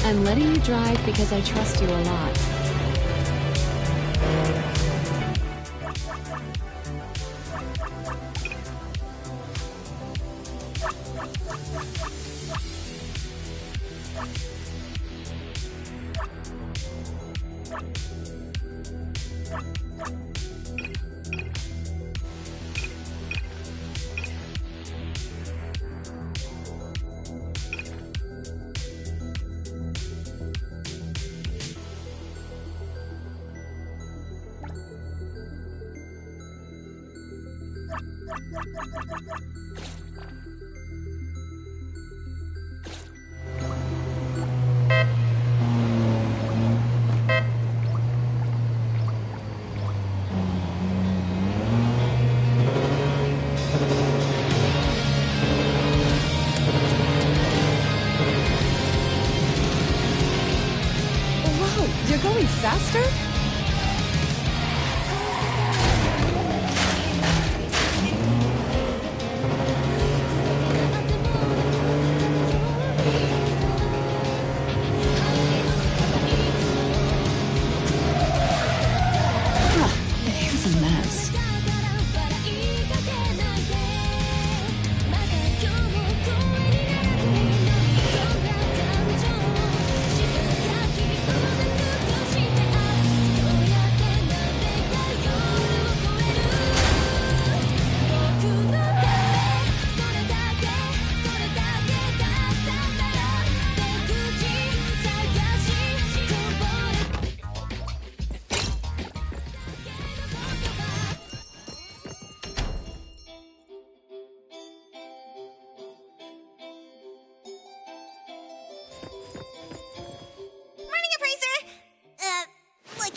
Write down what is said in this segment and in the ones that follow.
I'm letting you drive because I trust you a lot. You're going faster? Here's a mess.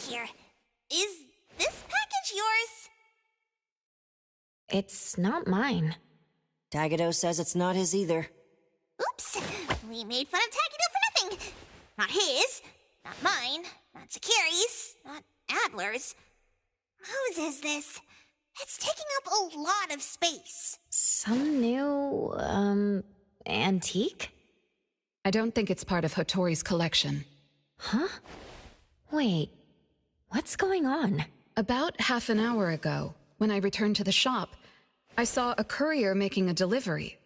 Here. Is this package yours? It's not mine. Tagado says it's not his either. Oops! We made fun of Tagido for nothing! Not his, not mine, not Sakiri's, not Adler's. Whose is this? It's taking up a lot of space. Some new, antique? I don't think it's part of Hotori's collection. Huh? Wait, what's going on? About half an hour ago, when I returned to the shop, I saw a courier making a delivery.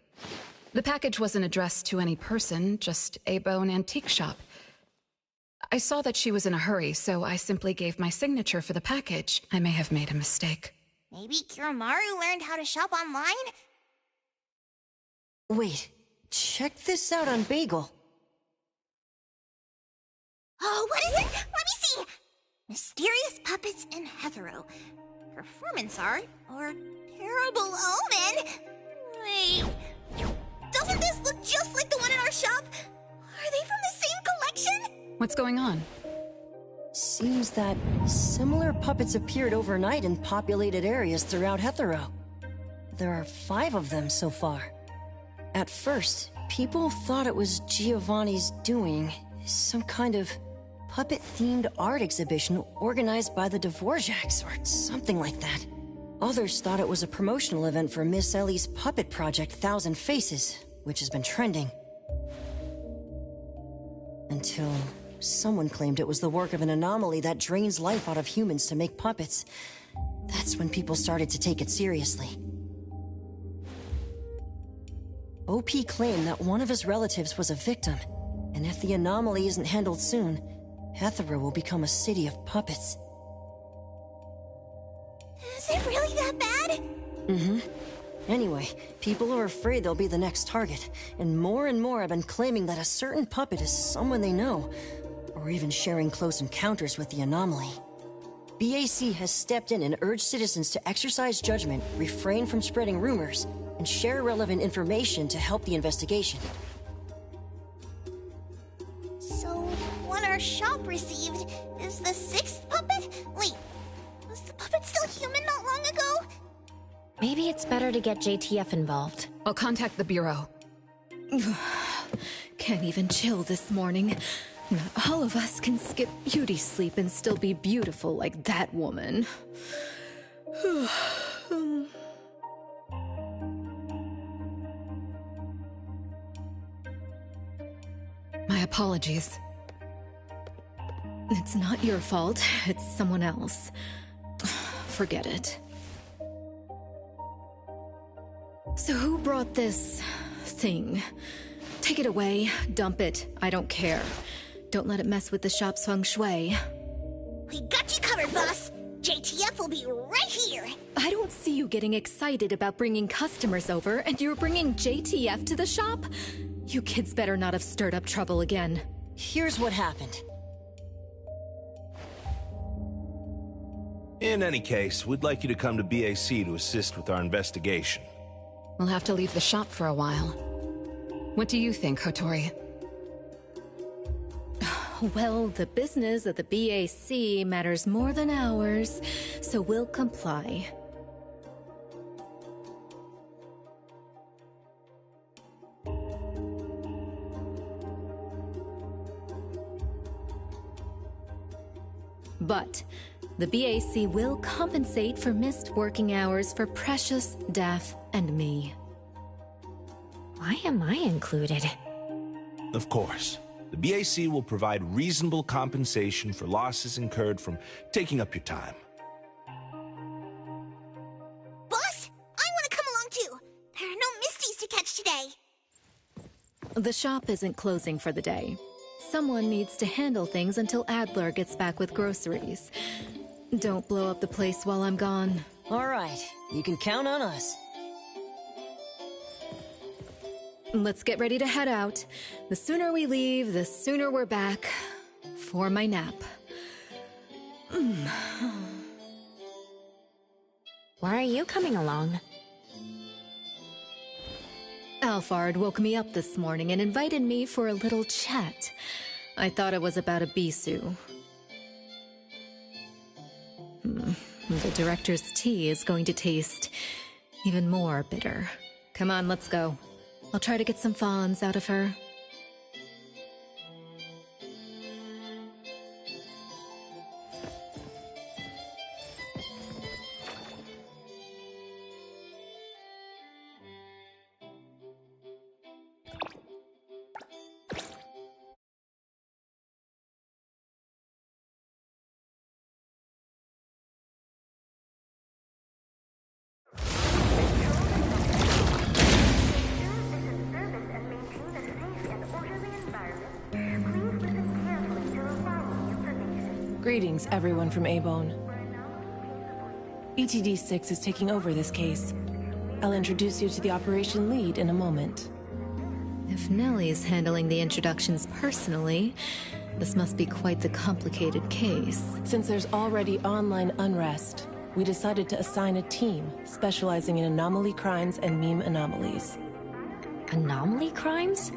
The package wasn't addressed to any person, just a bone antique shop. I saw that she was in a hurry, so I simply gave my signature for the package. I may have made a mistake. Maybe Kiromaru learned how to shop online? Wait, check this out on Bagel. Oh, what is it? Let me see! Mysterious puppets and hetero. Performance art or terrible omen? Wait, doesn't this look just like the one in our shop? Are they from the same collection? What's going on? Seems that similar puppets appeared overnight in populated areas throughout Hetero. There are 5 of them so far. At first, people thought it was Giovanni's doing, some kind of puppet-themed art exhibition organized by the Dvorak's or something like that. Others thought it was a promotional event for Miss Ellie's puppet project 1,000 Faces, which has been trending. Until someone claimed it was the work of an anomaly that drains life out of humans to make puppets. That's when people started to take it seriously. OP claimed that one of his relatives was a victim, and if the anomaly isn't handled soon, Hetero will become a city of puppets. Is it really that bad? Mm-hmm. Anyway, people are afraid they'll be the next target, and more have been claiming that a certain puppet is someone they know, or even sharing close encounters with the anomaly. BAC has stepped in and urged citizens to exercise judgment, refrain from spreading rumors, and share relevant information to help the investigation. So, what our shop received is the 6th puppet? Wait, was the puppet still human not long ago? Maybe it's better to get JTF involved. I'll contact the Bureau. Can't even chill this morning. Not all of us can skip beauty sleep and still be beautiful like that woman. My apologies. It's not your fault, it's someone else. Forget it. So who brought this thing? Take it away, dump it, I don't care. Don't let it mess with the shop's feng shui. We got you covered, boss. JTF will be right here. I don't see you getting excited about bringing customers over, and you're bringing JTF to the shop? You kids better not have stirred up trouble again. Here's what happened. In any case, we'd like you to come to BAC to assist with our investigation. We'll have to leave the shop for a while. What do you think, Hotori? Well, the business of the BAC matters more than ours, so we'll comply. But the BAC will compensate for missed working hours for Precious, Daff, and me. Why am I included? Of course. The BAC will provide reasonable compensation for losses incurred from taking up your time. Boss, I want to come along too. There are no Misties to catch today. The shop isn't closing for the day. Someone needs to handle things until Adler gets back with groceries. Don't blow up the place while I'm gone. All right, you can count on us. Let's get ready to head out. The sooner we leave, the sooner we're back for my nap. Why are you coming along? Alphard woke me up this morning and invited me for a little chat. I thought it was about a Bisu. The director's tea is going to taste even more bitter. Come on, let's go. I'll try to get some fawns out of her. Greetings, everyone from A-Bone. ETD-6 is taking over this case. I'll introduce you to the operation lead in a moment. If Nellie's handling the introductions personally, this must be quite the complicated case. Since there's already online unrest, we decided to assign a team specializing in anomaly crimes and meme anomalies. Anomaly crimes?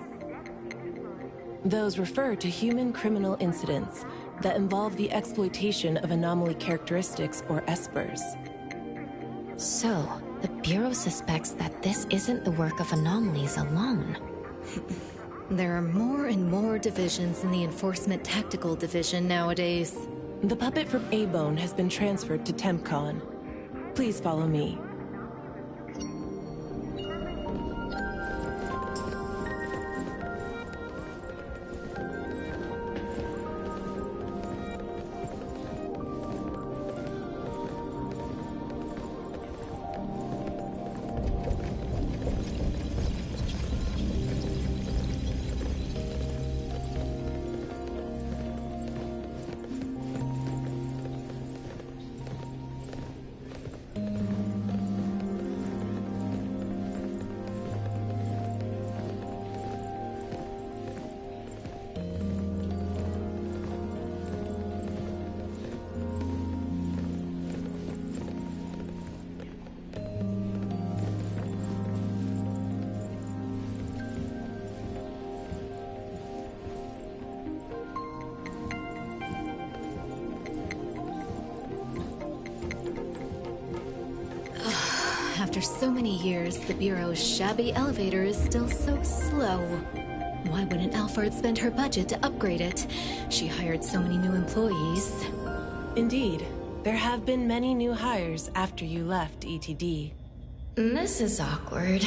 Those refer to human criminal incidents that involve the exploitation of anomaly characteristics, or espers. So, the Bureau suspects that this isn't the work of anomalies alone. There are more and more divisions in the Enforcement Tactical Division nowadays. The puppet from A-Bone has been transferred to TempCon. Please follow me. so many years, the Bureau's shabby elevator is still so slow. Why wouldn't Alphard spend her budget to upgrade it? She hired so many new employees. Indeed. There have been many new hires after you left ETD. This is awkward.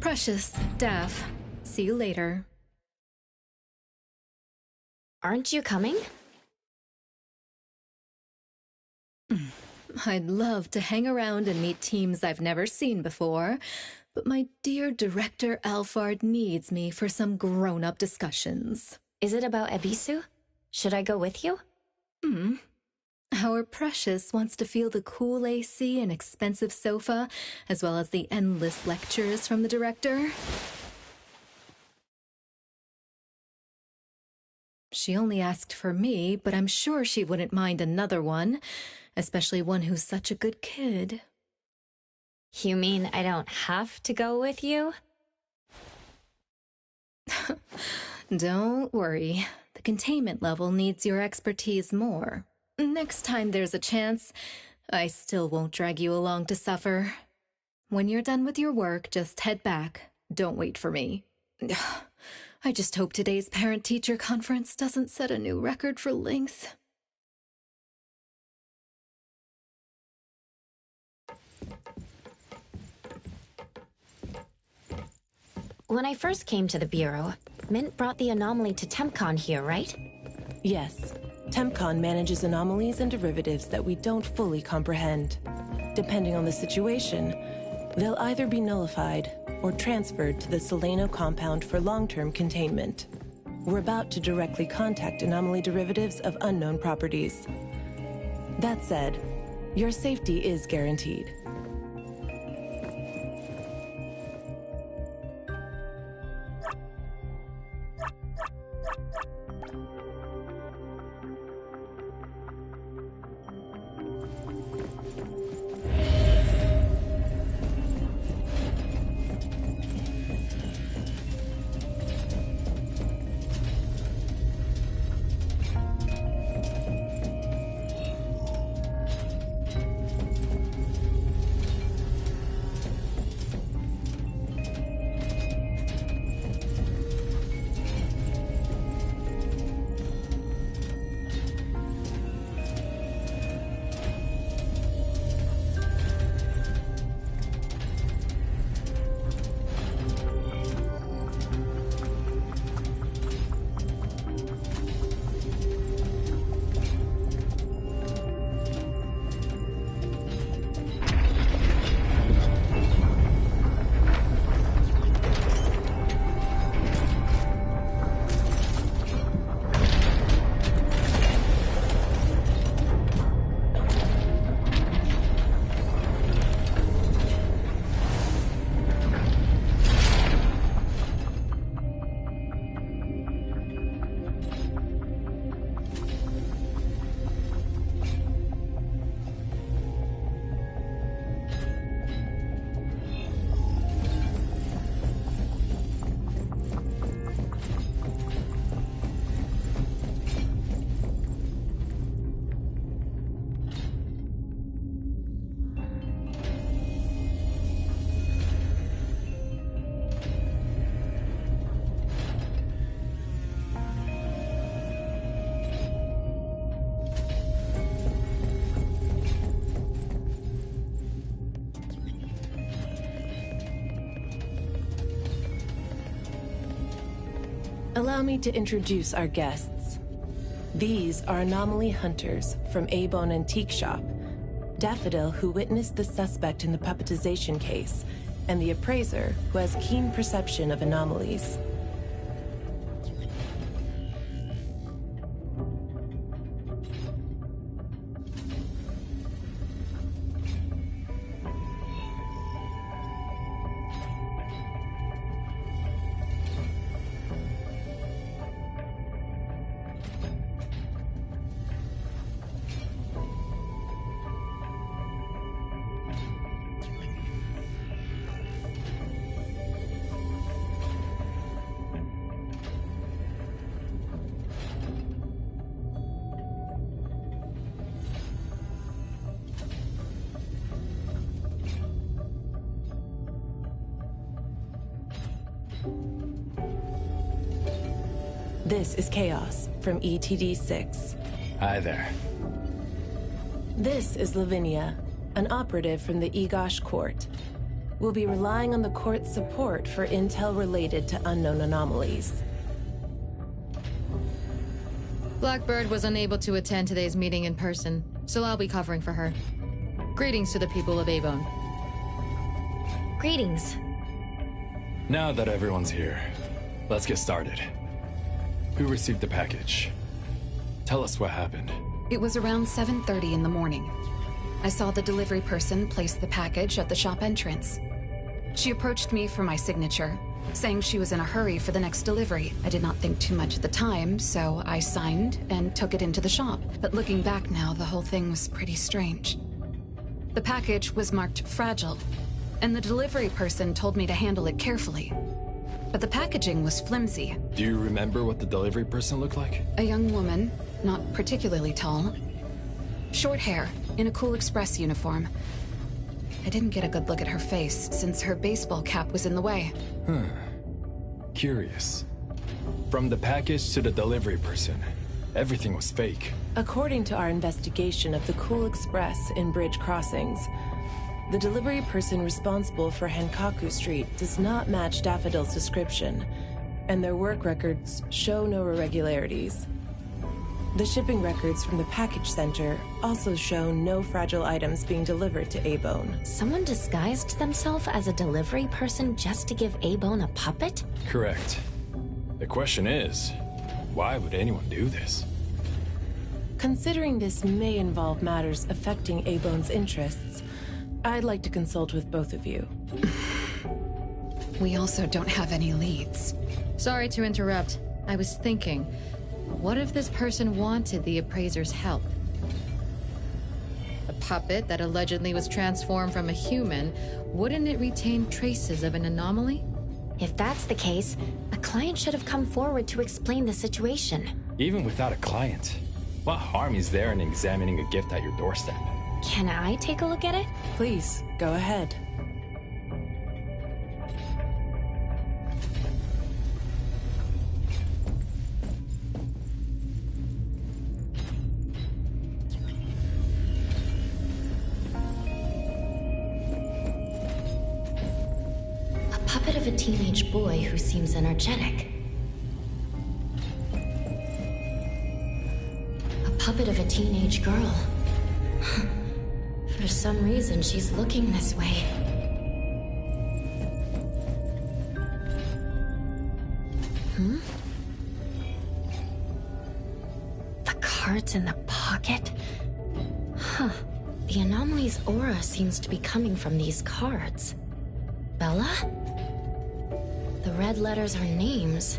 Precious, Daff. See you later. Aren't you coming? I'd love to hang around and meet teams I've never seen before, but my dear Director Alphard needs me for some grown-up discussions. Is it about Ebisu? Should I go with you? Our Precious wants to feel the cool AC and expensive sofa, as well as the endless lectures from the Director. She only asked for me, but I'm sure she wouldn't mind another one, especially one who's such a good kid. You mean I don't have to go with you? Don't worry. The containment level needs your expertise more. Next time there's a chance, I still won't drag you along to suffer. When you're done with your work, just head back. Don't wait for me. I just hope today's parent-teacher conference doesn't set a new record for length. When I first came to the Bureau, Mint brought the anomaly to TempCon here, right? Yes. TempCon manages anomalies and derivatives that we don't fully comprehend. Depending on the situation, they'll either be nullified or transferred to the Seleno compound for long-term containment. We're about to directly contact anomaly derivatives of unknown properties. That said, your safety is guaranteed. Allow me to introduce our guests. These are anomaly hunters from A-Bone Antique Shop, Daffodil, who witnessed the suspect in the puppetization case, and the appraiser, who has keen perception of anomalies. This is Chaos from ETD-6. Hi there. This is Lavinia, an operative from the Egosh Court. We'll be relying on the court's support for intel related to unknown anomalies. Blackbird was unable to attend today's meeting in person, so I'll be covering for her. Greetings to the people of Avon. Greetings. Now that everyone's here, let's get started. Who received the package? Tell us what happened. It was around 7:30 in the morning. I saw the delivery person place the package at the shop entrance. She approached me for my signature, saying she was in a hurry for the next delivery. I did not think too much at the time, so I signed and took it into the shop. But looking back now, the whole thing was pretty strange. The package was marked fragile, and the delivery person told me to handle it carefully. But the packaging was flimsy. Do you remember what the delivery person looked like? A young woman, not particularly tall. Short hair, in a Cool Express uniform. I didn't get a good look at her face, since her baseball cap was in the way. Curious. From the package to the delivery person, everything was fake. According to our investigation of the Cool Express in Bridge Crossings, the delivery person responsible for Hankaku Street does not match Daffodil's description, and their work records show no irregularities. The shipping records from the package center also show no fragile items being delivered to A-Bone. Someone disguised themselves as a delivery person just to give A-Bone a puppet? Correct. The question is, why would anyone do this? Considering this may involve matters affecting A-Bone's interests, I'd like to consult with both of you. We also don't have any leads. Sorry to interrupt. I was thinking, what if this person wanted the appraiser's help? A puppet that allegedly was transformed from a human, wouldn't it retain traces of an anomaly? If that's the case, a client should have come forward to explain the situation. Even without a client, what harm is there in examining a gift at your doorstep? Can I take a look at it? Please, go ahead. A puppet of a teenage boy who seems energetic. A puppet of a teenage girl. For some reason, she's looking this way. The cards in the pocket? Huh. The anomaly's aura seems to be coming from these cards. Bella? The red letters are names,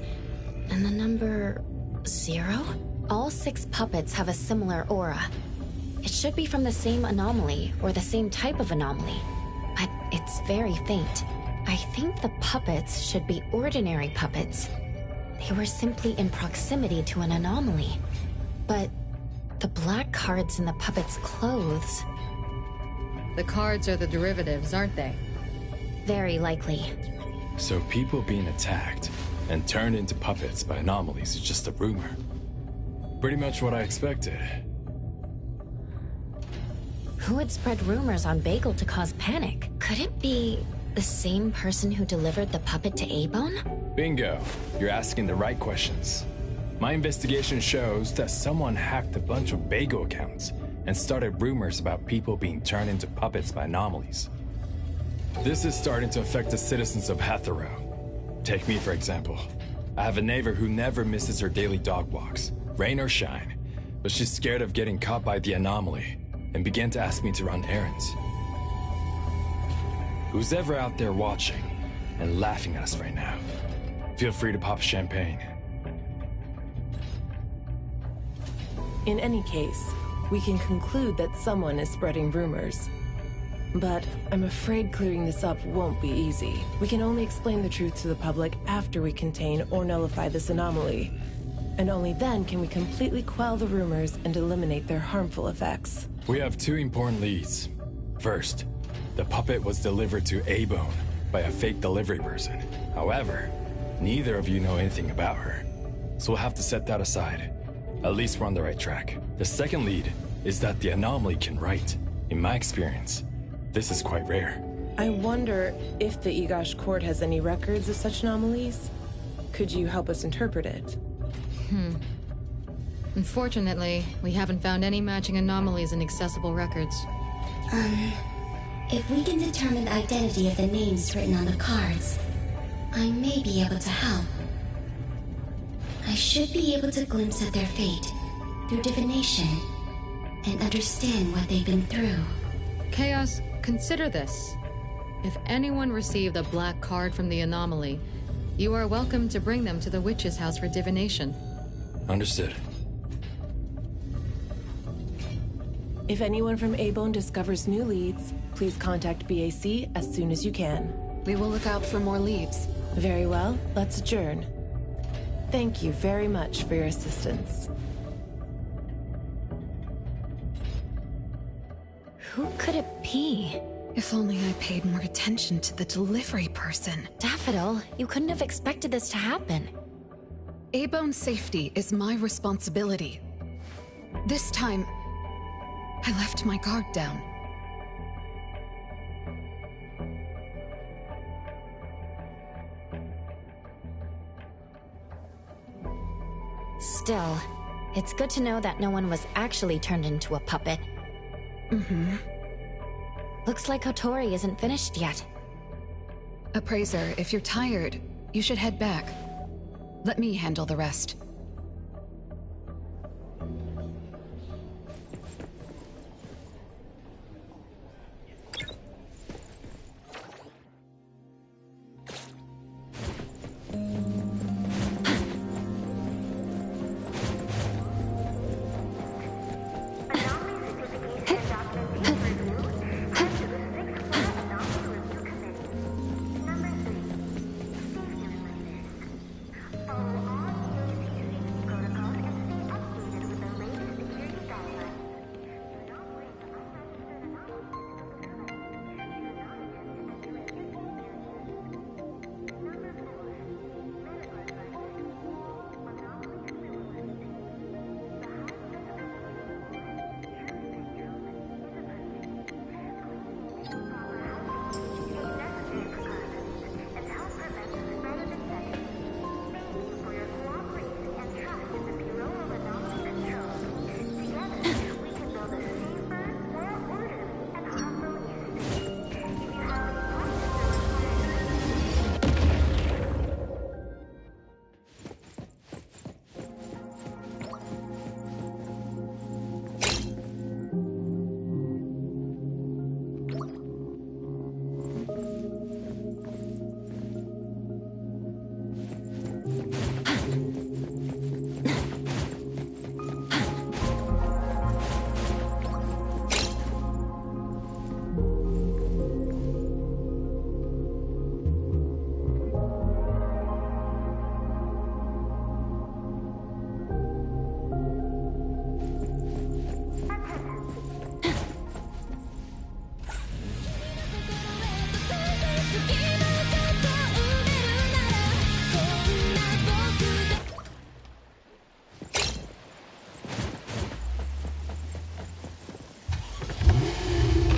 and the number 0? All 6 puppets have a similar aura. It should be from the same anomaly, or the same type of anomaly. But it's very faint. I think the puppets should be ordinary puppets. They were simply in proximity to an anomaly. But the black cards in the puppets' clothes... The cards are the derivatives, aren't they? Very likely. So people being attacked and turned into puppets by anomalies is just a rumor. Pretty much what I expected. Who would spread rumors on Bagel to cause panic? Could it be the same person who delivered the puppet to A-Bone? Bingo. You're asking the right questions. My investigation shows that someone hacked a bunch of Bagel accounts and started rumors about people being turned into puppets by anomalies. This is starting to affect the citizens of Hatharo. Take me, for example. I have a neighbor who never misses her daily dog walks, rain or shine, but she's scared of getting caught by the anomaly and began to ask me to run errands. Who's ever out there watching and laughing at us right now, feel free to pop champagne. In any case, we can conclude that someone is spreading rumors. But I'm afraid clearing this up won't be easy. We can only explain the truth to the public after we contain or nullify this anomaly. And only then can we completely quell the rumors and eliminate their harmful effects. We have 2 important leads. First, the puppet was delivered to A-Bone by a fake delivery person. However, neither of you know anything about her. so we'll have to set that aside. At least we're on the right track. The second lead is that the anomaly can write. In my experience, this is quite rare. I wonder if the Egosh court has any records of such anomalies. Could you help us interpret it? Unfortunately, we haven't found any matching anomalies in accessible records. If we can determine the identity of the names written on the cards, I may be able to help. I should be able to glimpse at their fate through divination and understand what they've been through. Chaos, consider this. If anyone received a black card from the anomaly, you are welcome to bring them to the witch's house for divination. Understood. If anyone from A-Bone discovers new leads, please contact BAC as soon as you can. We will look out for more leads. Very well, let's adjourn. Thank you very much for your assistance. Who could it be? If only I paid more attention to the delivery person. Daffodil, you couldn't have expected this to happen. A-Bone's safety is my responsibility. This time, I left my guard down. Still, it's good to know that no one was actually turned into a puppet. Looks like Kotori isn't finished yet. Appraiser, if you're tired, you should head back. Let me handle the rest.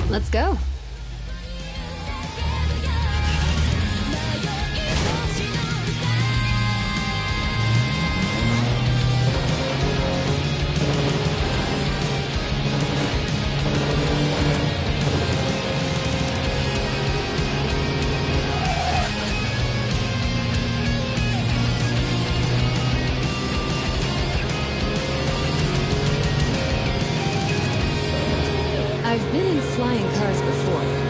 Let's go. I've been in flying cars before.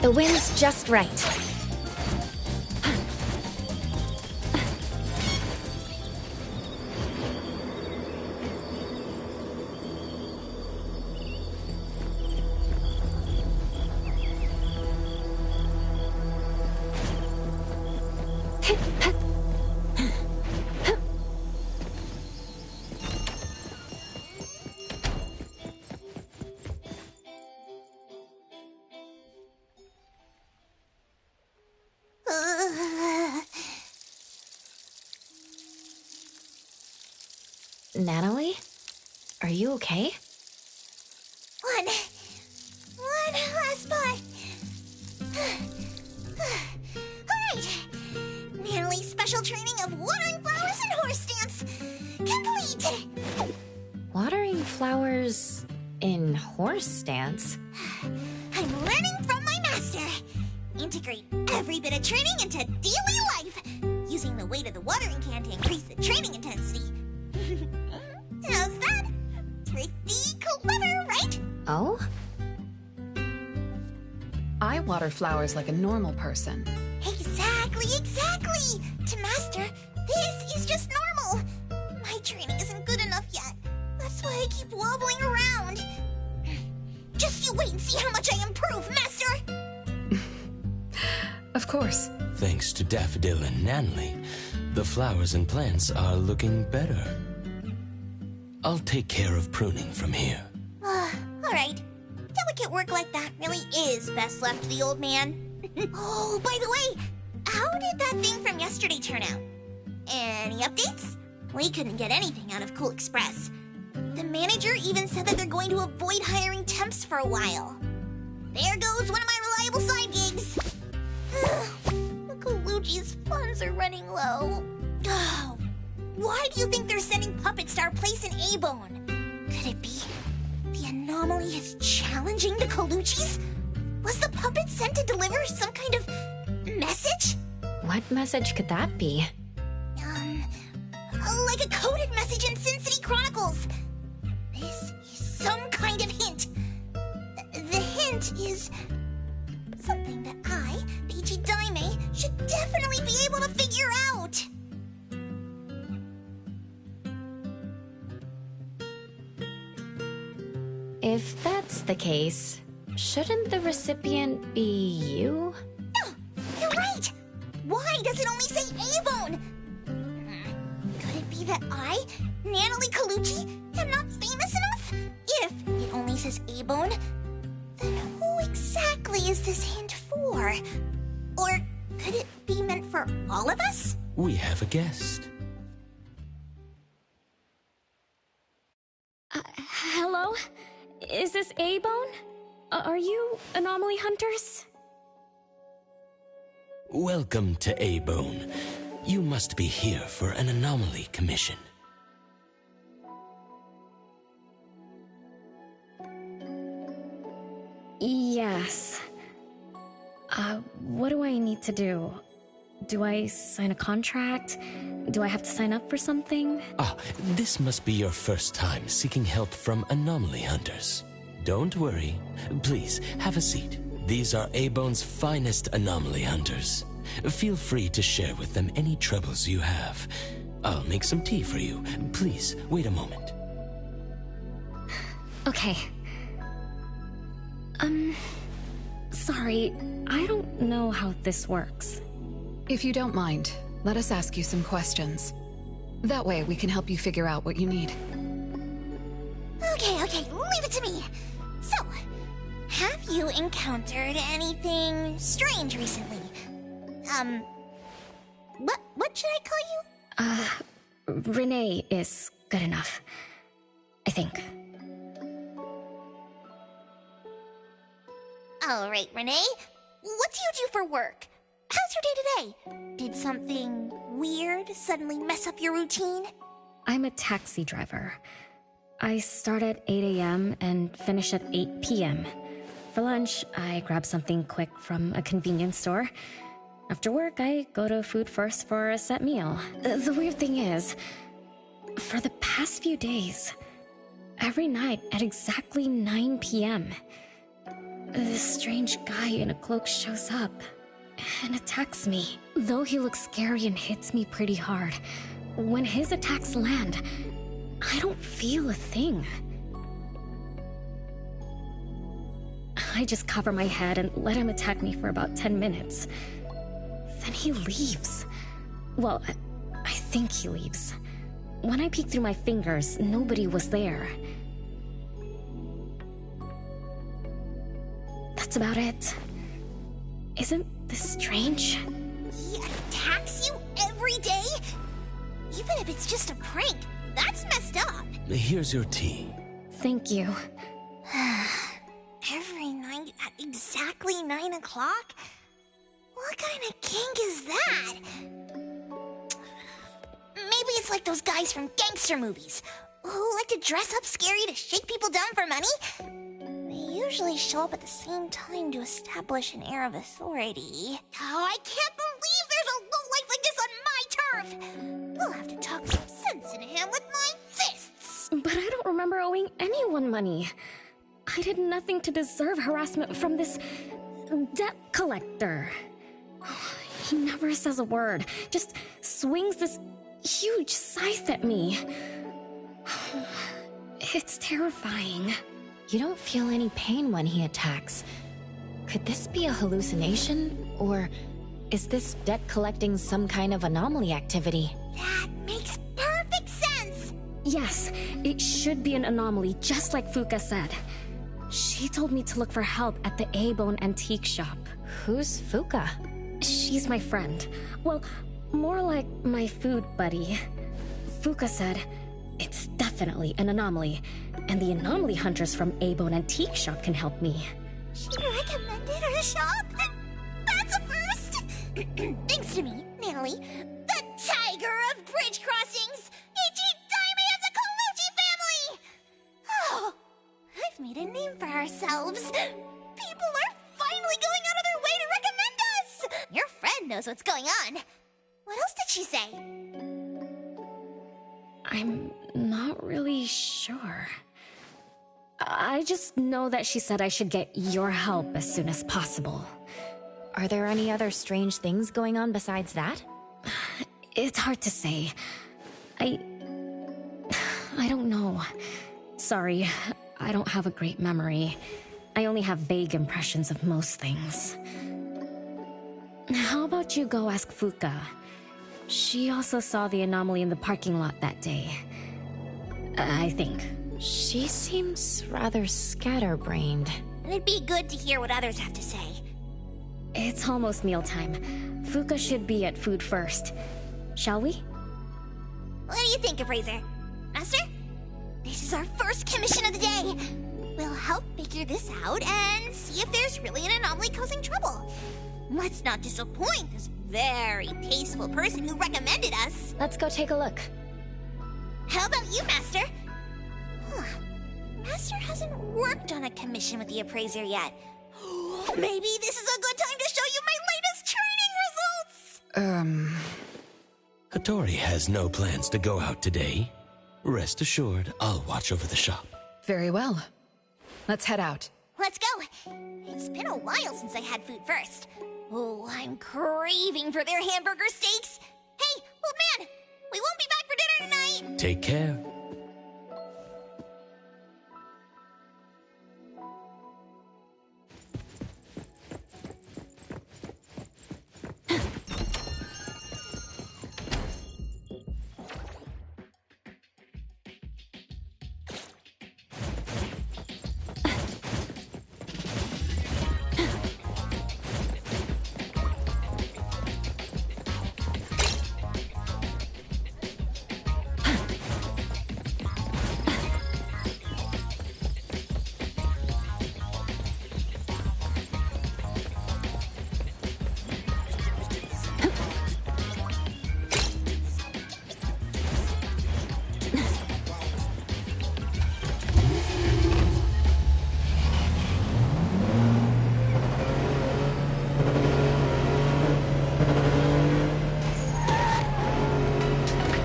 The wind's just right. Natalie? Are you okay? One last spot. Alright! Natalie's special training of watering flowers and horse dance complete! Watering flowers in horse stance? I'm learning from my master. Integrate every bit of training into daily life, using the weight of the watering can to increase the training intensity. How's that? Pretty clever, right? Oh? I water flowers like a normal person. Exactly! To master, this is just normal. My training isn't good enough yet. That's why I keep wobbling around. Just you wait and see how much I improve, master! Of course. Thanks to Daffodil and Natalie, the flowers and plants are looking better. I'll take care of pruning from here. Alright. Delicate work like that really is best left to the old man. Oh, by the way, how did that thing from yesterday turn out? Any updates? We couldn't get anything out of Cool Express. The manager even said that they're going to avoid hiring temps for a while. There goes one of my reliable side gigs. The Colucci's funds are running low. Oh, why do you think they're sending puppets to our place in A-Bone? Could it be the anomaly is challenging the Colucci's? Was the puppet sent to deliver some kind of message? What message could that be? Like a coded message in Sin City Chronicles. This is some kind of hint. The hint is something that I, Peachy Daime, should definitely be able to figure out. If that's the case, shouldn't the recipient be you? No, you're right. Why does it only say A-Bone? Could it be that I, Natalie Colucci, am not famous enough? If it only says A-Bone, then who exactly is this hint for? Or could it be meant for all of us? We have a guest. Hello? Is this A-Bone? Are you anomaly hunters? Welcome to A-Bone. You must be here for an anomaly commission. Yes. What do I need to do? Do I sign a contract? Do I have to sign up for something? This must be your first time seeking help from anomaly hunters. Don't worry. Please, have a seat. These are A-Bone's finest anomaly hunters. Feel free to share with them any troubles you have. I'll make some tea for you. Please, wait a moment. Okay. Sorry, I don't know how this works. If you don't mind, let us ask you some questions. That way we can help you figure out what you need. Okay, leave it to me. So, have you encountered anything strange recently? What should I call you? Renee is good enough. I think. Alright, Renee. What do you do for work? How's your day today? Did something weird suddenly mess up your routine? I'm a taxi driver. I start at 8 a.m. and finish at 8 p.m. For lunch, I grab something quick from a convenience store. After work, I go to Food First for a set meal. The weird thing is, for the past few days, every night at exactly 9 p.m., this strange guy in a cloak shows up and attacks me. Though he looks scary and hits me pretty hard, when his attacks land, I don't feel a thing. I just cover my head and let him attack me for about 10 minutes. Then he leaves. Well, I think he leaves. When I peek through my fingers, nobody was there. That's about it. Isn't this strange? He attacks you every day? Even if it's just a prank, that's messed up. Here's your tea. Thank you. Every night at exactly 9 o'clock? What kind of kink is that? Maybe it's like those guys from gangster movies who like to dress up scary to shake people down for money. They usually show up at the same time to establish an air of authority. Oh, I can't believe there's a lowlife like this on my turf! We'll have to talk some sense into him with my fists! But I don't remember owing anyone money. I did nothing to deserve harassment from this debt collector. He never says a word, just swings this huge scythe at me. It's terrifying. You don't feel any pain when he attacks. Could this be a hallucination? Or is this debt collecting some kind of anomaly activity? That makes perfect sense! Yes, it should be an anomaly, just like Fuka said. She told me to look for help at the A-Bone antique shop. Who's Fuka? She's my friend. Well, more like my food buddy. Fuka said, it's definitely an anomaly, and the anomaly hunters from A-Bone antique shop can help me. She recommended her shop? That's a first! Thanks to me, Natalie, the tiger of bridge crossings, Ichi-Daime of the Colucci family! Oh, I've made a name for ourselves. People are finally going out of their way to recommend us! Your friend knows what's going on. What else did she say? I'm not really sure. I just know that she said I should get your help as soon as possible. Are there any other strange things going on besides that? It's hard to say. I don't know. Sorry, I don't have a great memory. I only have vague impressions of most things. How about you go ask Fuka? She also saw the anomaly in the parking lot that day. I think. She seems rather scatterbrained. It'd be good to hear what others have to say. It's almost mealtime. Fuka should be at food first. Shall we? What do you think, Appraiser? Master? This is our first commission of the day. We'll help figure this out and see if there's really an anomaly causing trouble. Let's not disappoint this very tasteful person who recommended us. Let's go take a look. How about you, Master? Huh. Master hasn't worked on a commission with the Appraiser yet. Maybe this is a good time to show you my latest training results! Hattori has no plans to go out today. Rest assured, I'll watch over the shop. Very well. Let's head out. Let's go! It's been a while since I had food first. Oh, I'm craving for their hamburger steaks. Hey, old man! We won't be back for dinner tonight! Take care.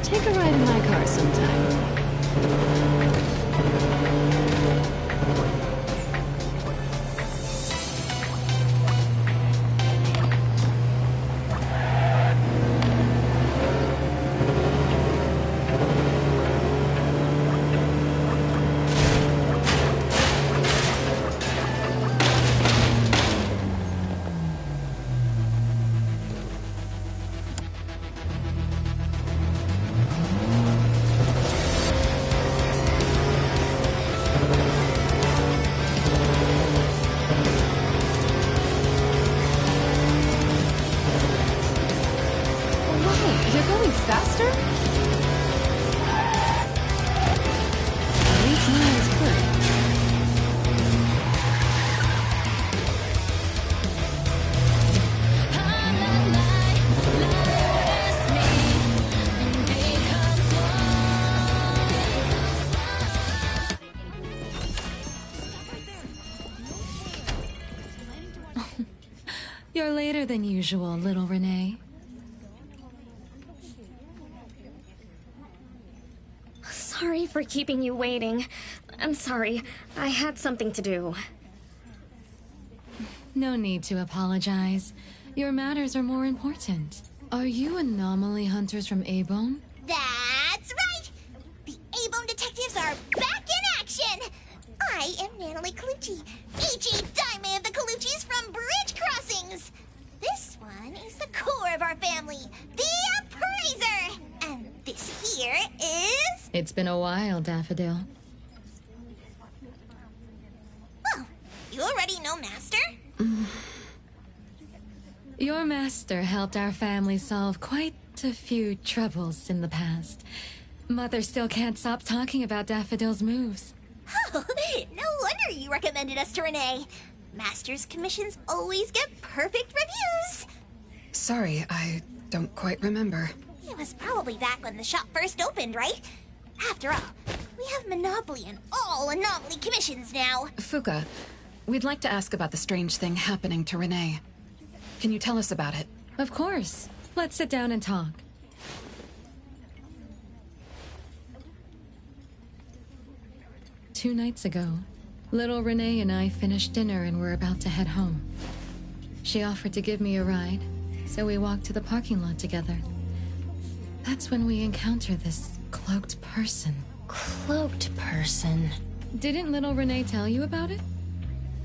Take a ride in my car sometime. than usual, little Renee. Sorry for keeping you waiting. I'm sorry. I had something to do. No need to apologize. Your matters are more important. Are you anomaly hunters from A-Bone? That's right! The A-Bone detectives are back in action! I am Natalie Colucci, H.E. Daime of the Coluccis from Bridge Crossings! This one is the core of our family, the Appraiser! And this here is... It's been a while, Daffodil. Well, you already know Master? Your master helped our family solve quite a few troubles in the past. Mother still can't stop talking about Daffodil's moves. Oh, no wonder you recommended us to Renee. Master's commissions always get perfect reviews. Sorry, I don't quite remember. It was probably back when the shop first opened, right? After all, we have monopoly on all anomaly commissions now. Fuka, we'd like to ask about the strange thing happening to Renee. Can you tell us about it? Of course. Let's sit down and talk. Two nights ago, little Renee and I finished dinner and were about to head home. She offered to give me a ride, so we walked to the parking lot together. That's when we encountered this cloaked person. Cloaked person? Didn't little Renee tell you about it?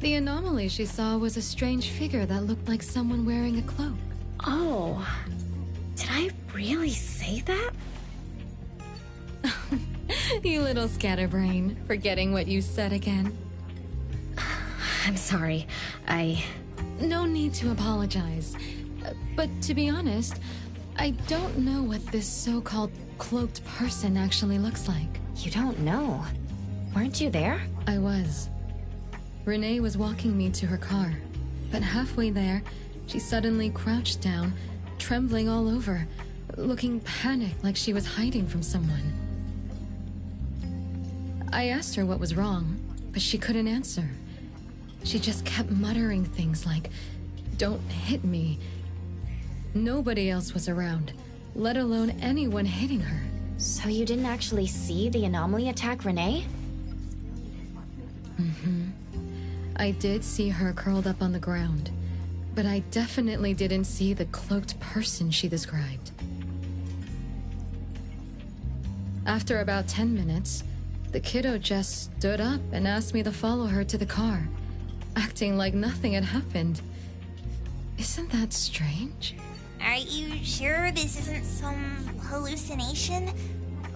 The anomaly she saw was a strange figure that looked like someone wearing a cloak. Oh, did I really say that? You little scatterbrain, forgetting what you said again. I'm sorry. No need to apologize. But to be honest, I don't know what this so-called cloaked person actually looks like. You don't know? Weren't you there? I was. Renee was walking me to her car, but halfway there, she suddenly crouched down, trembling all over, looking panicked like she was hiding from someone. I asked her what was wrong, but she couldn't answer. She just kept muttering things like, "Don't hit me." Nobody else was around, let alone anyone hitting her. So you didn't actually see the anomaly attack Renee? Mm-hmm. I did see her curled up on the ground, but I definitely didn't see the cloaked person she described. After about 10 minutes, the kiddo just stood up and asked me to follow her to the car, acting like nothing had happened. Isn't that strange? Are you sure this isn't some hallucination?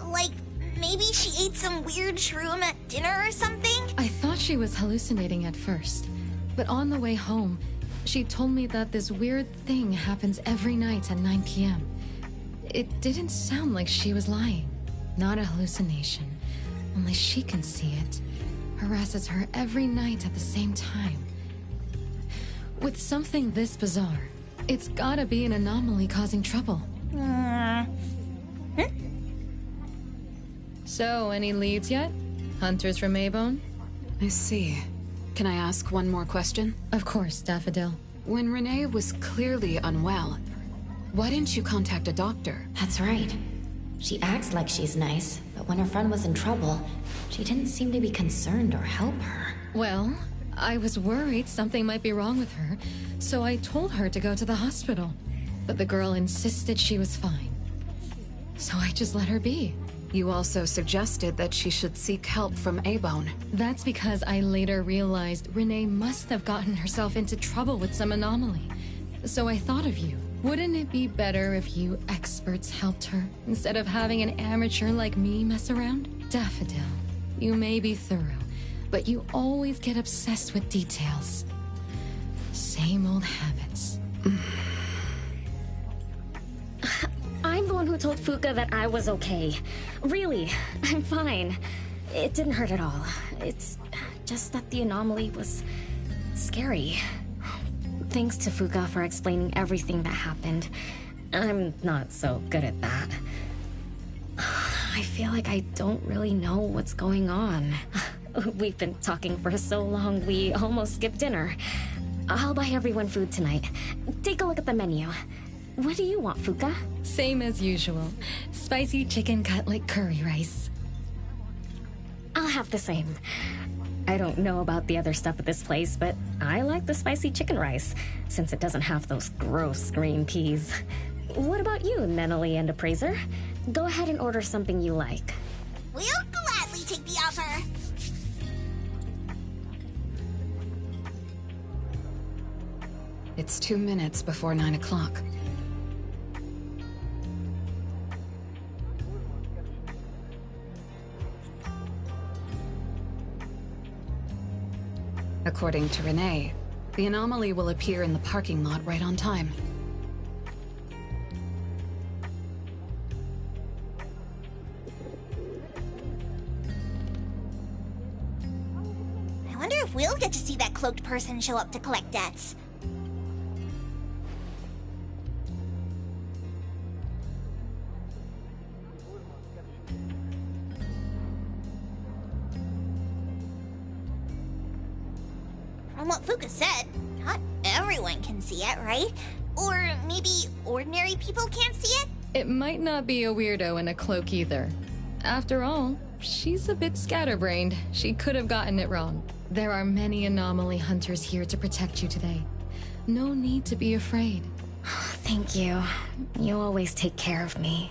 Like, maybe she ate some weird shroom at dinner or something? I thought she was hallucinating at first, but on the way home, she told me that this weird thing happens every night at 9 p.m. It didn't sound like she was lying. Not a hallucination. Only she can see it. Harasses her every night at the same time. With something this bizarre, it's gotta be an anomaly causing trouble. So, any leads yet? Hunters from A-Bone? I see. Can I ask one more question? Of course, Daffodil. When Renee was clearly unwell, why didn't you contact a doctor? That's right. She acts like she's nice, but when her friend was in trouble, she didn't seem to be concerned or help her. Well, I was worried something might be wrong with her, so I told her to go to the hospital. But the girl insisted she was fine. So I just let her be. You also suggested that she should seek help from A-Bone. That's because I later realized Renee must have gotten herself into trouble with some anomaly. So I thought of you. Wouldn't it be better if you experts helped her, instead of having an amateur like me mess around? Daffodil, you may be thorough, but you always get obsessed with details. Same old habits. I'm the one who told Fuka that I was okay. Really, I'm fine. It didn't hurt at all. It's just that the anomaly was scary. Thanks to Fuka for explaining everything that happened. I'm not so good at that. I feel like I don't really know what's going on. We've been talking for so long, we almost skipped dinner. I'll buy everyone food tonight. Take a look at the menu. What do you want, Fuka? Same as usual. Spicy chicken cutlet curry rice. I'll have the same. I don't know about the other stuff at this place, but I like the spicy chicken rice, since it doesn't have those gross green peas. What about you, Nenali and Appraiser? Go ahead and order something you like. We'll gladly take the offer. It's 2 minutes before 9 o'clock. According to Renee, the anomaly will appear in the parking lot right on time. I wonder if we'll get to see that cloaked person show up to collect debts. From what Fuka said, not everyone can see it, right? Or maybe ordinary people can't see it? It might not be a weirdo in a cloak either. After all, she's a bit scatterbrained. She could have gotten it wrong. There are many anomaly hunters here to protect you today. No need to be afraid. Thank you. You always take care of me.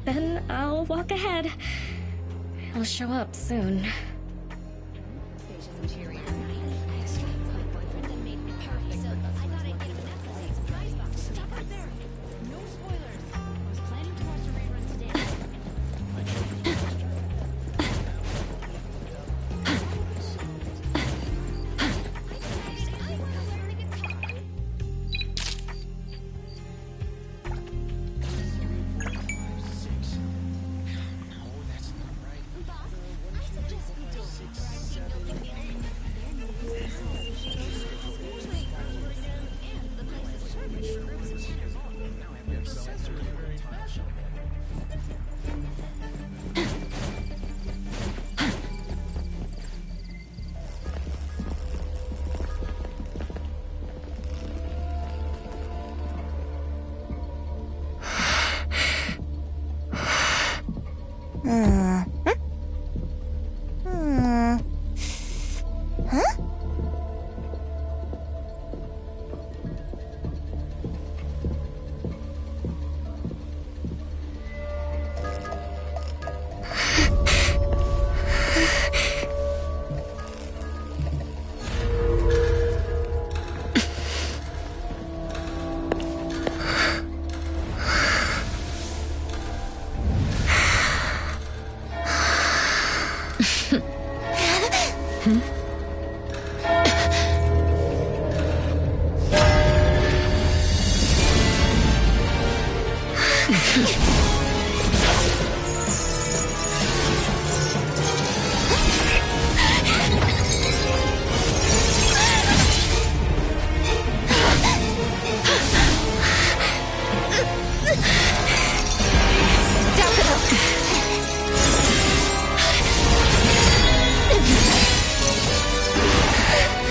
Then I'll walk ahead. I'll show up soon.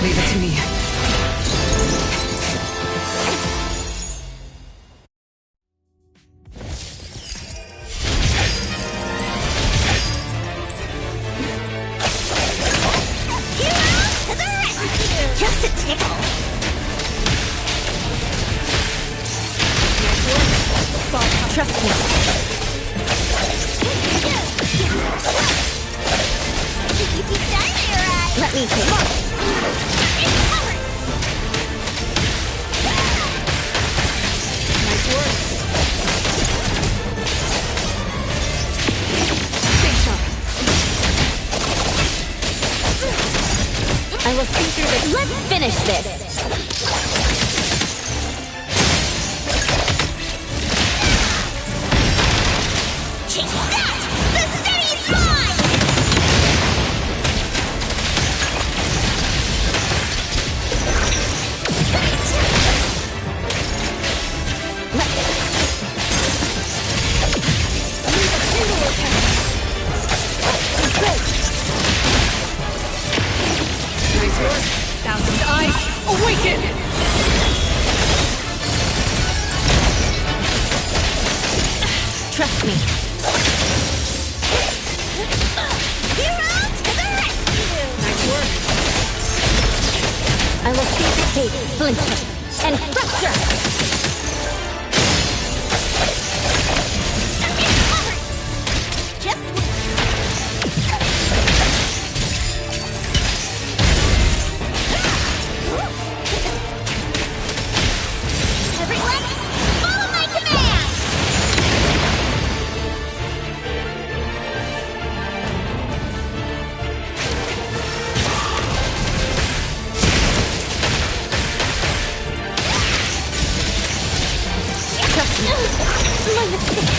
Leave it to me. Just a tickle. Trust me. Let me take it. Nice work. Big shot. I will see through this. Let's finish this. Take that! The city's mine! Nice work. Thousand eyes awake. Trust me. Hero to the rescue! Nice work. I will see the cave, splinter, and crush her. Just everyone, follow my command! Trust me. My mistake.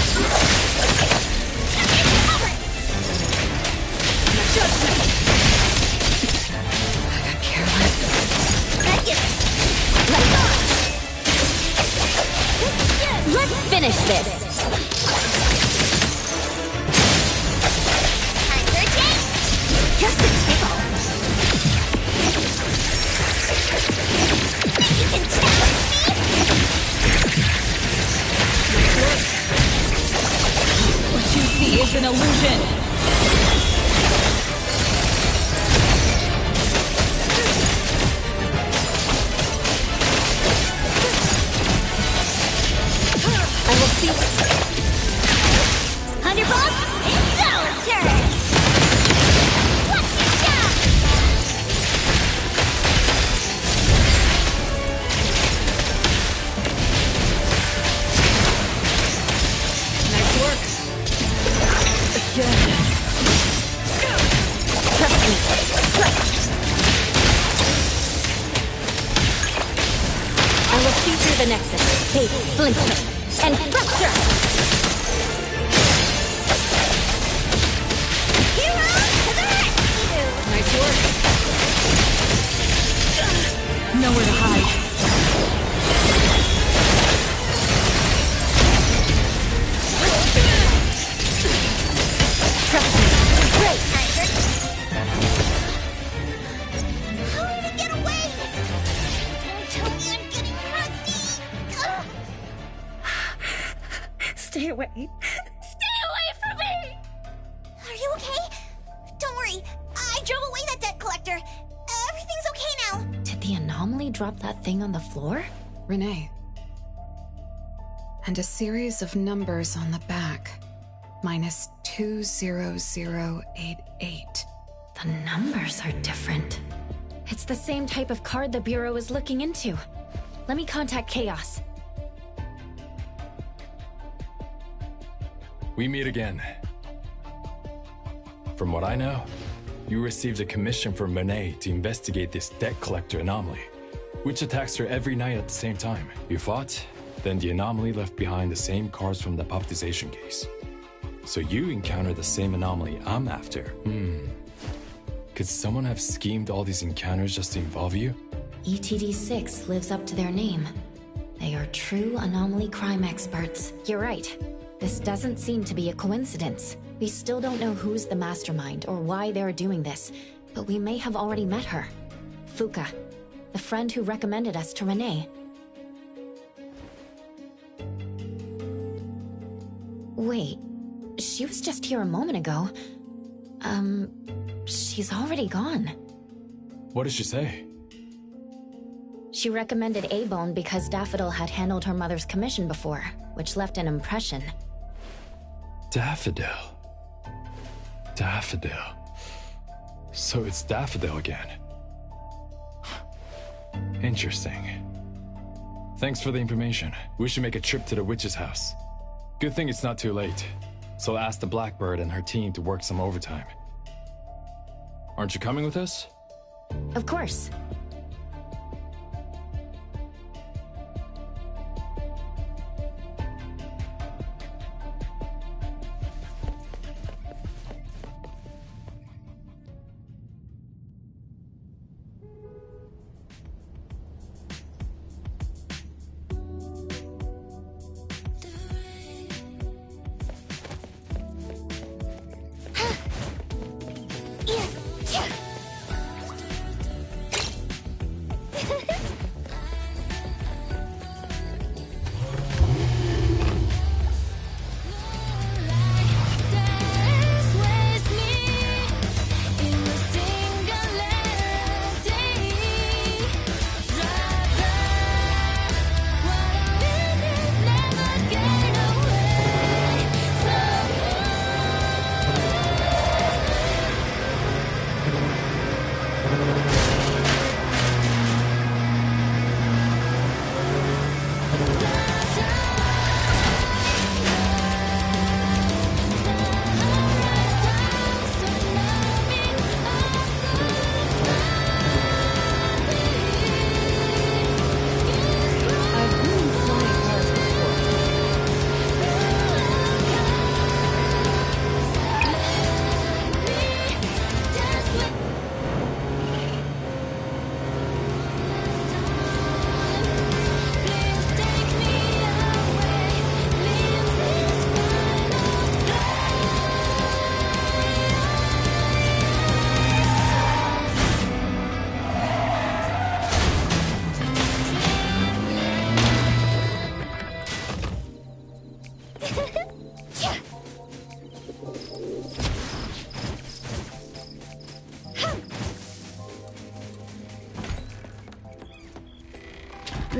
Let's finish this. Time for a change! Just a tickle. You can challenge me? What you see is an illusion. I will see. Thunderbolt, it's our turn! What's your job? Nice work. Again. Trust me. I will see through the nexus. Hey, splinter. And crush her! Hero to the rescue! Nice work. Nowhere to hide. Trust me. Great! How did it get away? Don't tell me I'm getting rusty! Ugh. Stay away. Stay away from me! Are you okay? Don't worry, I drove away that debt collector. Everything's okay now. Did the anomaly drop that thing on the floor? Renee. And a series of numbers on the back. Minus 20088. The numbers are different. It's the same type of card the Bureau is looking into. Let me contact Chaos. We meet again. From what I know, you received a commission from Monet to investigate this debt collector anomaly, which attacks her every night at the same time. You fought, then the anomaly left behind the same cards from the puppetization case. So you encountered the same anomaly I'm after. Could someone have schemed all these encounters just to involve you? ETD6 lives up to their name. They are true anomaly crime experts. You're right. This doesn't seem to be a coincidence. We still don't know who's the mastermind or why they're doing this, but we may have already met her. Fuka, the friend who recommended us to Renee. Wait, she was just here a moment ago. She's already gone. What did she say? She recommended A-Bone because Daffodil had handled her mother's commission before, which left an impression. Daffodil. Daffodil. So it's Daffodil again. Interesting. Thanks for the information. We should make a trip to the witch's house. Good thing it's not too late. So I'll ask the Blackbird and her team to work some overtime. Aren't you coming with us? Of course.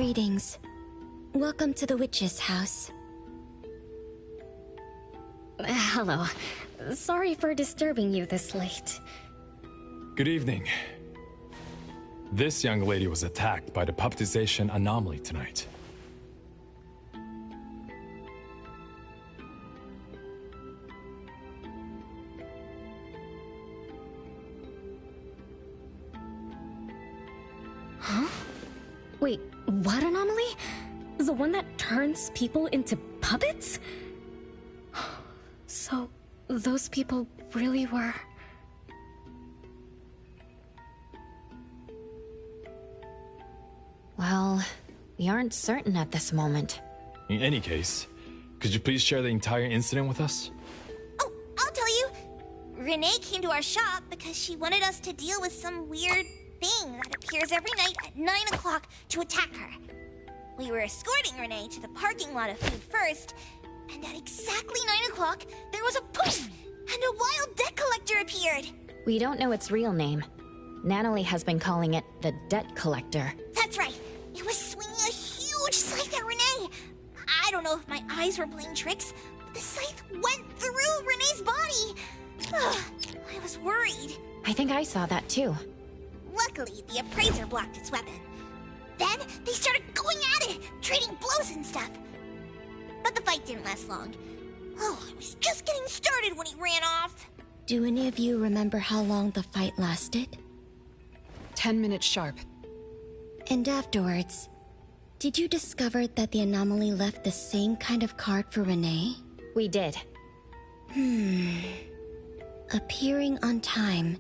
Greetings. Welcome to the witch's house. Hello. Sorry for disturbing you this late. Good evening. This young lady was attacked by the puppetization anomaly tonight. Huh? Wait, what anomaly? The one that turns people into puppets? So, those people really were... Well, we aren't certain at this moment. In any case, could you please share the entire incident with us? Oh, I'll tell you. Renee came to our shop because she wanted us to deal with some weird thing that appears every night at 9 o'clock to attack her. We were escorting Renee to the parking lot of food first, and at exactly 9 o'clock, there was a poof, and a wild debt collector appeared. We don't know its real name. Natalie has been calling it the Debt Collector. That's right. It was swinging a huge scythe at Renee. I don't know if my eyes were playing tricks, but the scythe went through Renee's body. I was worried. I think I saw that too. Luckily, the appraiser blocked its weapon. Then they started going at it, trading blows and stuff. But the fight didn't last long. Oh, I was just getting started when he ran off. Do any of you remember how long the fight lasted? 10 minutes sharp. And afterwards, did you discover that the anomaly left the same kind of card for Renee? We did. Appearing on time,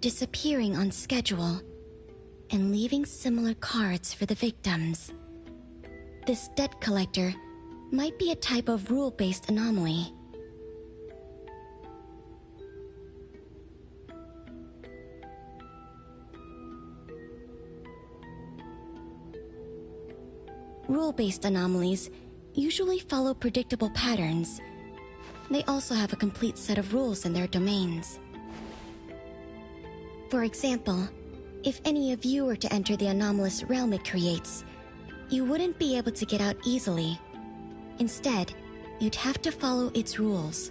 disappearing on schedule, and leaving similar cards for the victims. This debt collector might be a type of rule-based anomaly. Rule-based anomalies usually follow predictable patterns. They also have a complete set of rules in their domains. For example, if any of you were to enter the anomalous realm it creates, you wouldn't be able to get out easily. Instead, you'd have to follow its rules.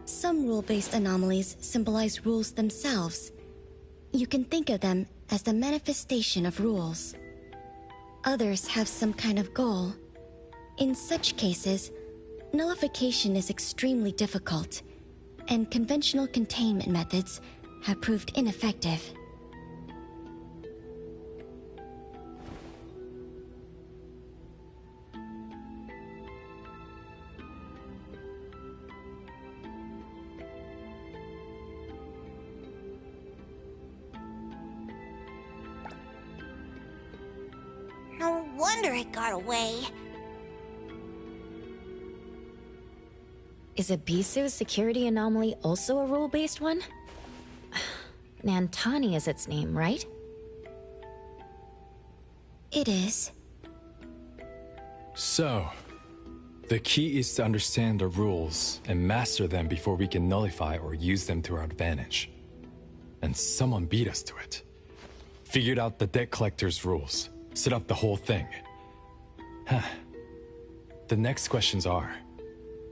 Some rule-based anomalies symbolize rules themselves. You can think of them as the manifestation of rules. Others have some kind of goal. In such cases, nullification is extremely difficult, and conventional containment methods have proved ineffective. No wonder it got away. Is Abisu's security anomaly also a rule-based one? Nantani is its name, right? It is. So, the key is to understand the rules and master them before we can nullify or use them to our advantage. And someone beat us to it. Figured out the debt collector's rules. Set up the whole thing. The next questions are,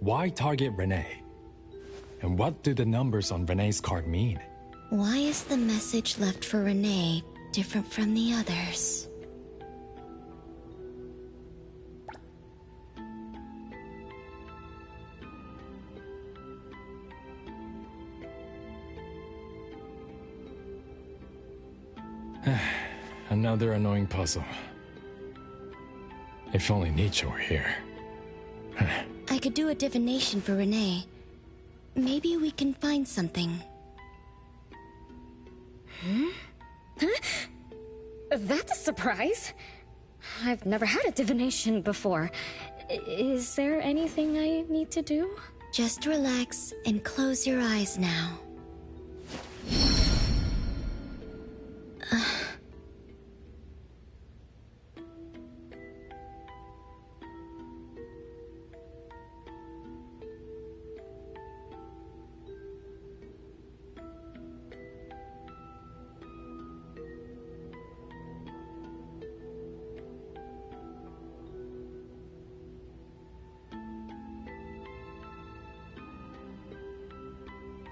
why target Renee? And what do the numbers on Renee's card mean? Why is the message left for Renee different from the others? Another annoying puzzle. If only Nietzsche were here. I could do a divination for Renee. Maybe we can find something. That's a surprise. I've never had a divination before. Is there anything I need to do? Just relax and close your eyes now.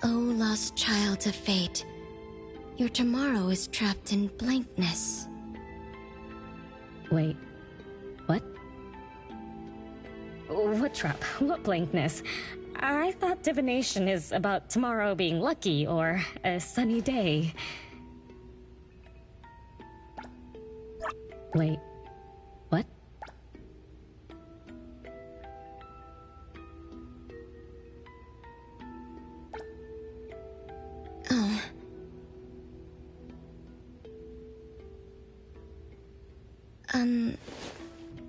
Oh, lost child of fate. Your tomorrow is trapped in blankness. Wait, what? What trap? What blankness? I thought divination is about tomorrow being lucky or a sunny day. Wait, what? Oh.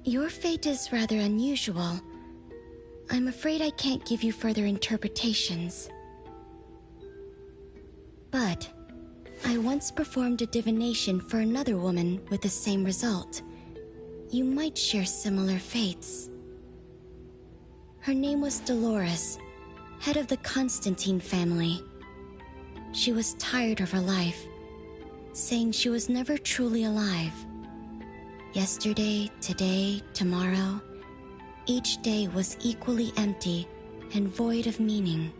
Your fate is rather unusual. I'm afraid I can't give you further interpretations. But I once performed a divination for another woman with the same result. You might share similar fates. Her name was Dolores, head of the Constantine family. She was tired of her life, saying she was never truly alive. Yesterday, today, tomorrow, each day was equally empty and void of meaning.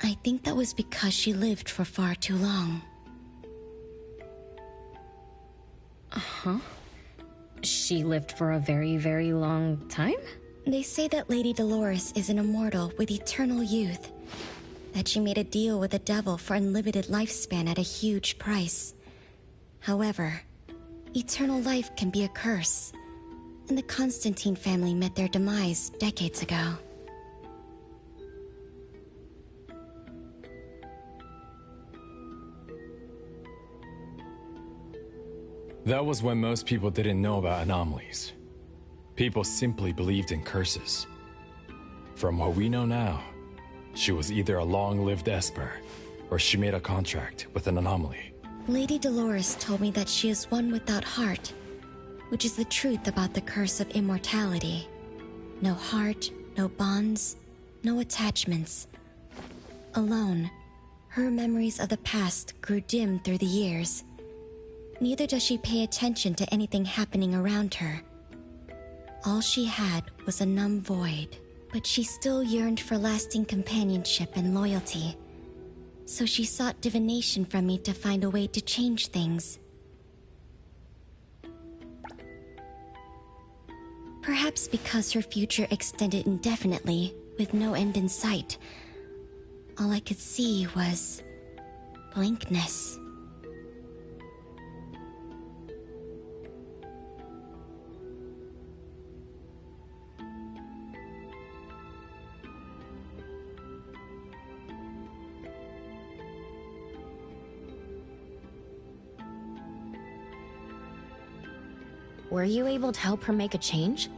I think that was because she lived for far too long. Huh? She lived for a very, very long time? They say that Lady Dolores is an immortal with eternal youth, that she made a deal with the devil for unlimited lifespan at a huge price. However, eternal life can be a curse, and the Constantine family met their demise decades ago. That was when most people didn't know about anomalies. People simply believed in curses. From what we know now, she was either a long-lived Esper, or she made a contract with an anomaly. Lady Dolores told me that she is one without heart, which is the truth about the curse of immortality. No heart, no bonds, no attachments. Alone, her memories of the past grew dim through the years. Neither does she pay attention to anything happening around her. All she had was a numb void, but she still yearned for lasting companionship and loyalty. So she sought divination from me to find a way to change things. Perhaps because her future extended indefinitely, with no end in sight, all I could see was blankness. Were you able to help her make a change?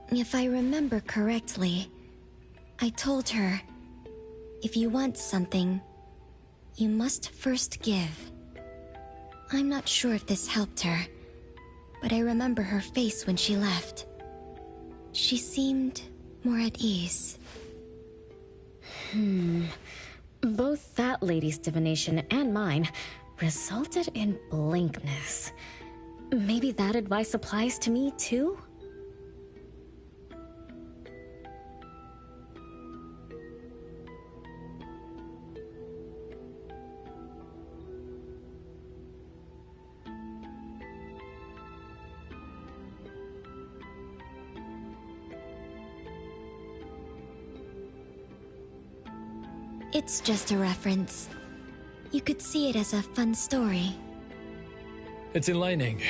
If I remember correctly, I told her, if you want something, you must first give. I'm not sure if this helped her, but I remember her face when she left. She seemed more at ease. Both that lady's divination and mine resulted in blankness. Maybe that advice applies to me too? It's just a reference. You could see it as a fun story. It's enlightening,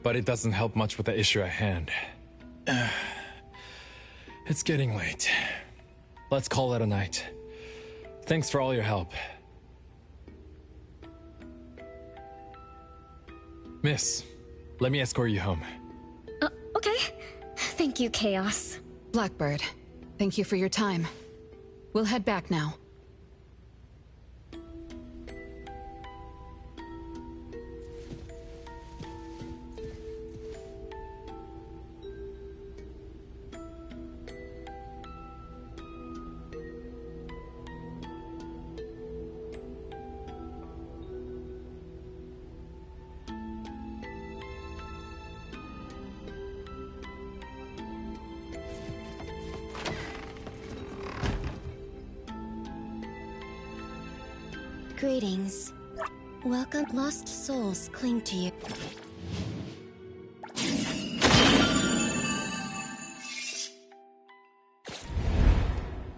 but it doesn't help much with the issue at hand. It's getting late. Let's call it a night. Thanks for all your help. Miss, let me escort you home. Okay. Thank you, Chaos. Blackbird, thank you for your time. We'll head back now. Greetings. Welcome. Lost souls cling to you.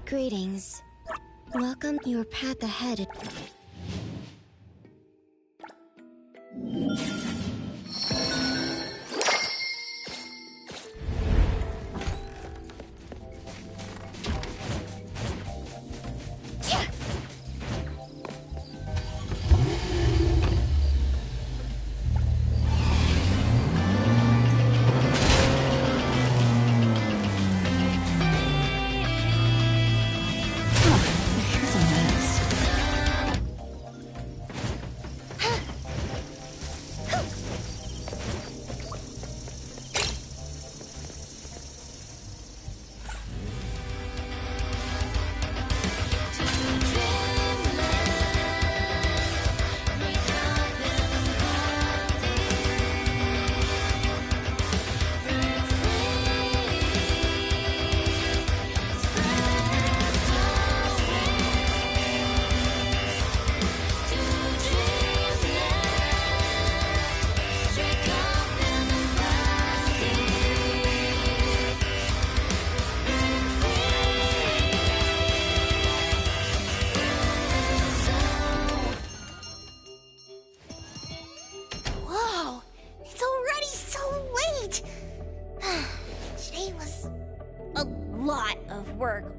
Greetings. Welcome. Your path ahead.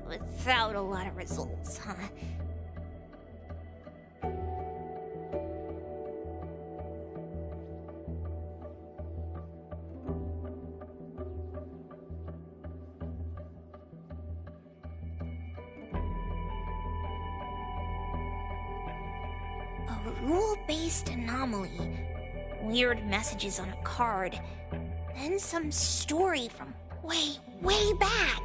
Without a lot of results, huh? A rule-based anomaly. Weird messages on a card. Then some story from way, way back.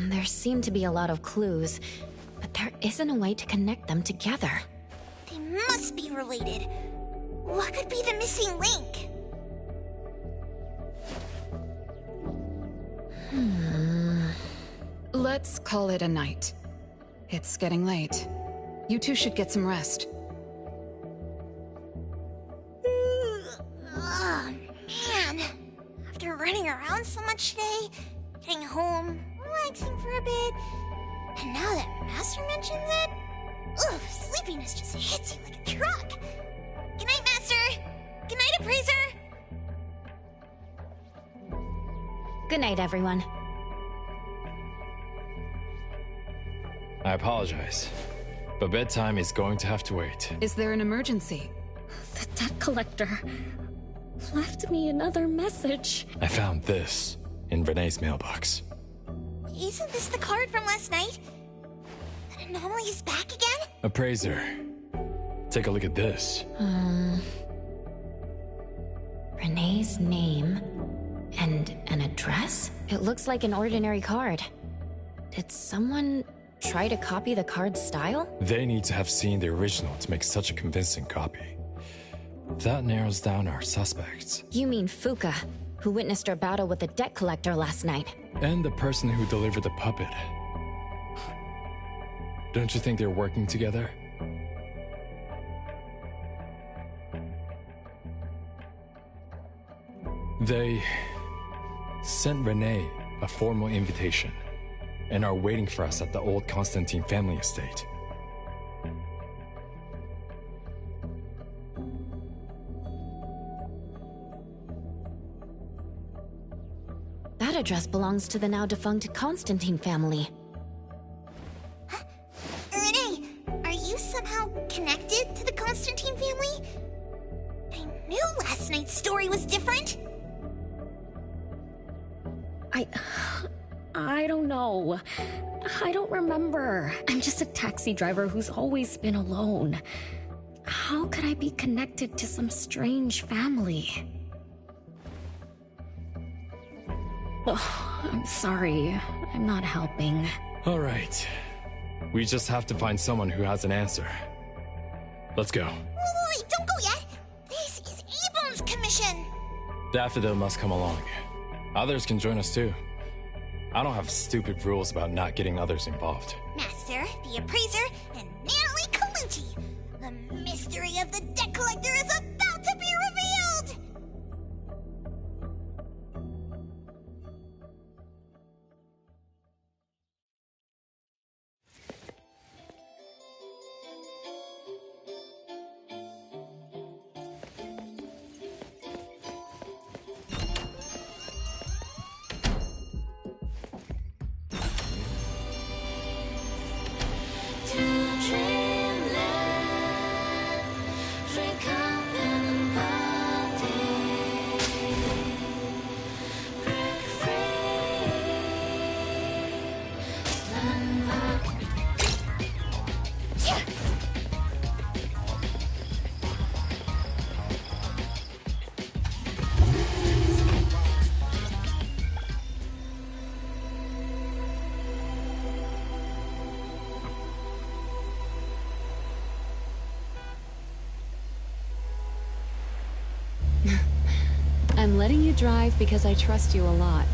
There seem to be a lot of clues, but there isn't a way to connect them together. They must be related. What could be the missing link? Let's call it a night. It's getting late. You two should get some rest. Oh, man. After running around so much today, getting home, relaxing for a bit, and now that Master mentions it, ugh, sleepiness just hits you like a truck. Good night, Master. Good night, Appraiser. Good night, everyone. I apologize, but bedtime is going to have to wait. Is there an emergency? The debt collector left me another message. I found this in Renee's mailbox. Isn't this the card from last night? That anomaly is back again? Appraiser, take a look at this. Renee's name and an address? It looks like an ordinary card. Did someone try to copy the card's style? They need to have seen the original to make such a convincing copy. That narrows down our suspects. You mean Fuka, who witnessed our battle with the debt collector last night. And the person who delivered the puppet. Don't you think they're working together? They sent Renee a formal invitation and are waiting for us at the old Constantine family estate. That address belongs to the now defunct Constantine family. Huh? Renee, are you somehow connected to the Constantine family? I knew last night's story was different. I don't know. I don't remember. I'm just a taxi driver who's always been alone. How could I be connected to some strange family? Oh, I'm sorry. I'm not helping. All right. We just have to find someone who has an answer. Let's go. Wait, don't go yet. This is A-Bone's commission. Daffodil must come along. Others can join us too. I don't have stupid rules about not getting others involved. Master, the Appraiser, and Natalie Colucci. The mystery of the debt collector is about to be revealed! I'm letting you drive because I trust you a lot.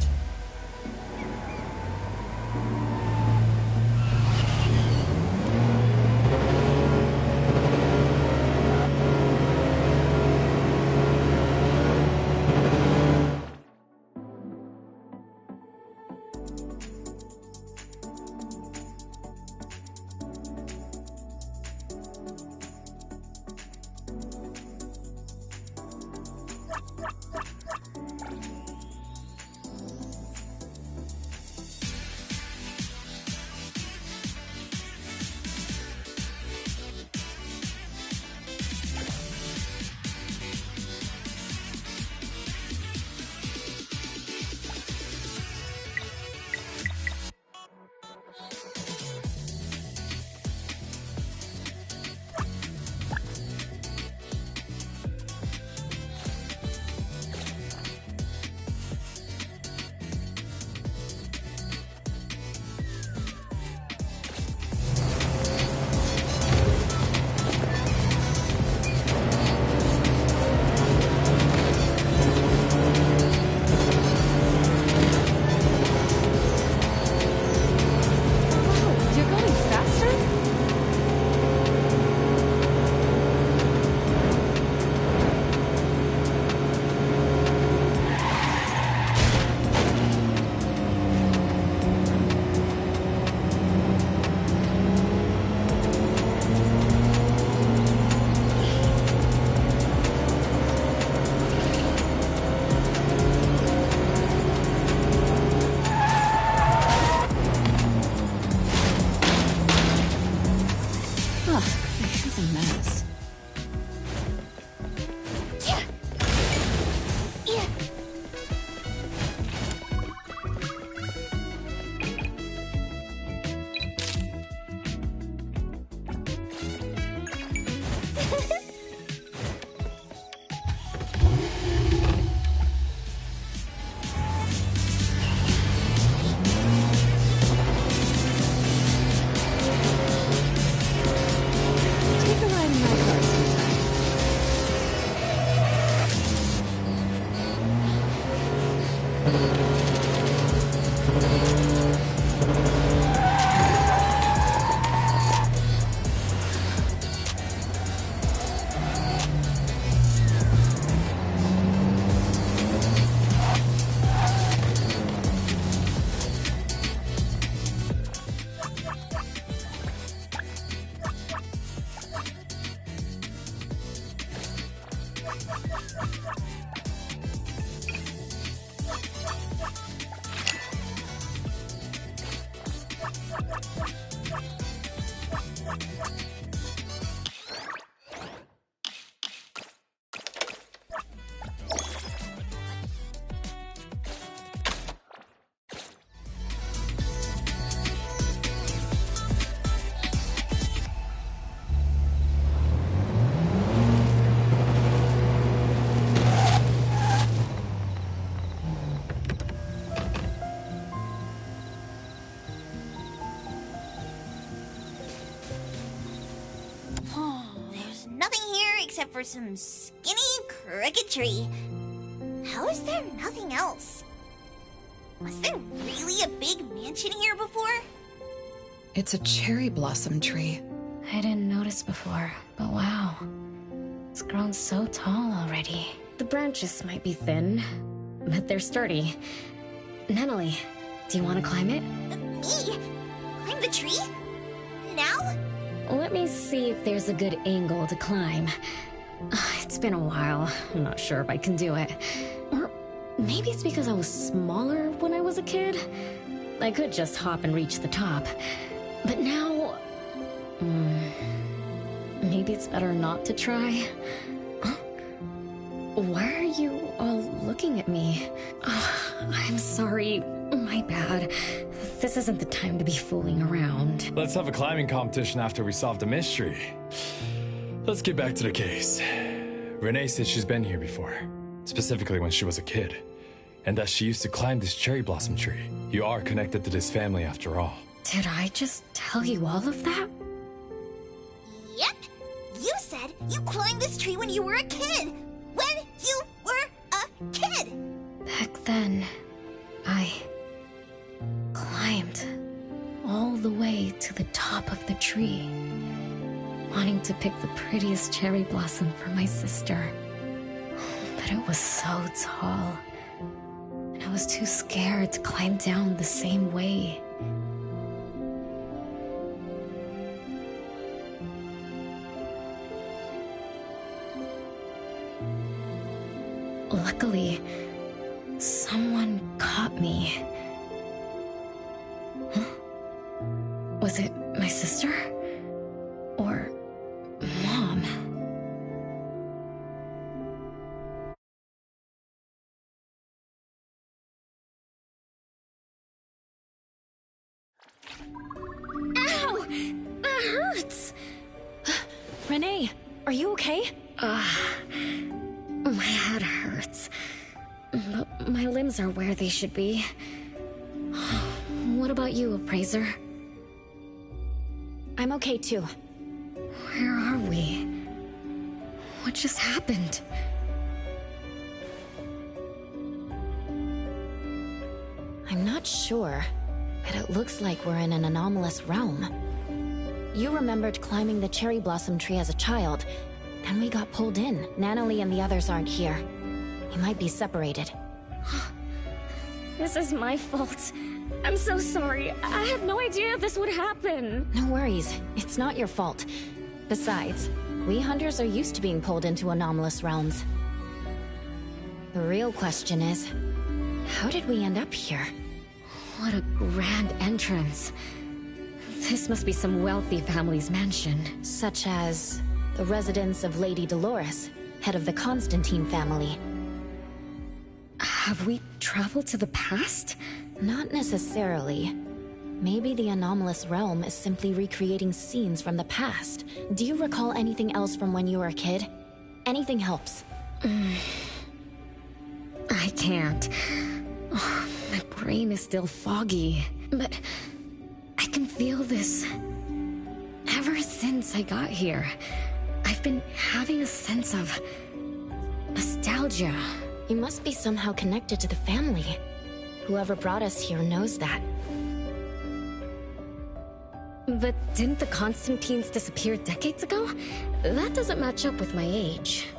except for some skinny cricket tree. How is there nothing else? Was there really a big mansion here before? It's a cherry blossom tree. I didn't notice before, but wow. It's grown so tall already. The branches might be thin, but they're sturdy. Natalie, do you want to climb it? Me? Climb the tree? Now? Let me see if there's a good angle to climb. It's been a while. I'm not sure if I can do it. Or maybe it's because I was smaller when I was a kid. I could just hop and reach the top. But now... maybe it's better not to try. Why are you all looking at me? I'm sorry. My bad. This isn't the time to be fooling around. Let's have a climbing competition after we solve the mystery. Let's get back to the case. Renee said she's been here before, specifically when she was a kid, and that she used to climb this cherry blossom tree. You are connected to this family after all. Did I just tell you all of that? Yep. You said you climbed this tree when you were a kid. When you were a kid. Back then, I climbed all the way to the top of the tree, wanting to pick the prettiest cherry blossom for my sister. But it was so tall, and I was too scared to climb down the same way. Luckily, someone caught me. Huh? Was it my sister? Or Mom? Ow! That hurts! Renee, are you okay? My head hurts, but my limbs are where they should be. What about you, Appraiser? I'm okay too. Where are we? What just happened? I'm not sure, but it looks like we're in an anomalous realm. You remembered climbing the cherry blossom tree as a child, and we got pulled in. Natalie and the others aren't here. We might be separated. This is my fault. I'm so sorry. I had no idea this would happen. No worries. It's not your fault. Besides, we hunters are used to being pulled into anomalous realms. The real question is, how did we end up here? What a grand entrance. This must be some wealthy family's mansion. Such as the residence of Lady Dolores, head of the Constantine family. Have we traveled to the past? Not necessarily. Maybe the anomalous realm is simply recreating scenes from the past. Do you recall anything else from when you were a kid? Anything helps. I can't. Oh, my brain is still foggy. But I can feel this. Ever since I got here, I've been having a sense of nostalgia. You must be somehow connected to the family. Whoever brought us here knows that. But didn't the Constantines disappear decades ago? That doesn't match up with my age.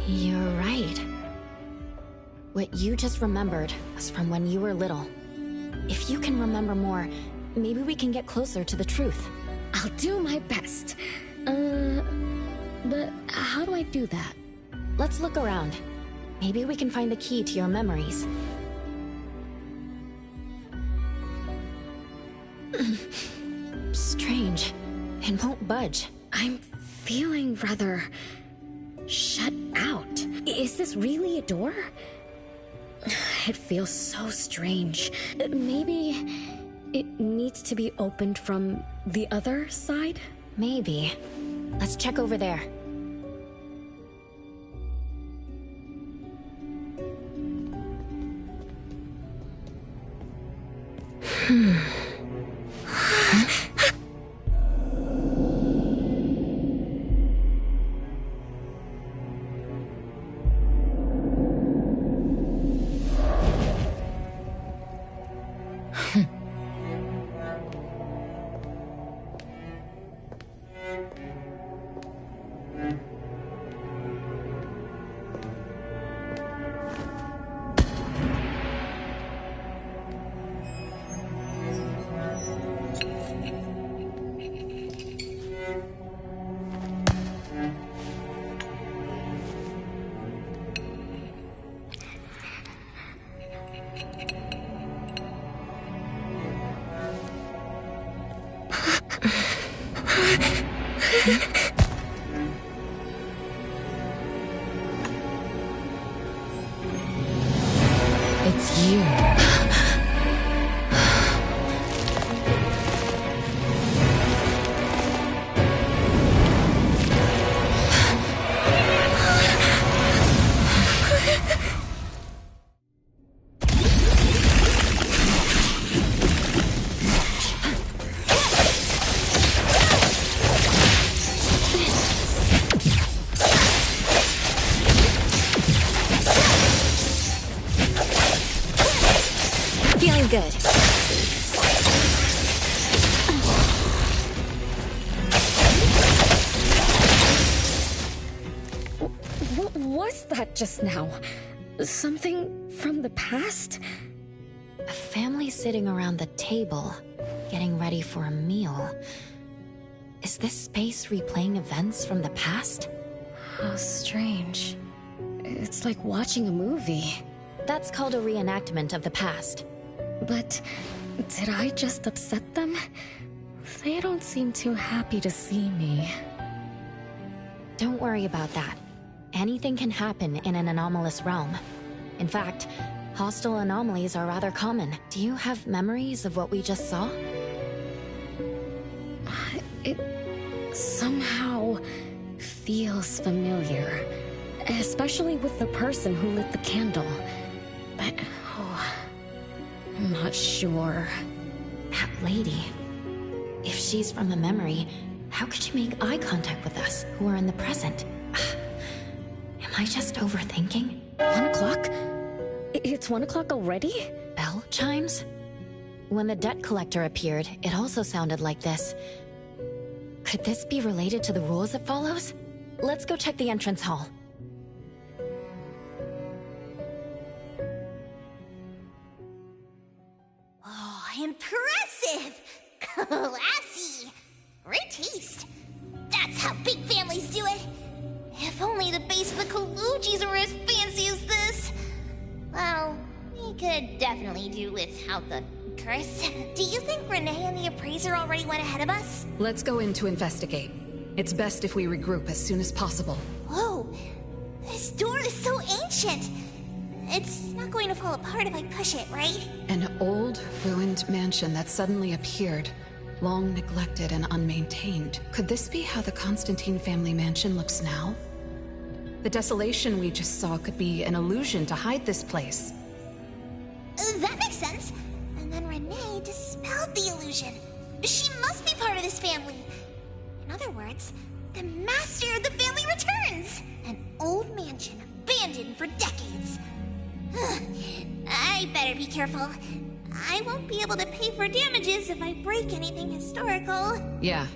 You're right. What you just remembered was from when you were little. If you can remember more, maybe we can get closer to the truth. I'll do my best. But how do I do that? Let's look around. Maybe we can find the key to your memories. Strange. It won't budge. I'm feeling rather shut out. Is this really a door? It feels so strange. Maybe it needs to be opened from the other side? Maybe. Let's check over there. It's you. Feeling good. What was that just now? Something from the past? A family sitting around the table, getting ready for a meal. Is this space replaying events from the past? How strange. It's like watching a movie. That's called a reenactment of the past. But did I just upset them? They don't seem too happy to see me. Don't worry about that. Anything can happen in an anomalous realm. In fact, hostile anomalies are rather common. Do you have memories of what we just saw? It somehow feels familiar. Especially with the person who lit the candle. But, I'm not sure. That lady. If she's from a memory, how could she make eye contact with us, who are in the present? Am I just overthinking? 1 o'clock? It's 1 o'clock already? Bell chimes? When the debt collector appeared, it also sounded like this. Could this be related to the rules it follows? Let's go check the entrance hall. Oh, impressive! Classy! Great taste. That's how big families do it. If only the base of the Kalujis were as fancy as this. Well, we could definitely do without the curse. Do you think Renee and the appraiser already went ahead of us? Let's go in to investigate. It's best if we regroup as soon as possible. Whoa! This door is so ancient! It's not going to fall apart if I push it, right? An old, ruined mansion that suddenly appeared, long neglected and unmaintained. Could this be how the Constantine family mansion looks now? The desolation we just saw could be an illusion to hide this place. That makes sense. And then Renee dispelled the illusion. She must be part of this family. In other words, the master of the family returns. An old mansion abandoned for decades. I better be careful. I won't be able to pay for damages if I break anything historical. Yeah,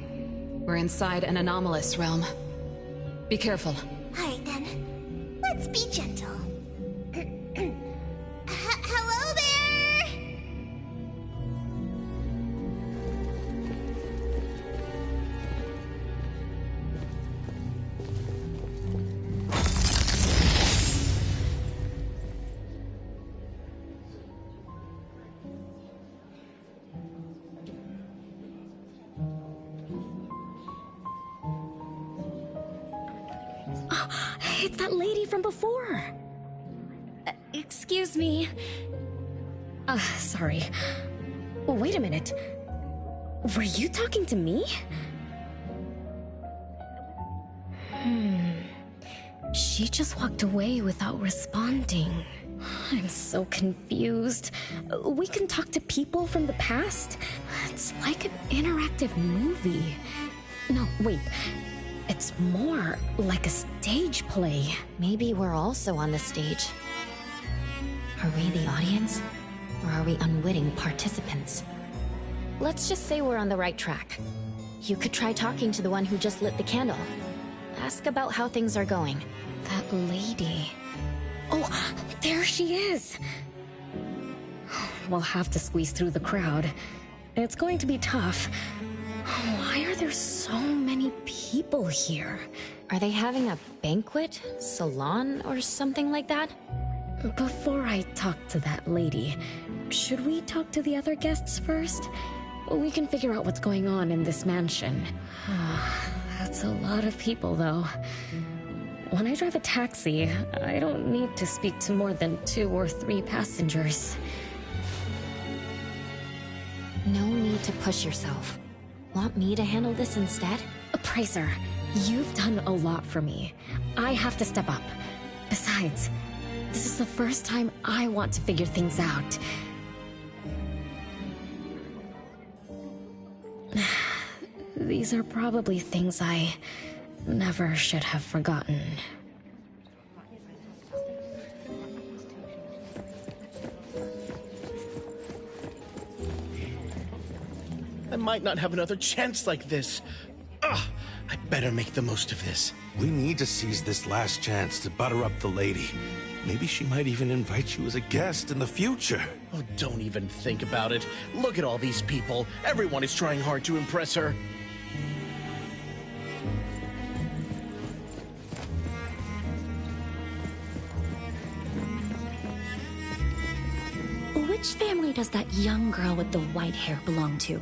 we're inside an anomalous realm. Be careful. Alright then, let's be gentle. Hello there! It's that lady from before. Excuse me. Sorry. Wait a minute. Were you talking to me? She just walked away without responding. I'm so confused. We can talk to people from the past? It's like an interactive movie. No, wait. It's more like a stage play. Maybe we're also on the stage. Are we the audience? Or are we unwitting participants? Let's just say we're on the right track. You could try talking to the one who just lit the candle. Ask about how things are going. That lady. Oh, there she is! We'll have to squeeze through the crowd. It's going to be tough. Why are there so many people here? Are they having a banquet, salon, or something like that? Before I talk to that lady, should we talk to the other guests first? We can figure out what's going on in this mansion. That's a lot of people, though. When I drive a taxi, I don't need to speak to more than 2 or 3 passengers. No need to push yourself. Want me to handle this instead? Appraiser, you've done a lot for me. I have to step up. Besides, this is the first time I want to figure things out. These are probably things I never should have forgotten. I might not have another chance like this. Ugh, I better make the most of this. We need to seize this last chance to butter up the lady. Maybe she might even invite you as a guest in the future. Oh, don't even think about it. Look at all these people. Everyone is trying hard to impress her. Which family does that young girl with the white hair belong to?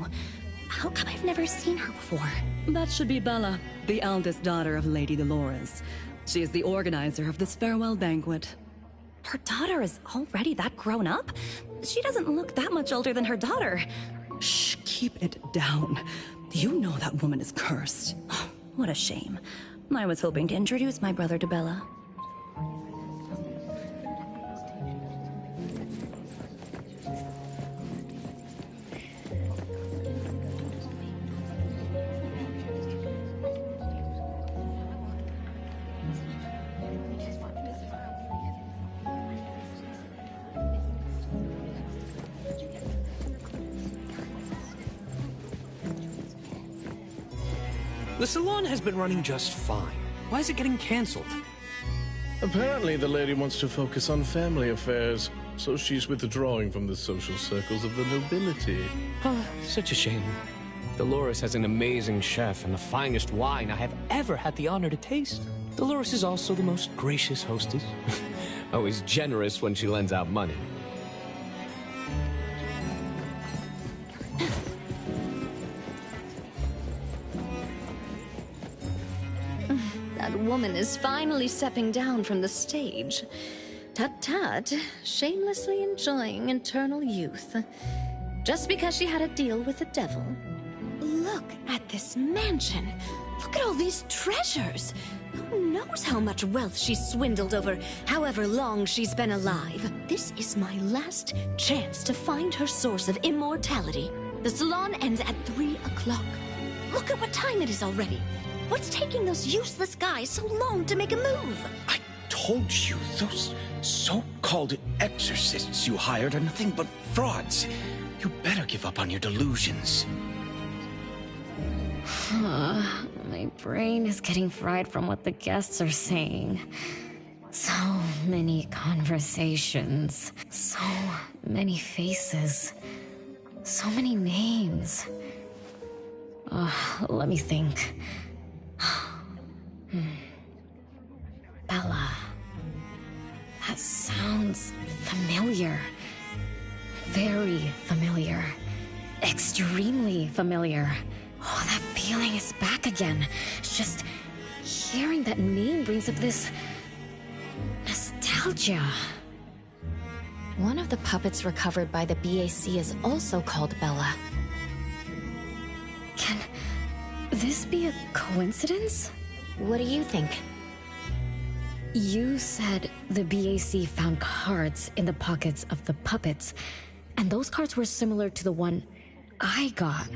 How come I've never seen her before? That should be Bella, the eldest daughter of Lady Dolores. She is the organizer of this farewell banquet. Her daughter is already that grown up? She doesn't look that much older than her daughter. Shh, keep it down. You know that woman is cursed. Oh, what a shame. I was hoping to introduce my brother to Bella. The salon has been running just fine. Why is it getting cancelled? Apparently the lady wants to focus on family affairs, so she's withdrawing from the social circles of the nobility. Such a shame. Dolores has an amazing chef and the finest wine I have ever had the honor to taste. Dolores is also the most gracious hostess. Always generous when she lends out money. That woman is finally stepping down from the stage. Tut-tut, shamelessly enjoying eternal youth. Just because she had a deal with the devil. Look at this mansion. Look at all these treasures. Who knows how much wealth she's swindled over however long she's been alive. This is my last chance to find her source of immortality. The salon ends at 3 o'clock. Look at what time it is already. What's taking those useless guys so long to make a move? I told you, those so-called exorcists you hired are nothing but frauds. You better give up on your delusions. My brain is getting fried from what the guests are saying. So many conversations. So many faces. So many names. Let me think. Bella. That sounds familiar. Very familiar. Extremely familiar. Oh, that feeling is back again. It's just hearing that name brings up this nostalgia. One of the puppets recovered by the BAC is also called Bella. Can this be a coincidence? What do you think? You said the BAC found cards in the pockets of the puppets, and those cards were similar to the one I got.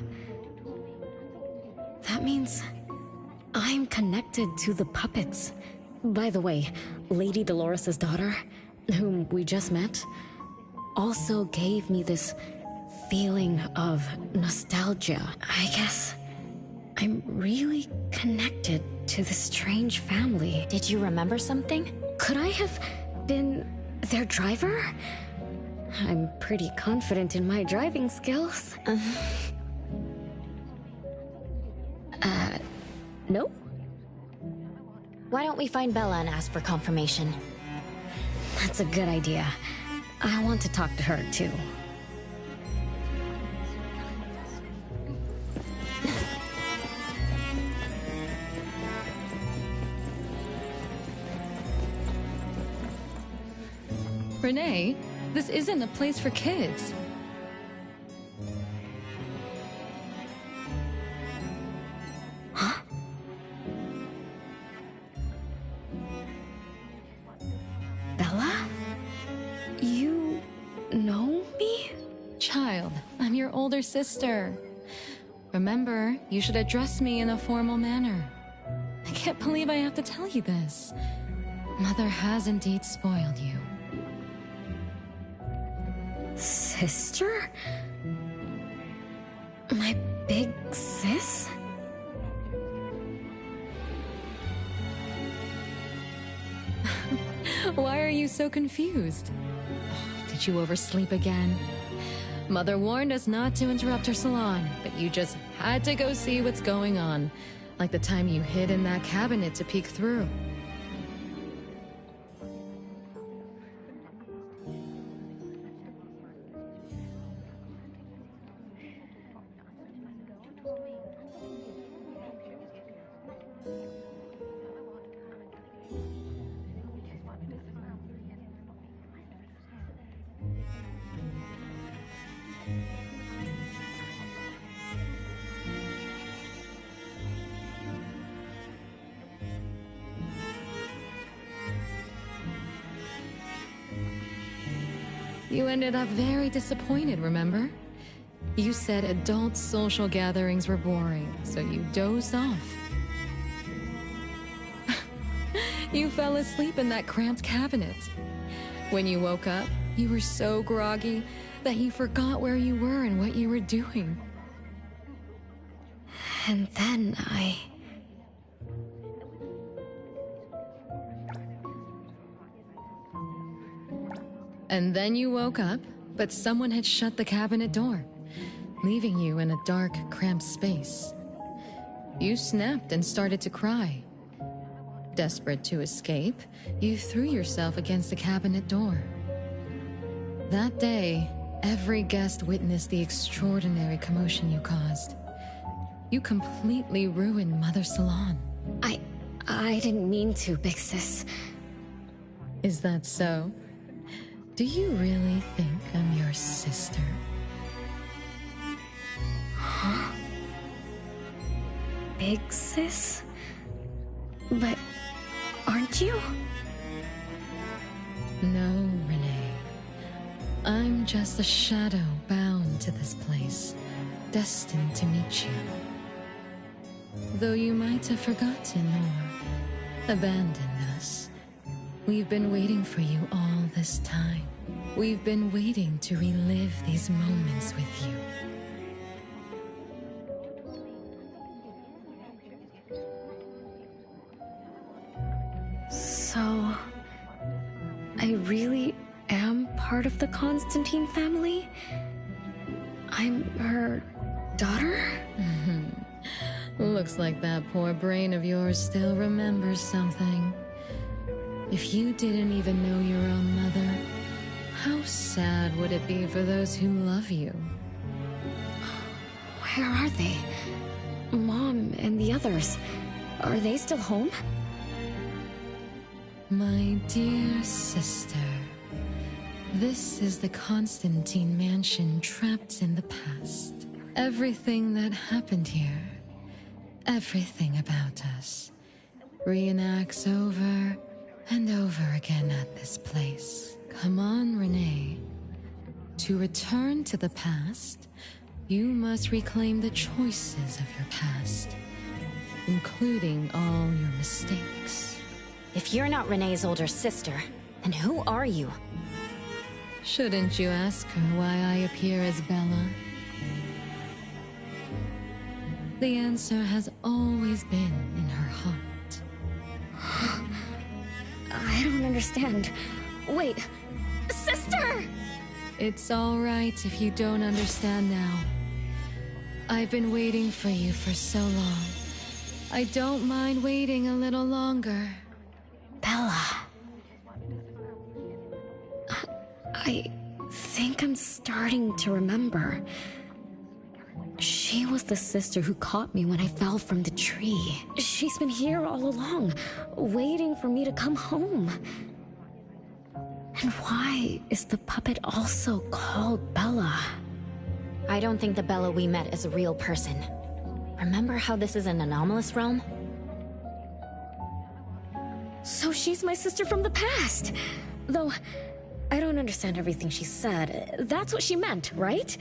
That means I'm connected to the puppets. By the way, Lady Dolores' daughter, whom we just met, also gave me this feeling of nostalgia. I guess I'm really connected to this strange family. Did you remember something? Could I have been their driver? I'm pretty confident in my driving skills. No? Why don't we find Bella and ask for confirmation? That's a good idea. I want to talk to her, too. Renee, this isn't a place for kids. Huh? Bella? You know me? Child, I'm your older sister. Remember, you should address me in a formal manner. I can't believe I have to tell you this. Mother has indeed spoiled you. Sister? My big sis? Why are you so confused? Did you oversleep again? Mother warned us not to interrupt her salon, but you just had to go see what's going on. Like the time you hid in that cabinet to peek through. You ended up very disappointed, remember? You said adult social gatherings were boring, so you dozed off. You fell asleep in that cramped cabinet. When you woke up, you were so groggy that you forgot where you were and what you were doing. And then And then you woke up, but someone had shut the cabinet door, leaving you in a dark, cramped space. You snapped and started to cry. Desperate to escape, you threw yourself against the cabinet door. That day, every guest witnessed the extraordinary commotion you caused. You completely ruined Mother's salon. I didn't mean to, big sis. Is that so? Do you really think I'm your sister? Huh? Big sis? But aren't you? No, Renee. I'm just a shadow bound to this place, destined to meet you. Though you might have forgotten or abandoned us, we've been waiting for you all this time. We've been waiting to relive these moments with you. So, I really am part of the Constantine family? I'm her daughter? Looks like that poor brain of yours still remembers something. If you didn't even know your own mother, how sad would it be for those who love you? Where are they? Mom and the others. Are they still home? My dear sister, this is the Constantine mansion trapped in the past. Everything that happened here, everything about us, reenacts over and over again at this place. Come on, Renee. To return to the past, you must reclaim the choices of your past, including all your mistakes. If you're not Renee's older sister, then who are you? Shouldn't you ask her why I appear as Bella? The answer has always been in her heart. I don't understand. Wait, sister! It's all right if you don't understand now. I've been waiting for you for so long. I don't mind waiting a little longer. Bella. I think I'm starting to remember. She was the sister who caught me when I fell from the tree. She's been here all along, waiting for me to come home. And why is the puppet also called Bella? I don't think the Bella we met is a real person. Remember how this is an anomalous realm? So she's my sister from the past. Though, I don't understand everything she said. That's what she meant, right?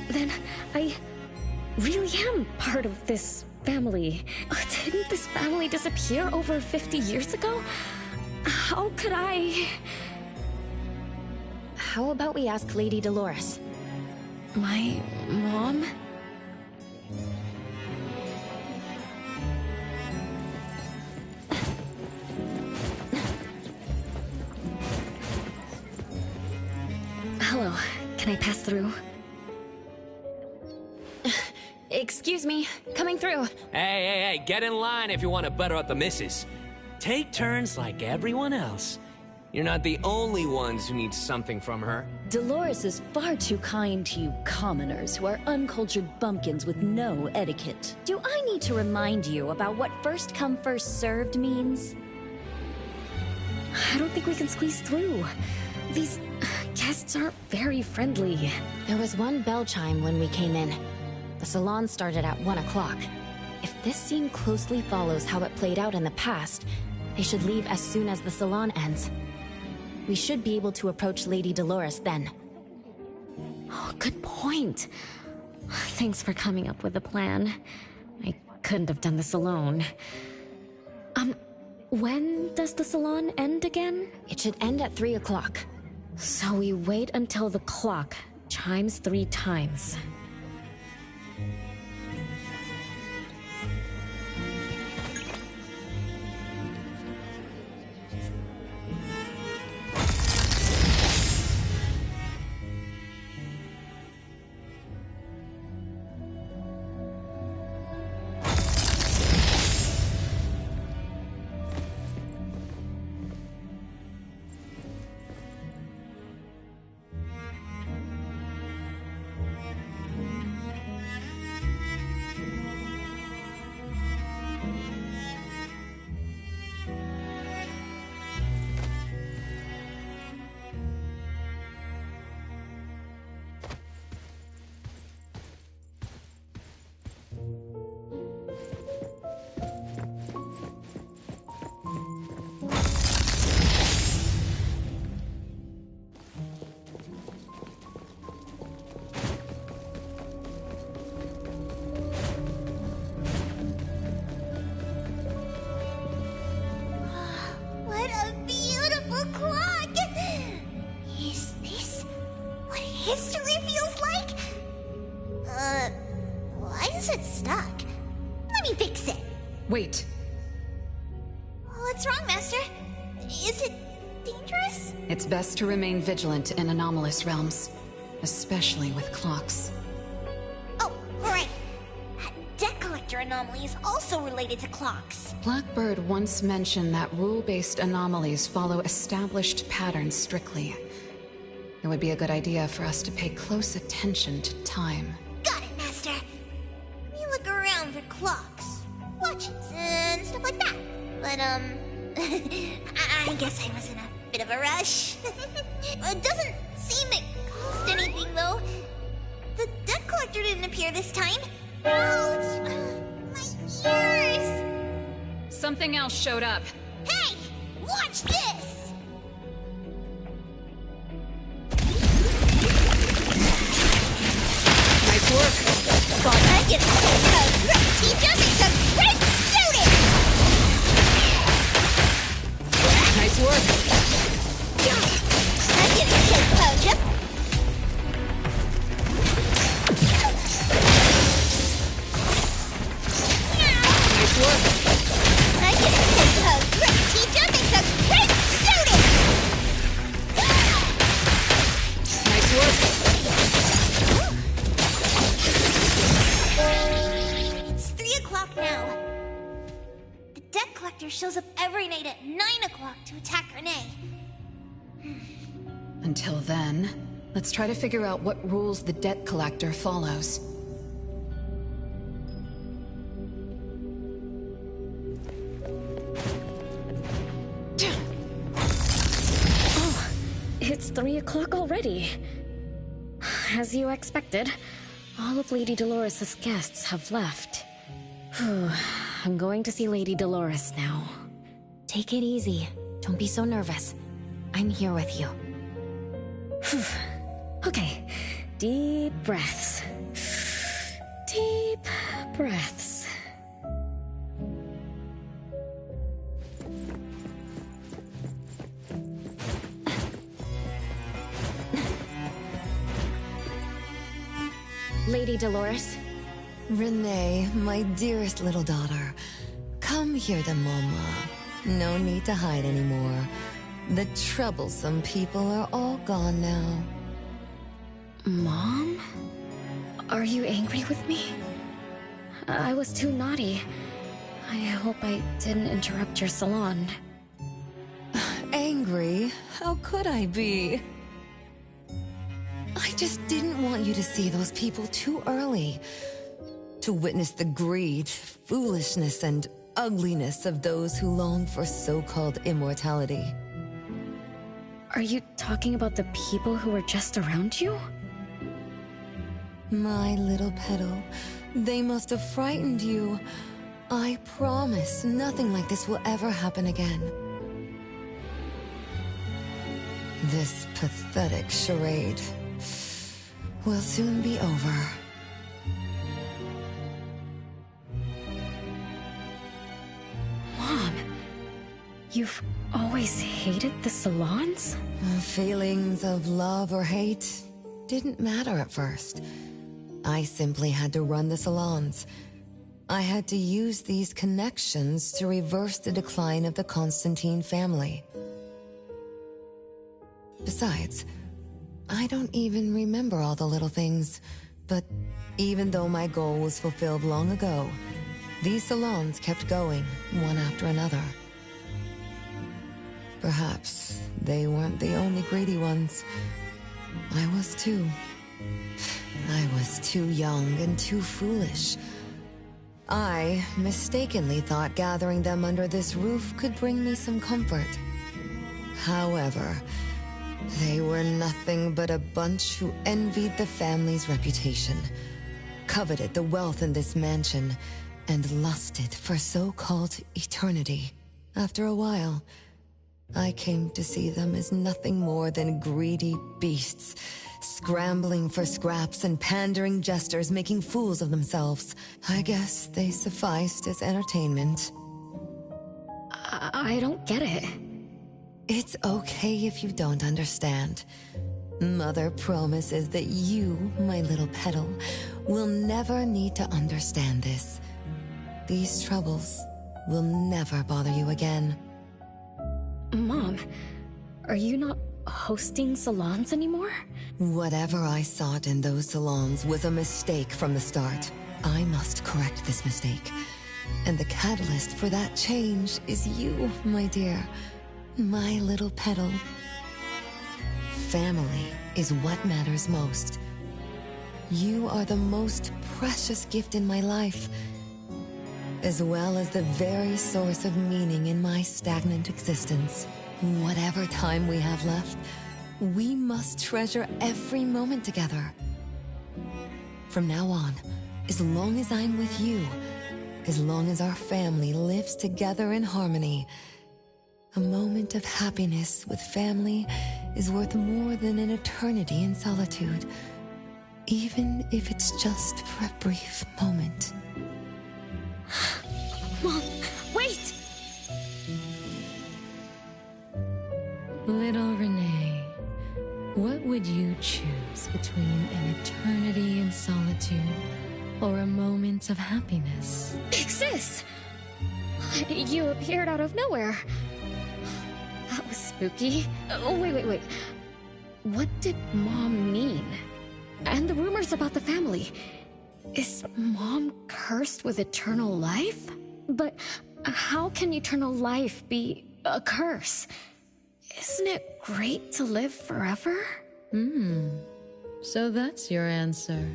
Then I really am part of this family. Didn't this family disappear over 50 years ago? How could I... How about we ask Lady Dolores? My mom? Hello, can I pass through? Excuse me, coming through. Hey, get in line if you want to butter up the missus. Take turns like everyone else. You're not the only ones who need something from her. Dolores is far too kind to you commoners who are uncultured bumpkins with no etiquette. Do I need to remind you about what first come first served means? I don't think we can squeeze through. These guests aren't very friendly. There was one bell chime when we came in. The salon started at 1 o'clock. If this scene closely follows how it played out in the past, they should leave as soon as the salon ends. We should be able to approach Lady Dolores then. Oh, good point. Thanks for coming up with a plan. I couldn't have done this alone. When does the salon end again? It should end at 3 o'clock. So we wait until the clock chimes 3 times. history feels like? Why is it stuck? Let me fix it. Wait. What's wrong, Master? Is it dangerous? It's best to remain vigilant in anomalous realms, especially with clocks. Oh, right. Debt collector anomaly is also related to clocks. Blackbird once mentioned that rule-based anomalies follow established patterns strictly. It would be a good idea for us to pay close attention to time. Got it, Master. Let me look around for clocks, watches, and stuff like that. But, I guess I was in a bit of a rush. It doesn't seem it cost anything, though. The debt collector didn't appear this time. Ouch! My ears! Something else showed up. Hey! Watch this! Nice work. I get a great teacher makes a great student! Nice work. I get a kick pose. Nice work. I get a kick pose. Great teacher makes a great student! Nice work. It's 3 o'clock now. The debt collector shows up every night at 9 o'clock to attack Renee. Until then, let's try to figure out what rules the debt collector follows. It's 3 o'clock already. As you expected, all of Lady Dolores' guests have left. Whew. I'm going to see Lady Dolores now. Take it easy. Don't be so nervous. I'm here with you. Okay, deep breaths. Deep breaths. Lady Dolores? Renee, my dearest little daughter. Come here to Mama. No need to hide anymore. The troublesome people are all gone now. Mom? Are you angry with me? I was too naughty. I hope I didn't interrupt your salon. Angry? How could I be? I just didn't want you to see those people too early. To witness the greed, foolishness, and ugliness of those who long for so-called immortality. Are you talking about the people who were just around you? My little petal, they must have frightened you. I promise nothing like this will ever happen again. This pathetic charade will soon be over. Mom, you've always hated the salons? Feelings of love or hate didn't matter at first. I simply had to run the salons. I had to use these connections to reverse the decline of the Constantine family. Besides, I don't even remember all the little things, but even though my goal was fulfilled long ago, these salons kept going, one after another. Perhaps they weren't the only greedy ones. I was too. I was too young and too foolish. I mistakenly thought gathering them under this roof could bring me some comfort. However, they were nothing but a bunch who envied the family's reputation, coveted the wealth in this mansion, and lusted for so-called eternity. After a while, I came to see them as nothing more than greedy beasts, scrambling for scraps and pandering jesters making fools of themselves. I guess they sufficed as entertainment. I don't get it. It's okay if you don't understand. Mother promises that you, my little petal, will never need to understand this. These troubles will never bother you again. Mom, are you not hosting salons anymore? Whatever I sought in those salons was a mistake from the start. I must correct this mistake. And the catalyst for that change is you, my dear. My little petal. Family is what matters most. You are the most precious gift in my life, as well as the very source of meaning in my stagnant existence. Whatever time we have left, we must treasure every moment together. From now on, as long as I'm with you, as long as our family lives together in harmony, a moment of happiness with family is worth more than an eternity in solitude, even if it's just for a brief moment. Mom, wait! Little Renee, what would you choose between an eternity in solitude or a moment of happiness? Sis! You appeared out of nowhere. That was spooky. Oh, wait. What did Mom mean? And the rumors about the family. Is Mom cursed with eternal life? But how can eternal life be a curse? Isn't it great to live forever? So that's your answer.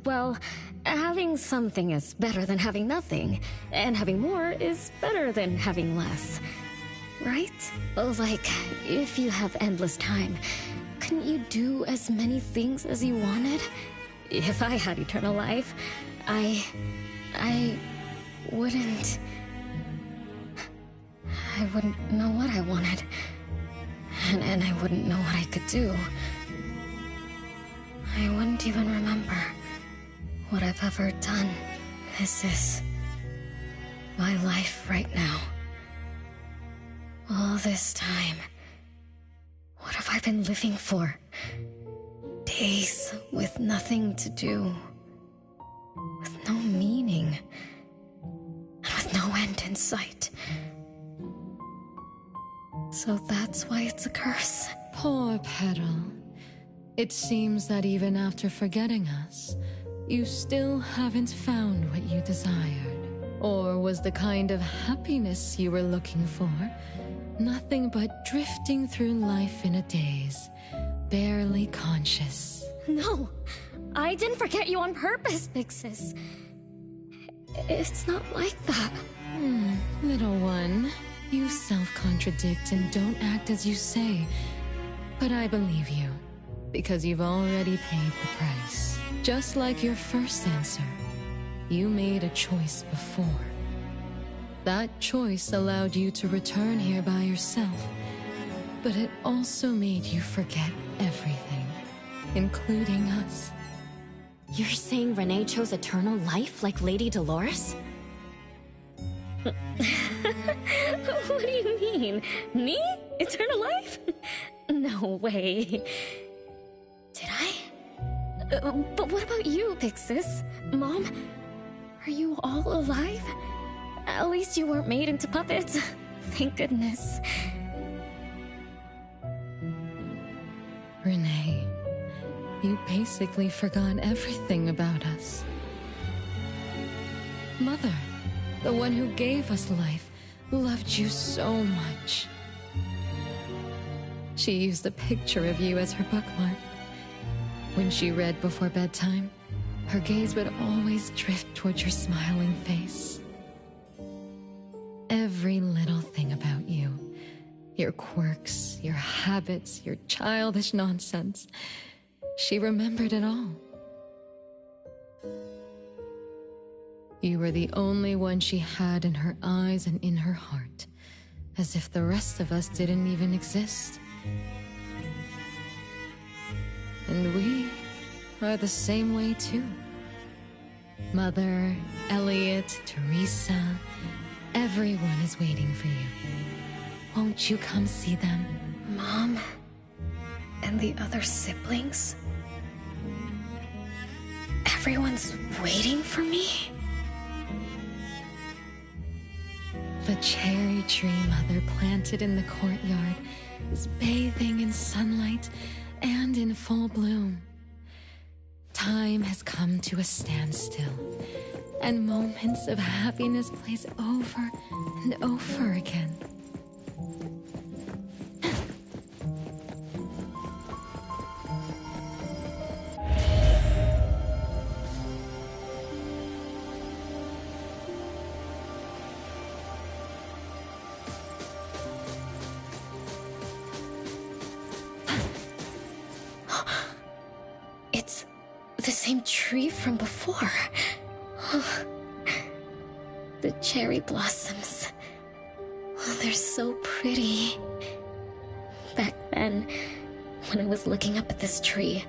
Well, having something is better than having nothing, and having more is better than having less. right? Like, if you have endless time, couldn't you do as many things as you wanted? If I had eternal life, I wouldn't know what I wanted. And I wouldn't know what I could do. I wouldn't even remember what I've ever done. This is my life right now. All this time. What have I been living for? Days with nothing to do. With no meaning. And with no end in sight. So that's why it's a curse. Poor Petal. It seems that even after forgetting us, you still haven't found what you desired. Or was the kind of happiness you were looking for nothing but drifting through life in a daze, barely conscious? No, I didn't forget you on purpose, Big Sis. It's not like that. Little one, you self-contradict and don't act as you say. But I believe you, because you've already paid the price. Just like your first answer, you made a choice before. That choice allowed you to return here by yourself, but it also made you forget everything, including us. You're saying Renee chose eternal life like Lady Dolores? What do you mean? Me? Eternal life? No way. Did I? But what about you, Big Sis? Mom? Are you all alive? At least you weren't made into puppets. Thank goodness. Renee, you basically forgot everything about us. Mother, the one who gave us life, loved you so much. She used a picture of you as her bookmark. When she read before bedtime, her gaze would always drift towards your smiling face. Every little thing about you, your quirks, your habits, your childish nonsense, she remembered it all. You were the only one she had in her eyes and in her heart, as if the rest of us didn't even exist. And we are the same way too. Mother, Elliot, Teresa, everyone is waiting for you. Won't you come see them? Mom? And the other siblings? Everyone's waiting for me? The cherry tree Mother planted in the courtyard is bathing in sunlight and in full bloom. Time has come to a standstill, and moments of happiness place over and over again. It's the same tree from before. The cherry blossoms. Oh, they're so pretty. Back then, when I was looking up at this tree,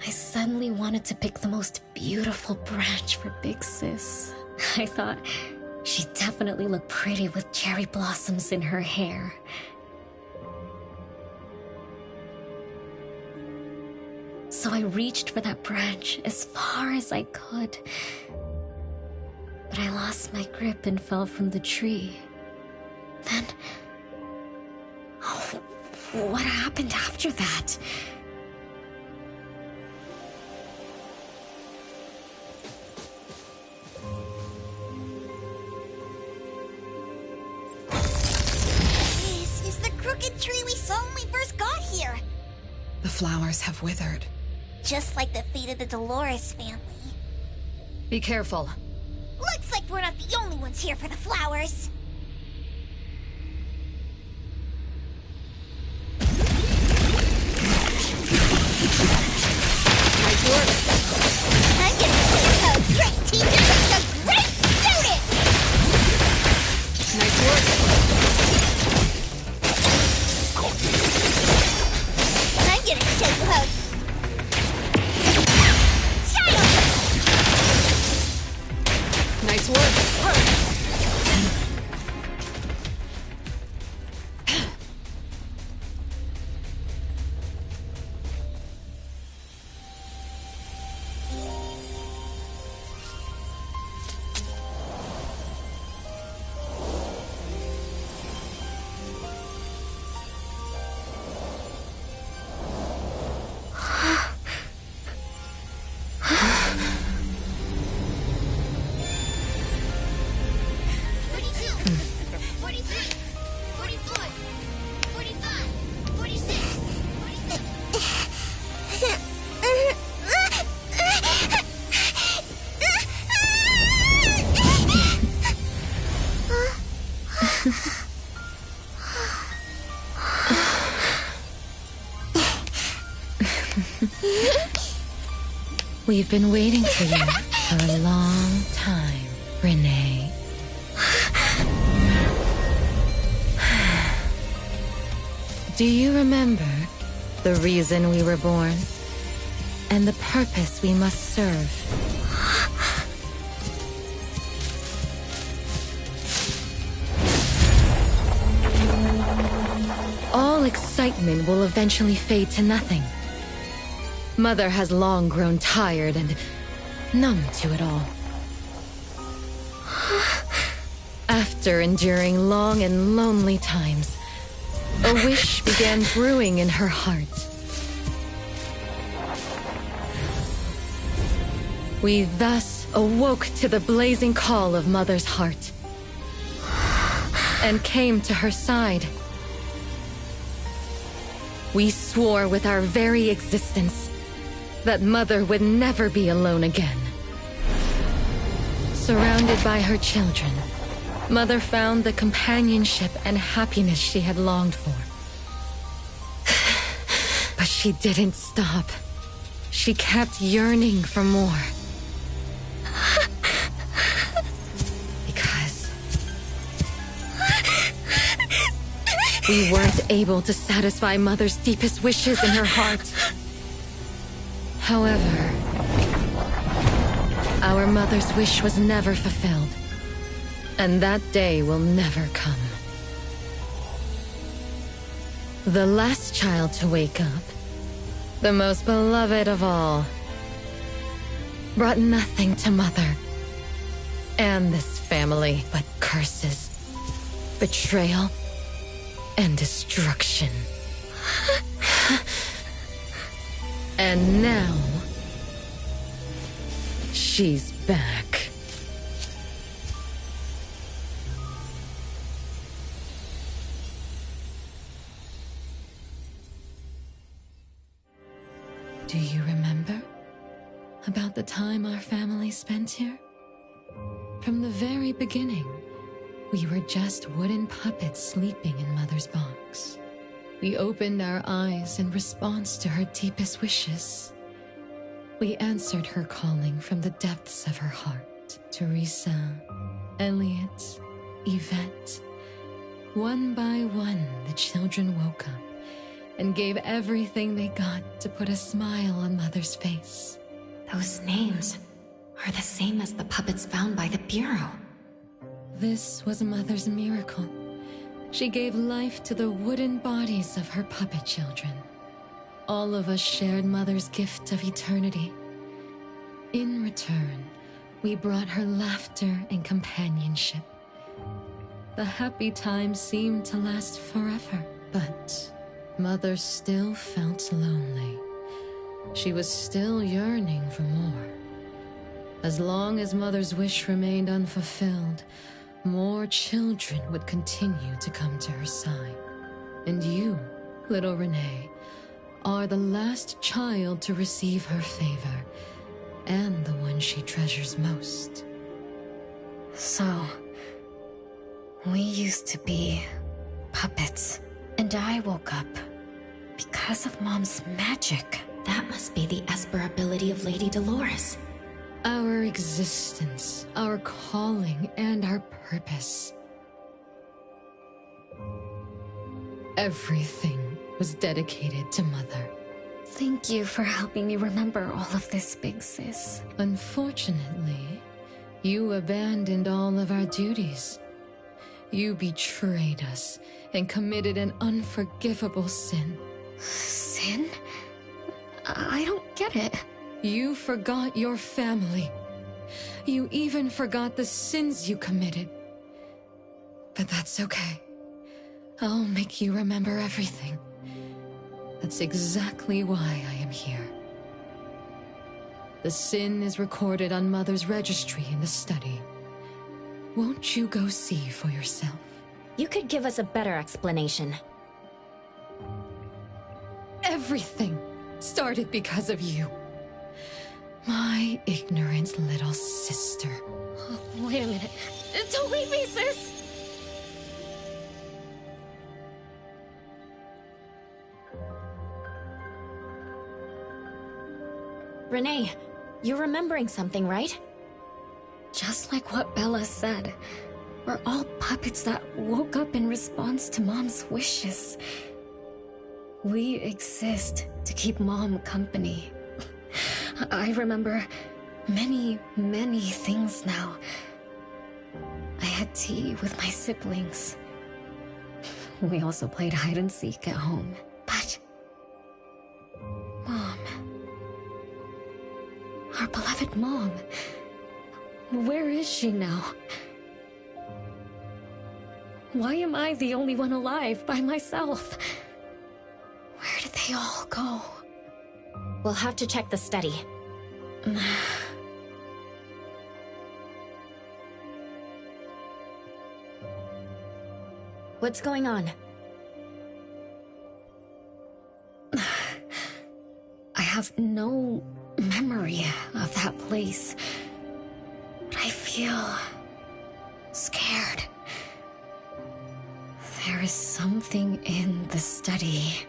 I suddenly wanted to pick the most beautiful branch for Big Sis. I thought she'd definitely look pretty with cherry blossoms in her hair. So I reached for that branch as far as I could. But I lost my grip and fell from the tree. Then... oh, what happened after that? This is the crooked tree we saw when we first got here. The flowers have withered. Just like the fate of the Dolores family. Be careful. Looks like we're not the only ones here for the flowers. We've been waiting for you for a long time, Renee. Do you remember the reason we were born? And the purpose we must serve? All excitement will eventually fade to nothing. Mother has long grown tired and numb to it all. After enduring long and lonely times, a wish began brewing in her heart. We thus awoke to the blazing call of Mother's heart and came to her side. We swore with our very existence that Mother would never be alone again. Surrounded by her children, Mother found the companionship and happiness she had longed for. But she didn't stop. She kept yearning for more. Because we weren't able to satisfy Mother's deepest wishes in her heart. However, our Mother's wish was never fulfilled. And that day will never come. The last child to wake up, the most beloved of all, brought nothing to Mother and this family but curses, betrayal, and destruction. And now, she's back. Do you remember about the time our family spent here? From the very beginning, we were just wooden puppets sleeping in Mother's box. We opened our eyes in response to her deepest wishes. We answered her calling from the depths of her heart. Teresa, Elliot, Yvette. One by one, the children woke up and gave everything they got to put a smile on Mother's face. Those names are the same as the puppets found by the Bureau. This was Mother's miracle. She gave life to the wooden bodies of her puppet children. All of us shared Mother's gift of eternity. In return, we brought her laughter and companionship. The happy times seemed to last forever, but Mother still felt lonely. She was still yearning for more. As long as Mother's wish remained unfulfilled, more children would continue to come to her side. And you, little Renee, are the last child to receive her favor, and the one she treasures most. So, we used to be puppets. And I woke up because of Mom's magic. That must be the Esper ability of Lady Dolores. Our existence, our calling, and our purpose. Everything was dedicated to Mother. Thank you for helping me remember all of this, Big Sis. Unfortunately, you abandoned all of our duties. You betrayed us and committed an unforgivable sin. Sin? I don't get it. You forgot your family. You even forgot the sins you committed. But that's okay. I'll make you remember everything. That's exactly why I am here. The sin is recorded on Mother's registry in the study. Won't you go see for yourself? You could give us a better explanation. Everything started because of you. My ignorant little sister. Oh, wait a minute. Don't leave me, sis! Renee, you're remembering something, right? Just like what Bella said. We're all puppets that woke up in response to Mom's wishes. We exist to keep Mom company. I remember many, many things now. I had tea with my siblings. We also played hide and seek at home. But Mom, our beloved Mom, where is she now? Why am I the only one alive by myself? Where did they all go? We'll have to check the study. What's going on? I have no memory of that place. But I feel scared. There is something in the study.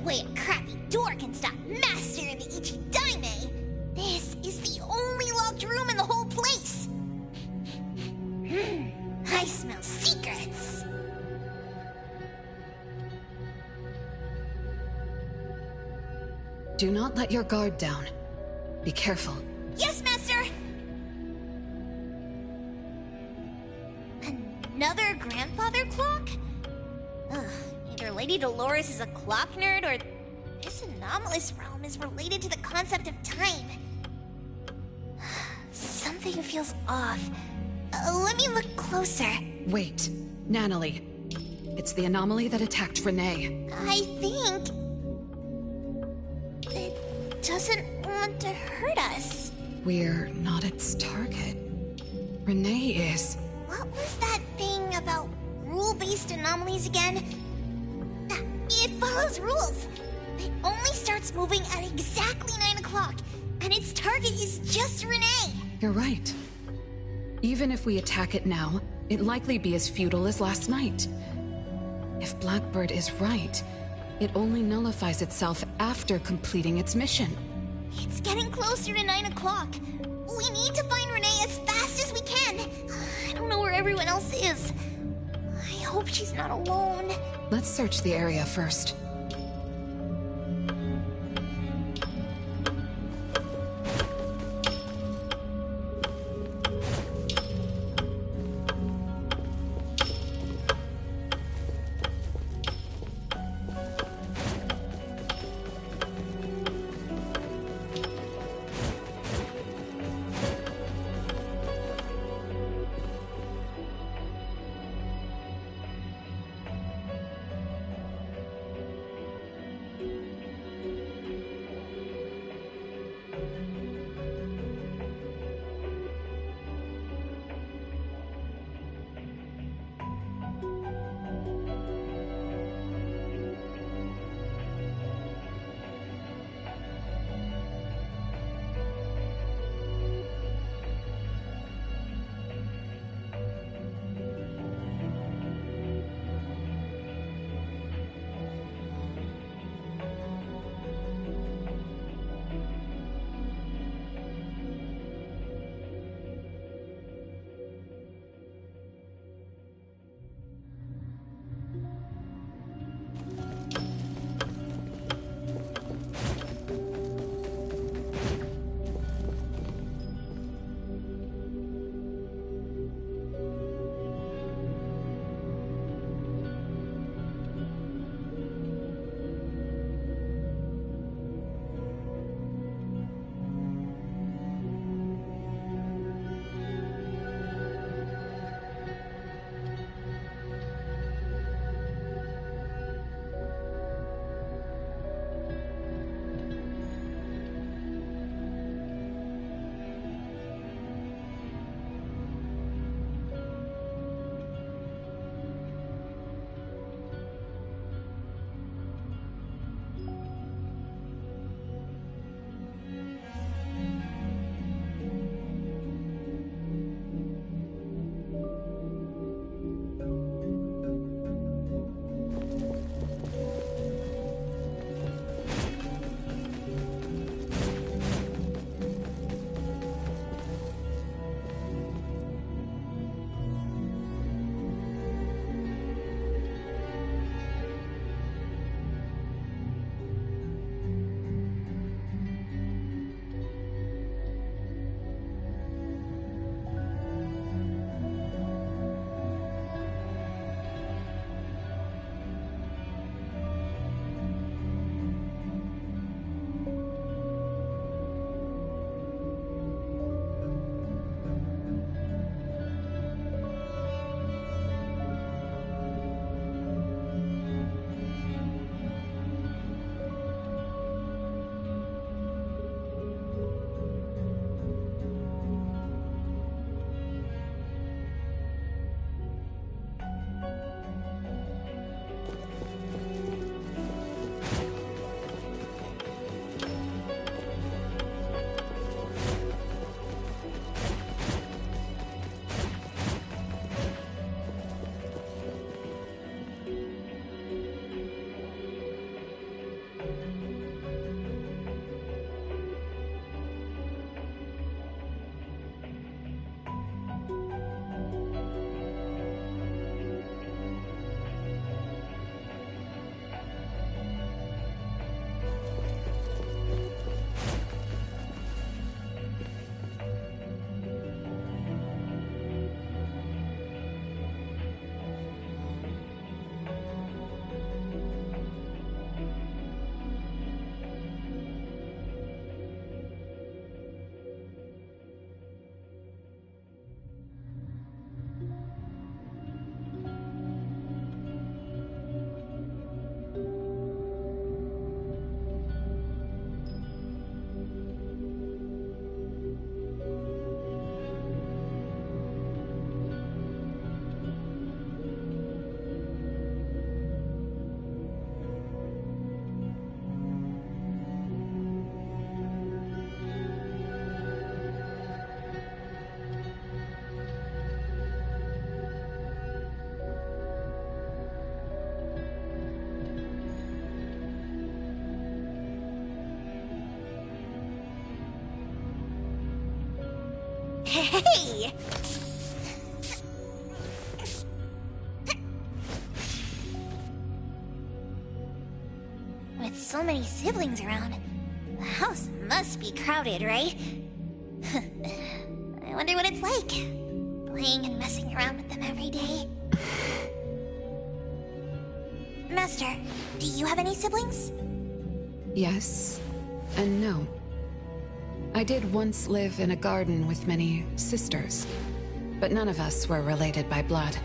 way a crappy door can stop Master and the Ichidaime. This is the only locked room in the whole place. I smell secrets. Do not let your guard down. Be careful. Yes, Master! Another grandfather clock? Ugh, either Lady Dolores is a clock nerd or this anomalous realm is related to the concept of time. Something feels off. Let me look closer. Wait, Natalie. It's the anomaly that attacked Renee. I think it doesn't want to hurt us. We're not its target. Renee is. What was that thing about rule-based anomalies again? It follows rules. It only starts moving at exactly 9 o'clock, and its target is just Renee. You're right. Even if we attack it now, it'd likely be as futile as last night. If Blackbird is right, it only nullifies itself after completing its mission. It's getting closer to 9 o'clock. We need to find Renee as fast as we can. I don't know where everyone else is. I hope she's not alone. Let's search the area first. Hey! With so many siblings around, the house must be crowded, right? I wonder what it's like, playing and messing around with them every day. Master, do you have any siblings? Yes and no. I did once live in a garden with many sisters, but none of us were related by blood.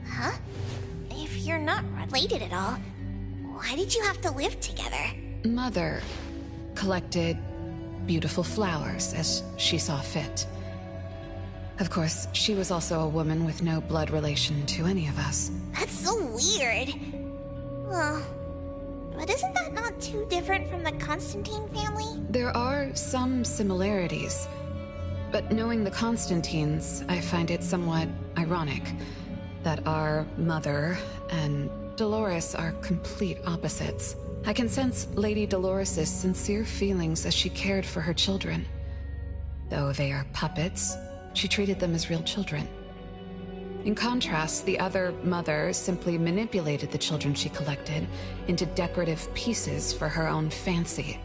Huh? If you're not related at all, why did you have to live together? Mother collected beautiful flowers as she saw fit. Of course, she was also a woman with no blood relation to any of us. That's so weird. Well, but isn't that not too different from the Constantine family? There are some similarities, but knowing the Constantines, I find it somewhat ironic that our mother and Dolores are complete opposites. I can sense Lady Dolores' sincere feelings as she cared for her children. Though they are puppets, she treated them as real children. In contrast, the other mother simply manipulated the children she collected into decorative pieces for her own fancy.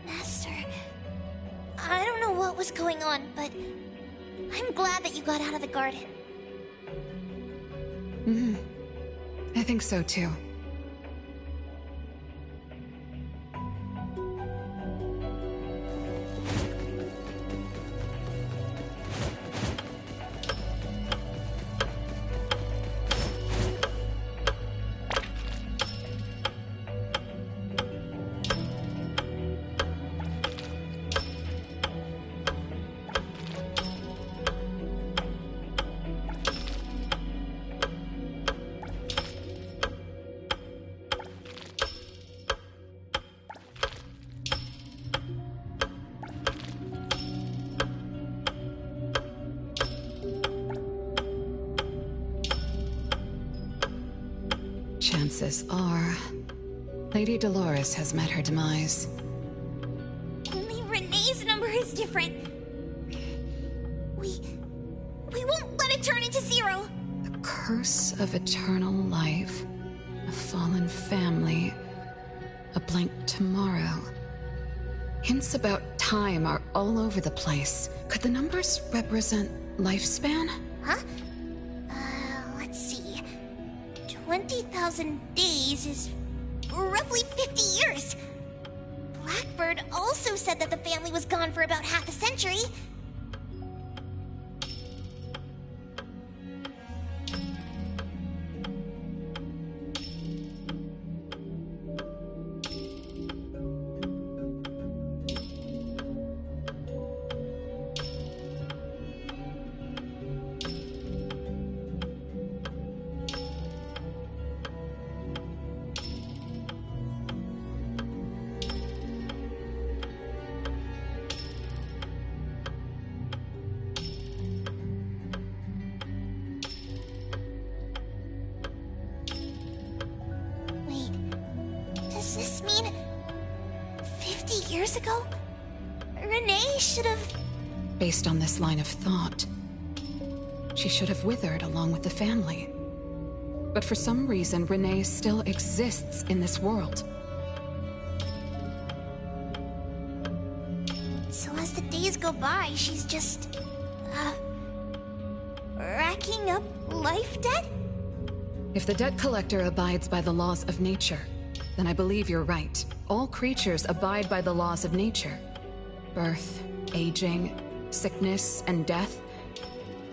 Master, I don't know what was going on, but I'm glad that you got out of the garden. I think so too. Chances are, Lady Dolores has met her demise. Only Renee's number is different. We won't let it turn into zero. The curse of eternal life, a fallen family, a blank tomorrow. Hints about time are all over the place. Could the numbers represent lifespan? Huh? Let's see. 20,000 days is roughly 50 years. Blackbird also said that the family was gone for about half a century. Does this mean 50 years ago? Renee should have... Based on this line of thought, she should have withered along with the family. But for some reason, Renee still exists in this world. So as the days go by, she's just... racking up life debt? If the debt collector abides by the laws of nature, then I believe you're right. All creatures abide by the laws of nature. Birth, aging, sickness, and death.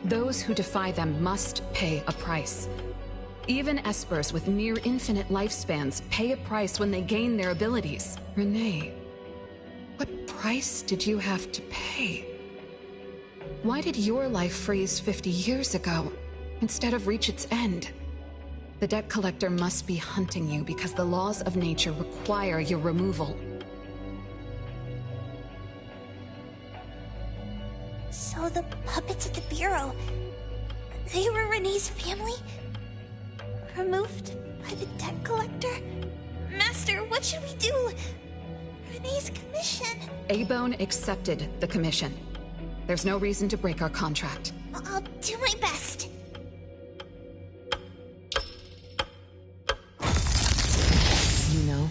Those who defy them must pay a price. Even espers with near infinite lifespans pay a price when they gain their abilities. Renee, what price did you have to pay? Why did your life freeze 50 years ago instead of reach its end? The debt collector must be hunting you because the laws of nature require your removal. So the puppets at the Bureau, they were Renee's family? Removed by the debt collector? Master, what should we do? Renee's commission. A-Bone accepted the commission. There's no reason to break our contract. I'll do my best. You know?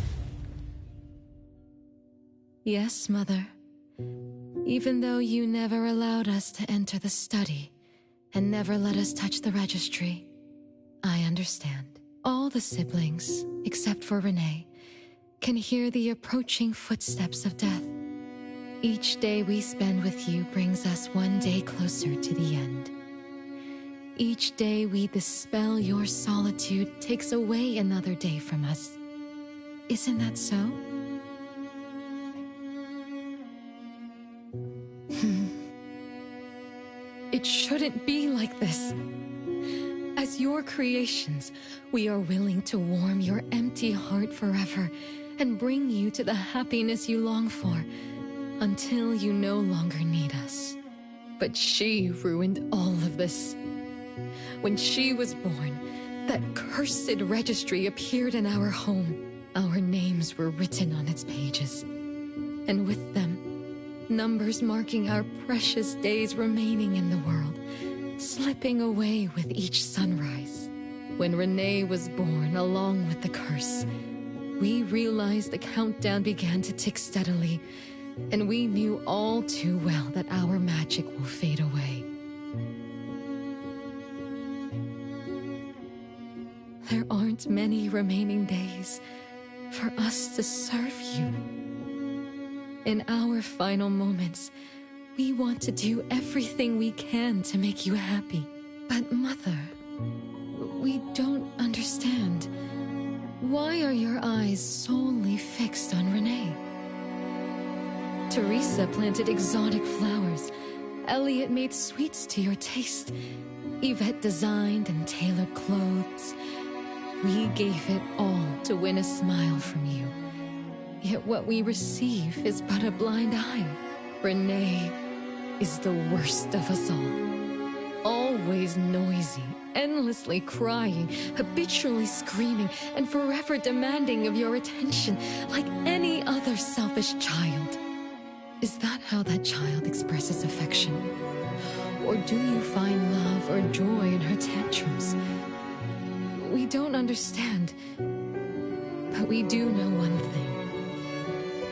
Yes, Mother. Even though you never allowed us to enter the study and never let us touch the registry, I understand. All the siblings, except for Renee, can hear the approaching footsteps of death. Each day we spend with you brings us one day closer to the end. Each day we dispel your solitude takes away another day from us. Isn't that so? It shouldn't be like this. As your creations, we are willing to warm your empty heart forever and bring you to the happiness you long for until you no longer need us. But she ruined all of this. When she was born, that cursed registry appeared in our home. Our names were written on its pages, and with them, numbers marking our precious days remaining in the world, slipping away with each sunrise. When Renee was born along with the curse, we realized the countdown began to tick steadily, and we knew all too well that our magic will fade away. There aren't many remaining days for us to serve you. In our final moments, we want to do everything we can to make you happy. But Mother, we don't understand. Why are your eyes solely fixed on Renee? Teresa planted exotic flowers. Elliot made sweets to your taste. Yvette designed and tailored clothes. We gave it all to win a smile from you. Yet what we receive is but a blind eye. Renee is the worst of us all. Always noisy, endlessly crying, habitually screaming, and forever demanding of your attention like any other selfish child. Is that how that child expresses affection? Or do you find love or joy in her tantrums? We don't understand, but we do know one thing.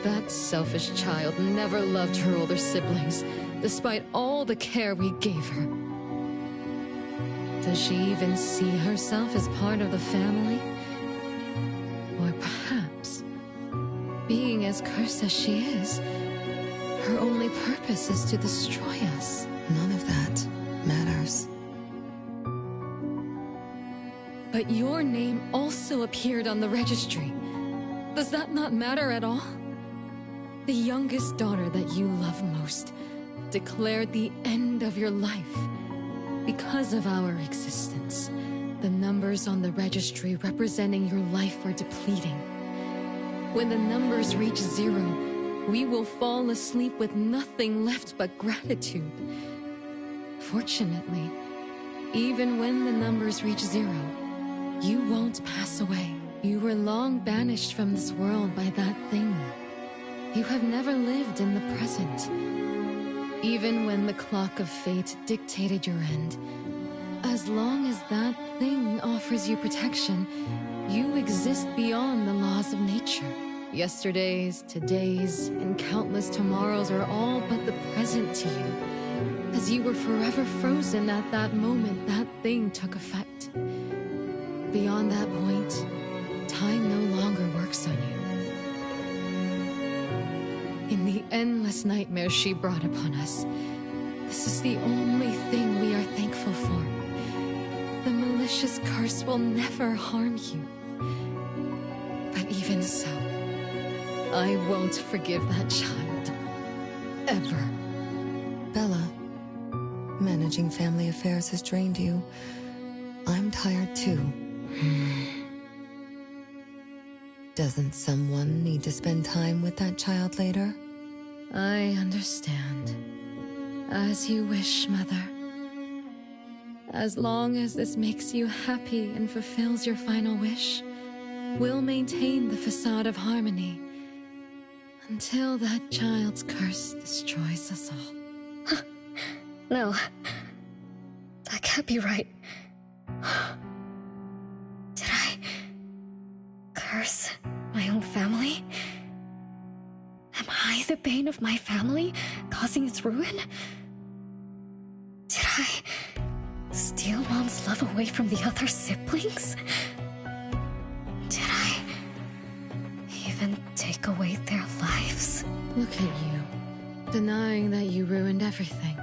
That selfish child never loved her older siblings, despite all the care we gave her. Does she even see herself as part of the family? Or perhaps, being as cursed as she is, her only purpose is to destroy us. None of that matters. But your name also appeared on the registry. Does that not matter at all? The youngest daughter that you love most declared the end of your life. Because of our existence, the numbers on the registry representing your life are depleting. When the numbers reach 0, we will fall asleep with nothing left but gratitude. Fortunately, even when the numbers reach 0, you won't pass away. You were long banished from this world by that thing. You have never lived in the present. Even when the clock of fate dictated your end, as long as that thing offers you protection, you exist beyond the laws of nature. Yesterdays, todays, and countless tomorrows are all but the present to you, as you were forever frozen at that moment that thing took effect. Beyond that point, time no longer works on you. In the endless nightmares she brought upon us, this is the only thing we are thankful for. The malicious curse will never harm you. But even so, I won't forgive that child. Ever. Bella, managing family affairs has drained you. I'm tired too. Doesn't someone need to spend time with that child later? I understand. As you wish, Mother. As long as this makes you happy and fulfills your final wish, we'll maintain the facade of harmony Until that child's curse destroys us all. No. That can't be right. Did I curse my own family? Am I the bane of my family, causing its ruin? Did I steal Mom's love away from the other siblings? Did I even take away their lives? Look at you, denying that you ruined everything.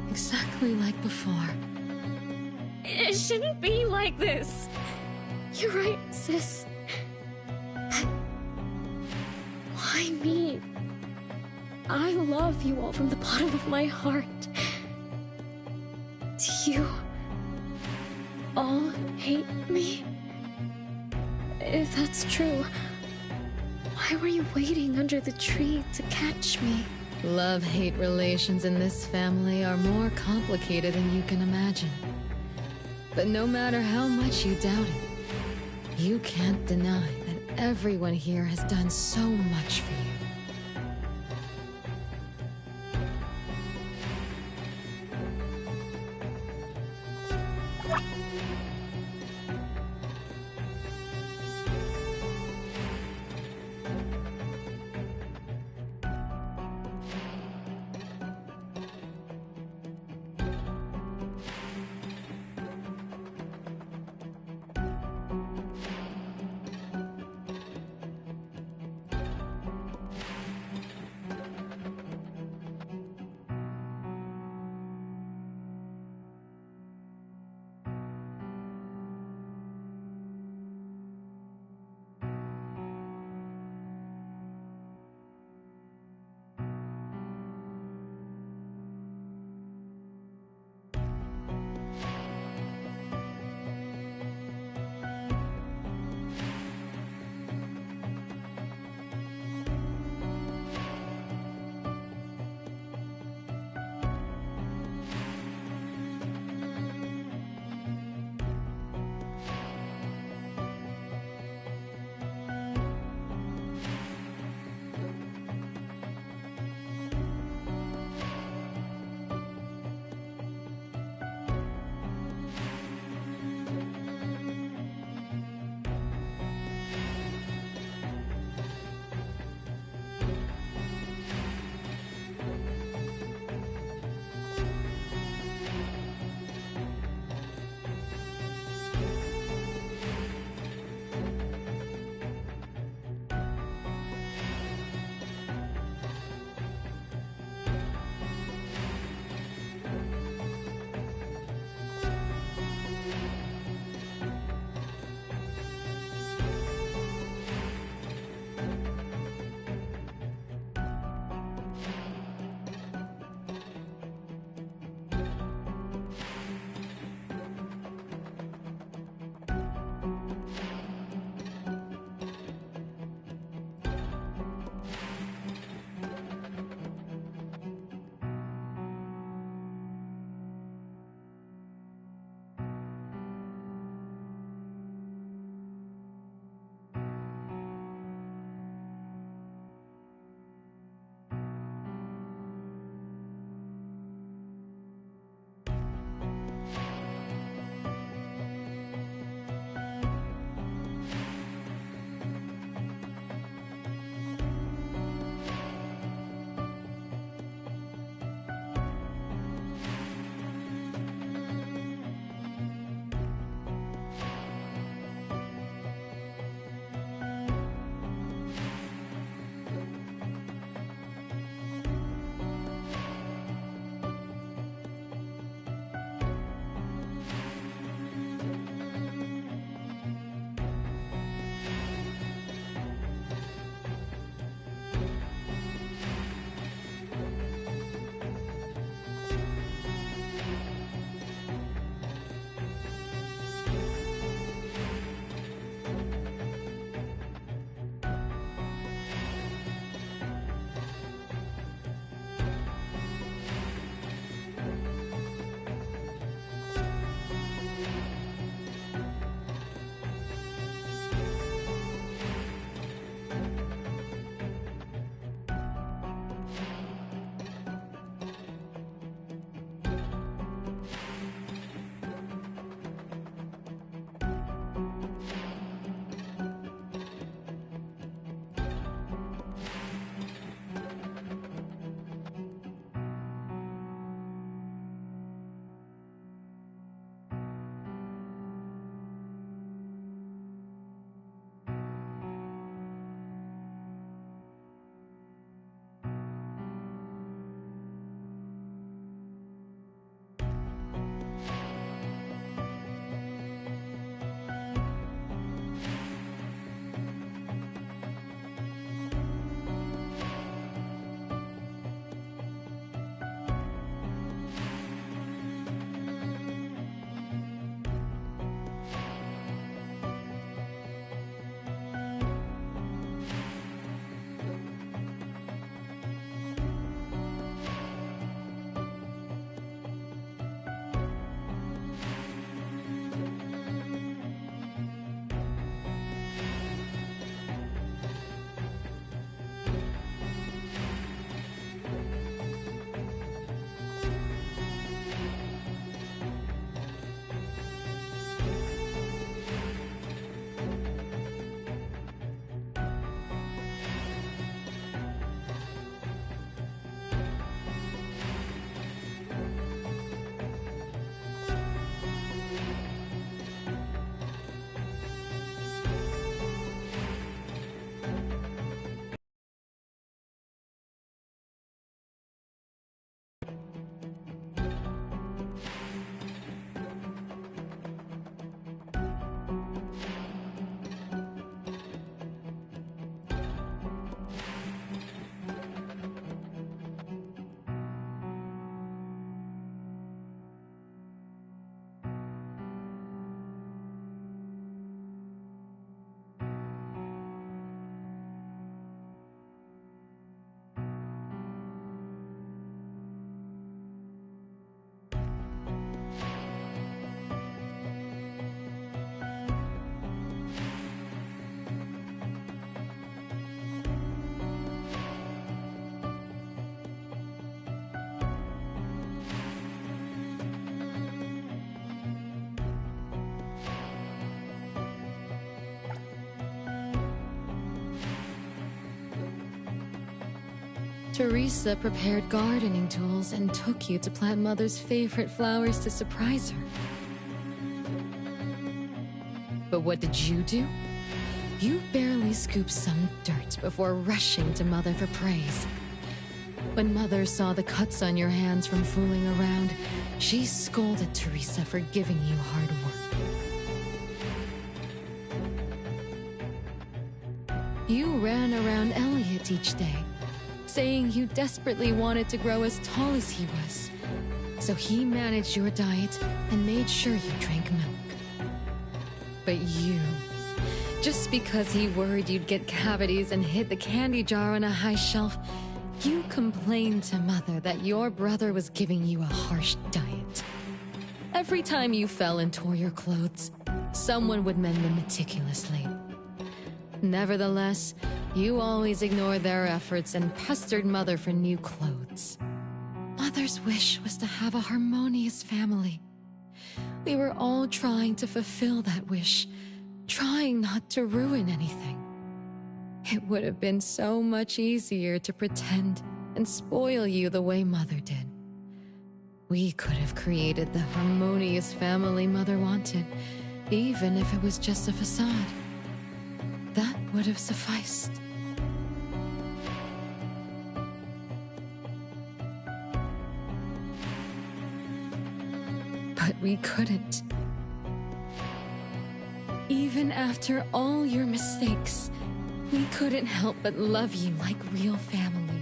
Exactly like before. It shouldn't be like this. You're right, sis. But why me? I love you all from the bottom of my heart. Do you all hate me? If that's true, why were you waiting under the tree to catch me? Love-hate relations in this family are more complicated than you can imagine. But no matter how much you doubt it, you can't deny that everyone here has done so much for you. Teresa prepared gardening tools and took you to plant Mother's favorite flowers to surprise her. But what did you do? You barely scooped some dirt before rushing to Mother for praise. When Mother saw the cuts on your hands from fooling around, she scolded Teresa for giving you hard work. You ran around Elliot each day, saying you desperately wanted to grow as tall as he was. So he managed your diet and made sure you drank milk. But you, just because he worried you'd get cavities and hid the candy jar on a high shelf, you complained to Mother that your brother was giving you a harsh diet. Every time you fell and tore your clothes, someone would mend them meticulously. Nevertheless, you always ignored their efforts and pestered Mother for new clothes. Mother's wish was to have a harmonious family. We were all trying to fulfill that wish, trying not to ruin anything. It would have been so much easier to pretend and spoil you the way Mother did. We could have created the harmonious family Mother wanted, even if it was just a facade. That would have sufficed. But we couldn't. Even after all your mistakes, we couldn't help but love you like real family.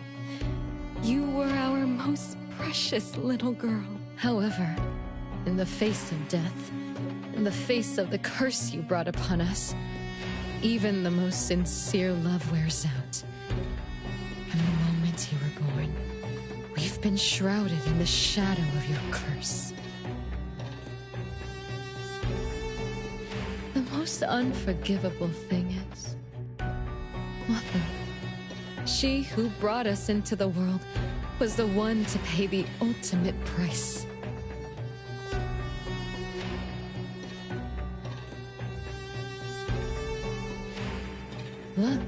You were our most precious little girl. However, in the face of death, in the face of the curse you brought upon us, even the most sincere love wears out. From the moment you were born, we've been shrouded in the shadow of your curse. The most unforgivable thing is, Mother, she who brought us into the world, was the one to pay the ultimate price. Look,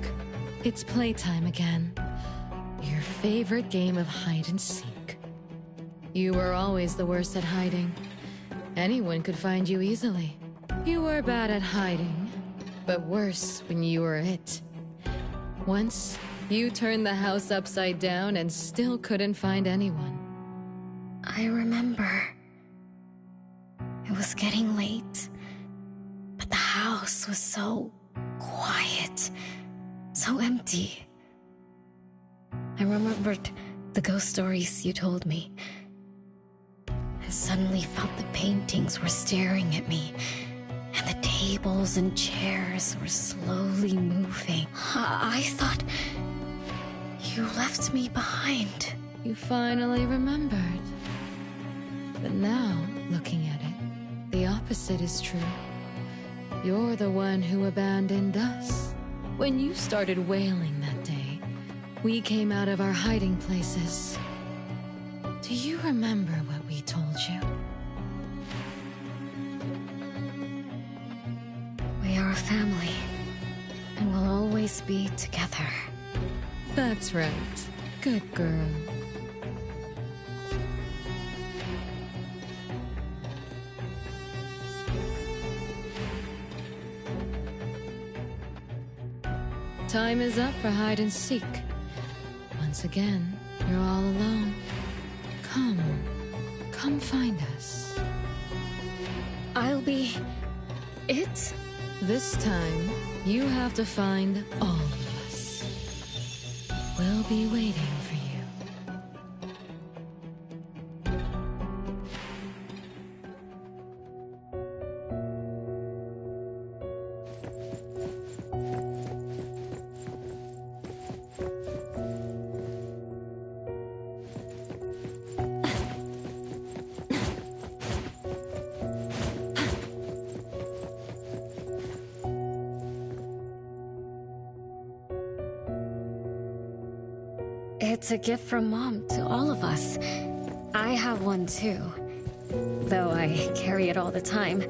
it's playtime again. Your favorite game of hide and seek. You were always the worst at hiding. Anyone could find you easily. You were bad at hiding, but worse when you were it. Once, you turned the house upside down and still couldn't find anyone. I remember. It was getting late, but the house was so quiet, so empty. I remembered the ghost stories you told me. I suddenly felt the paintings were staring at me, and the tables and chairs were slowly moving. I thought you left me behind. You finally remembered. But now, looking at it, the opposite is true. You're the one who abandoned us. When you started wailing that day, we came out of our hiding places. Do you remember what we told you? We are a family, and we'll always be together. That's right. Good girl. Time is up for hide and seek. Once again, you're all alone. Come find us. I'll be it? This time, you have to find all of us. We'll be waiting for you. It's a gift from Mom to all of us. I have one too. Though I carry it all the time,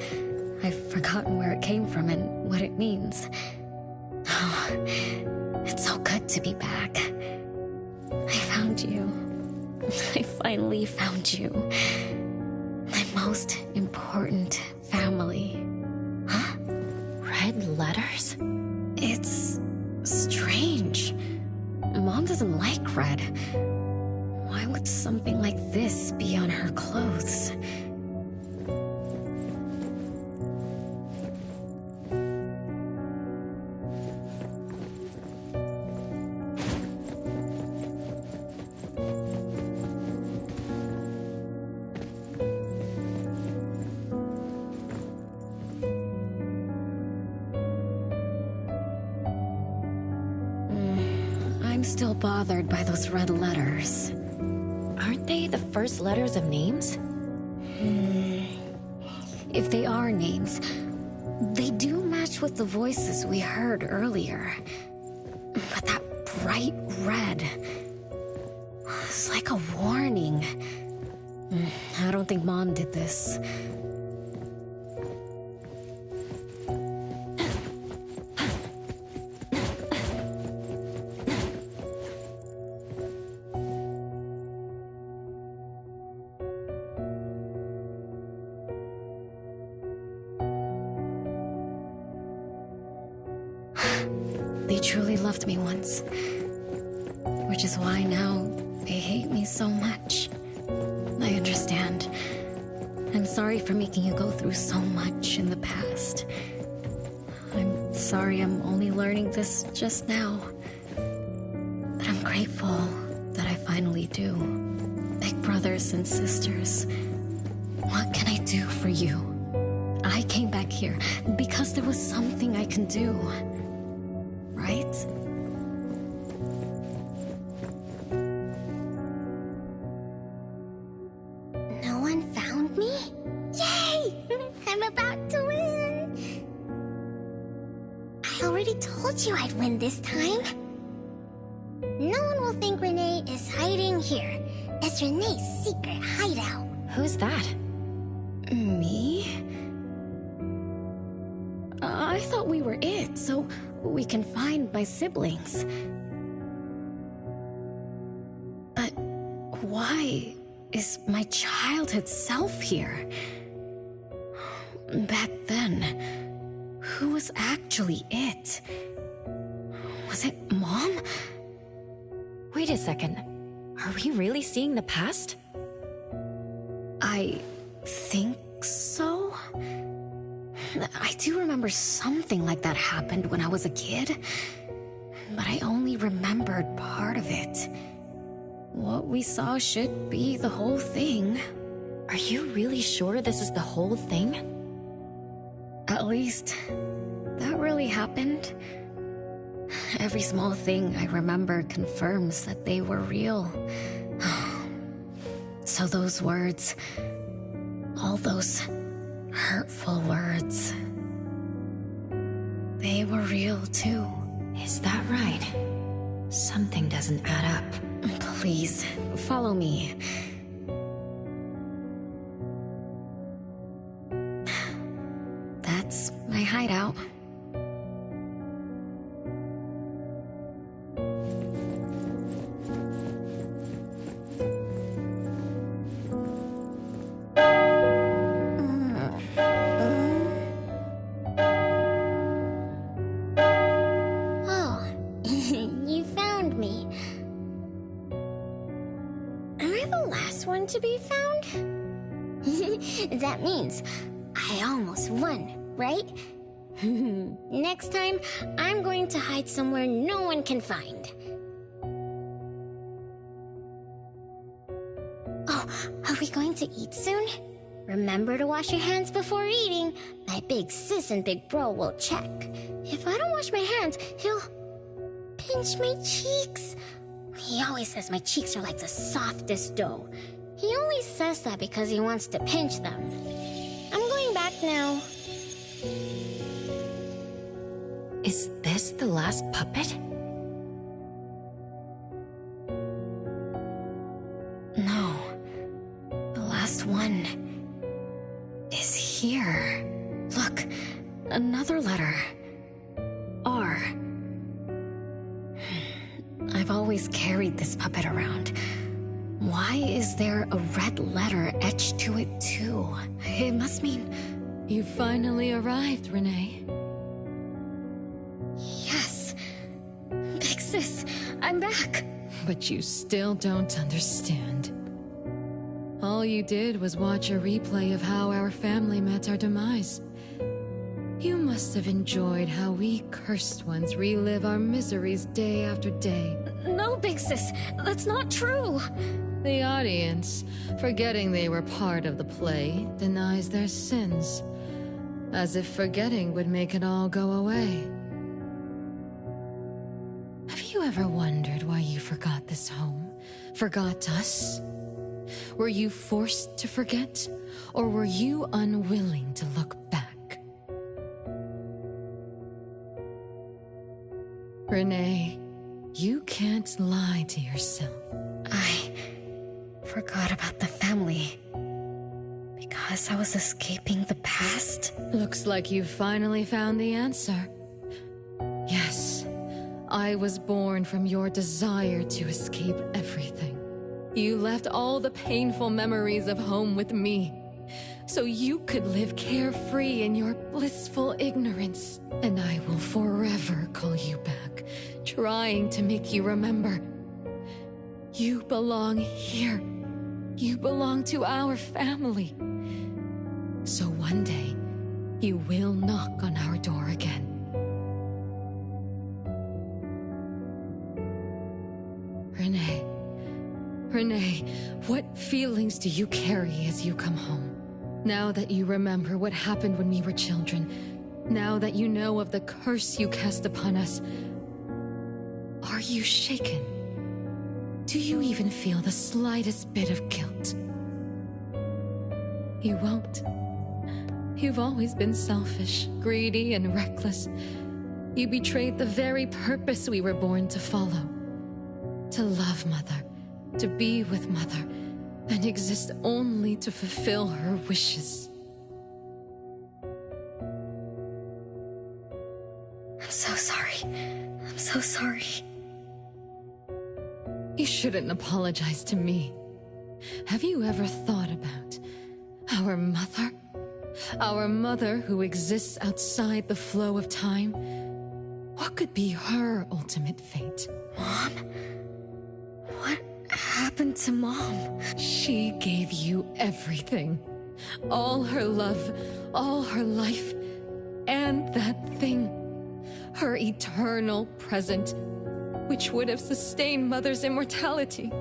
I've forgotten where it came from and what it means. Oh, it's so good to be back. I found you. I finally found you. My most important family. Huh? Red letters? It's strange. Mom doesn't like red. Why would something like this be on her clothes? I'm still bothered by those red letters. Aren't they the first letters of names? If they are names, they do match with the voices we heard earlier. But that bright red, it's like a warning. I don't think Mom did this. They truly loved me once. Which is why now they hate me so much. I understand. I'm sorry for making you go through so much in the past. I'm sorry I'm only learning this just now. But I'm grateful that I finally do. Big brothers and sisters, what can I do for you? I came back here because there was something I can do. Right? No one found me? Yay! I'm about to win! I already told you I'd win this time. No one will think Renee is hiding here. It's Renee's secret hideout. Who's that? Me? I thought we were it, so we can find my siblings. But why is my childhood self here? Back then, who was actually it? Was it Mom? Wait a second. Are we really seeing the past? I think so. I do remember something like that happened when I was a kid, but I only remembered part of it. What we saw should be the whole thing. Are you really sure this is the whole thing? At least, that really happened. Every small thing I remember confirms that they were real. So those words, all those hurtful words, they were real too. Is that right? Something doesn't add up. Please, follow me. That's my hideout. To be found? That means I almost won, right? Next time, I'm going to hide somewhere no one can find. Oh, are we going to eat soon? Remember to wash your hands before eating. My big sis and big bro will check. If I don't wash my hands, he'll pinch my cheeks. He always says my cheeks are like the softest dough. He only says that because he wants to pinch them. I'm going back now. Is this the last puppet? No. The last one is here. Look, another letter. R. I've always always carried this puppet around. Why is there a red letter etched to it too? It must mean... You finally arrived, Renee. Yes. Big Sis, I'm back. But you still don't understand. All you did was watch a replay of how our family met our demise. You must have enjoyed how we cursed ones relive our miseries day after day. No, Big Sis, that's not true. The audience, forgetting they were part of the play, denies their sins. As if forgetting would make it all go away. Have you ever wondered why you forgot this home? Forgot us? Were you forced to forget? Or were you unwilling to look back? Renee, you can't lie to yourself. I forgot about the family. Because I was escaping the past? Looks like you finally found the answer. Yes, I was born from your desire to escape everything. You left all the painful memories of home with me, so you could live carefree in your blissful ignorance. And I will forever call you back, trying to make you remember. You belong here. You belong to our family. So one day, you will knock on our door again. Renee, what feelings do you carry as you come home? Now that you remember what happened when we were children, now that you know of the curse you cast upon us, are you shaken? Do you even feel the slightest bit of guilt? You won't. You've always been selfish, greedy, and reckless. You betrayed the very purpose we were born to follow. To love Mother, to be with Mother, and exist only to fulfill her wishes. I'm so sorry. I'm so sorry. You shouldn't apologize to me. Have you ever thought about our mother? Our mother who exists outside the flow of time? What could be her ultimate fate? Mom? What happened to Mom? She gave you everything. All her love, all her life, and that thing. Her eternal present, which would have sustained Mother's immortality.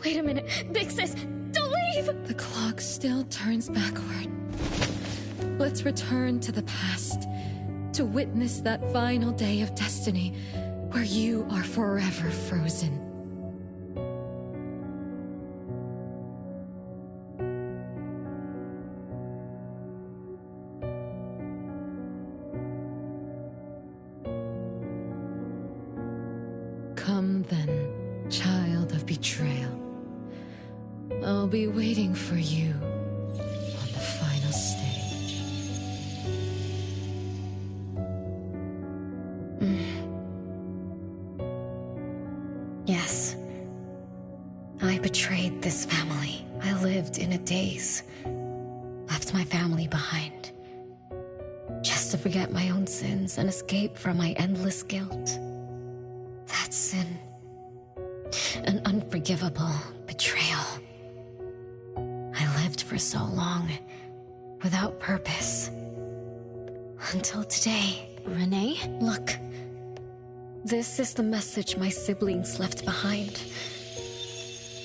Wait a minute. Big Sis, don't leave! The clock still turns backward. Let's return to the past, to witness that final day of destiny, where you are forever frozen. Come then, child of betrayal. I'll be waiting for you on the final stage. Yes. I betrayed this family. I lived in a daze. Left my family behind. Just to forget my own sins and escape from my endless guilt. That sin. An unforgivable betrayal. I lived for so long, without purpose. Until today. Renee? Look. This is the message my siblings left behind.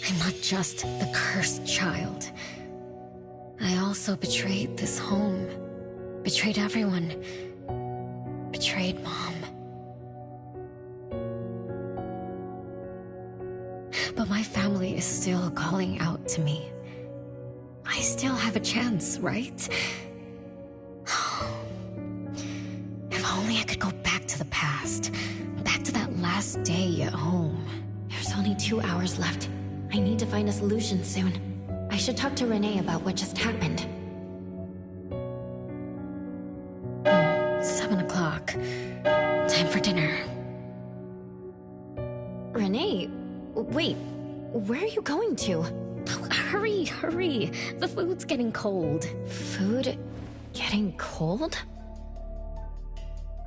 I'm not just the cursed child. I also betrayed this home. Betrayed everyone. Betrayed Mom. But my family is still calling out to me. I still have a chance, right? If only I could go back to the past. Back to that last day at home. There's only 2 hours left. I need to find a solution soon. I should talk to Renee about what just happened. Time for dinner. Renee, wait. Where are you going to? Oh, hurry, hurry. The food's getting cold. Food getting cold?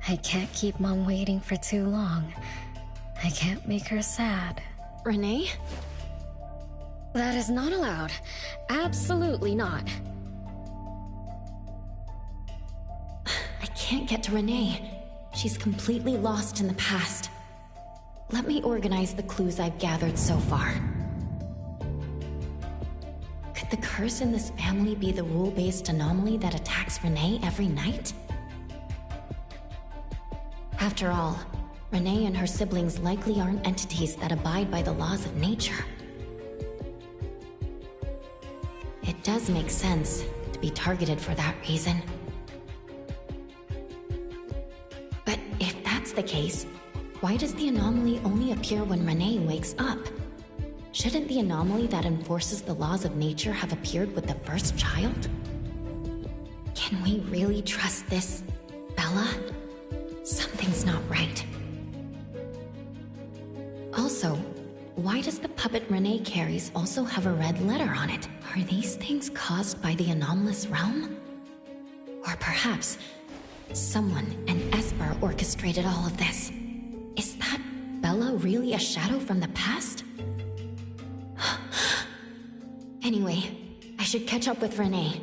I can't keep Mom waiting for too long. I can't make her sad. Renee? That is not allowed. Absolutely not. I can't get to Renee. She's completely lost in the past. Let me organize the clues I've gathered so far. Could the curse in this family be the rule-based anomaly that attacks Renee every night? After all, Renee and her siblings likely aren't entities that abide by the laws of nature. It does make sense to be targeted for that reason. But if that's the case, why does the anomaly only appear when Renee wakes up? Shouldn't the anomaly that enforces the laws of nature have appeared with the first child? Can we really trust this, Bella? Something's not right. Also, why does the puppet Renee carries also have a red letter on it? Are these things caused by the anomalous realm? Or perhaps someone, an Esper, orchestrated all of this. Is that Bella really a shadow from the past? Anyway, I should catch up with Renee.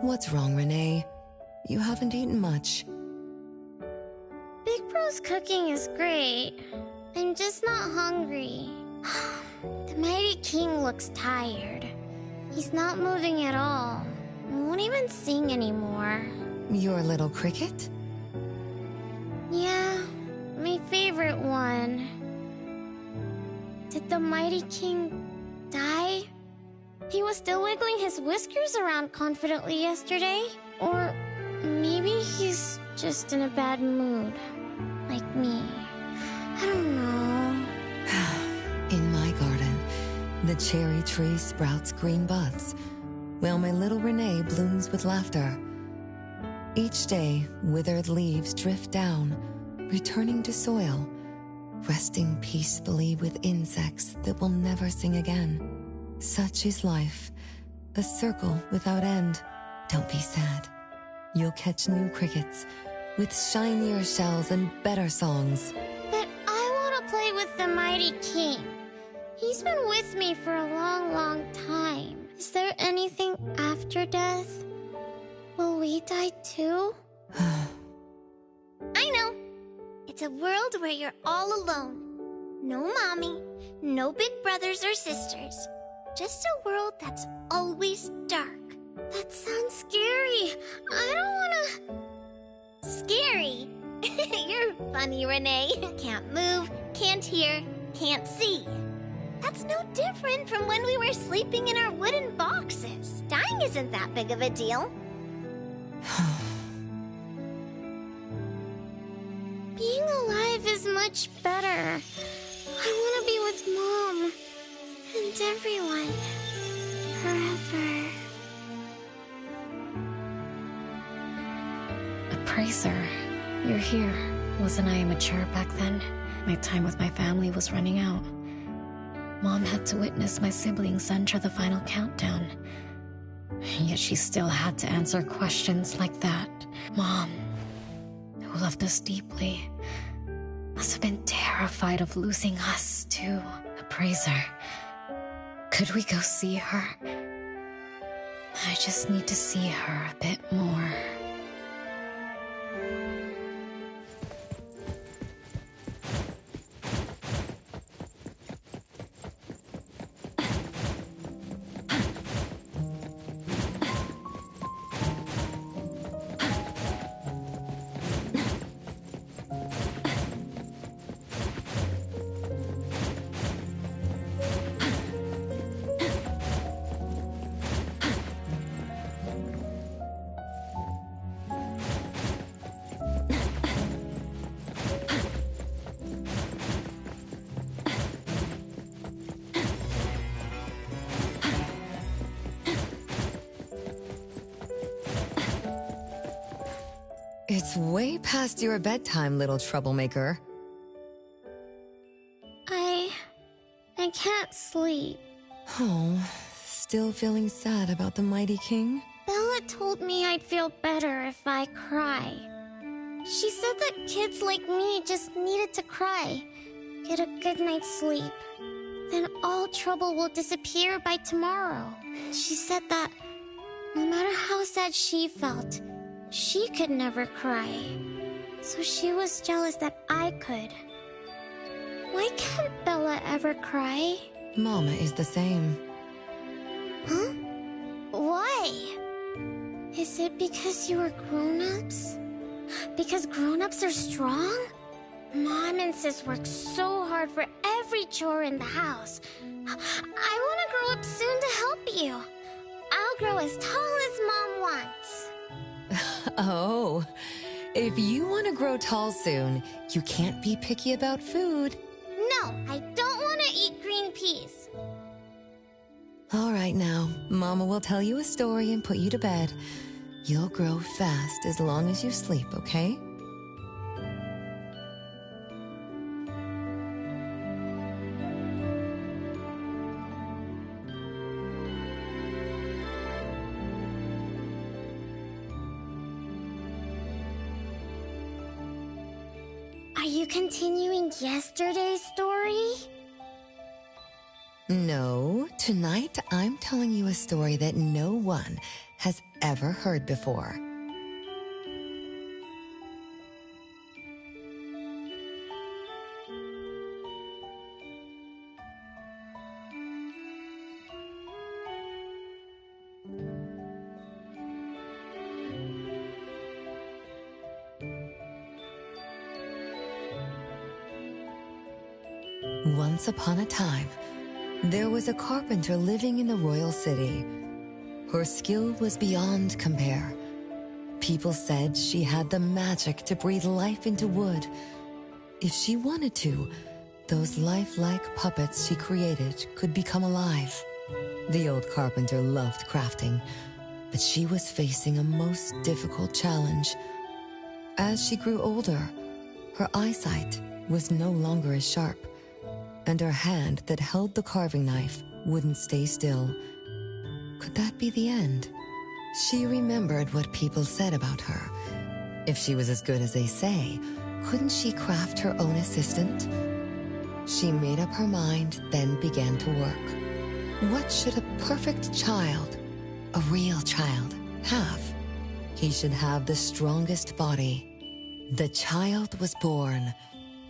What's wrong, Renee? You haven't eaten much. Big Bro's cooking is great. I'm just not hungry. The Mighty King looks tired. He's not moving at all. He won't even sing anymore. Your little cricket? Yeah, my favorite one. Did the Mighty King die? He was still wiggling his whiskers around confidently yesterday. Or maybe he's just in a bad mood. Like me. I don't know. In my garden, the cherry tree sprouts green buds, while my little Renee blooms with laughter. Each day, withered leaves drift down, returning to soil, resting peacefully with insects that will never sing again. Such is life, a circle without end. Don't be sad. You'll catch new crickets with shinier shells and better songs. But I want to play with the Mighty King. He's been with me for a long, long time. Is there anything after death? Will we die too? I know. It's a world where you're all alone. No mommy, no big brothers or sisters. Just a world that's always dark. That sounds scary. I don't wanna... Scary? You're funny, Renee. Can't move, can't hear, can't see. That's no different from when we were sleeping in our wooden boxes. Dying isn't that big of a deal. Being alive is much better. I want to be with Mom and everyone forever. Appraiser, you're here. Wasn't I immature back then? My time with my family was running out. Mom had to witness my siblings enter the final countdown. Yet she still had to answer questions like that. Mom, who loved us deeply, must have been terrified of losing us, too. Appraiser, could we go see her? I just need to see her a bit more. It's way past your bedtime, little troublemaker. I can't sleep. Oh, still feeling sad about the mighty king? Bella told me I'd feel better if I cry. She said that kids like me just needed to cry, get a good night's sleep. Then all trouble will disappear by tomorrow. She said that no matter how sad she felt, she could never cry. So she was jealous that I could. Why can't Bella ever cry? Mama is the same. Huh? Why? Is it because you are grown-ups? Because grown-ups are strong? Mom and Sis work so hard for every chore in the house. I want to grow up soon to help you. I'll grow as tall as Mom wants. Oh, if you want to grow tall soon, you can't be picky about food. No, I don't want to eat green peas. All right now, Mama will tell you a story and put you to bed. You'll grow fast as long as you sleep, okay? Are you continuing yesterday's story? No, tonight I'm telling you a story that no one has ever heard before. Once upon a time, there was a carpenter living in the royal city. Her skill was beyond compare. People said she had the magic to breathe life into wood. If she wanted to, those lifelike puppets she created could become alive. The old carpenter loved crafting, but she was facing a most difficult challenge. As she grew older, her eyesight was no longer as sharp, and her hand that held the carving knife wouldn't stay still. Could that be the end? She remembered what people said about her. If she was as good as they say, couldn't she craft her own assistant? She made up her mind, then began to work. What should a perfect child, a real child, have? He should have the strongest body. The child was born.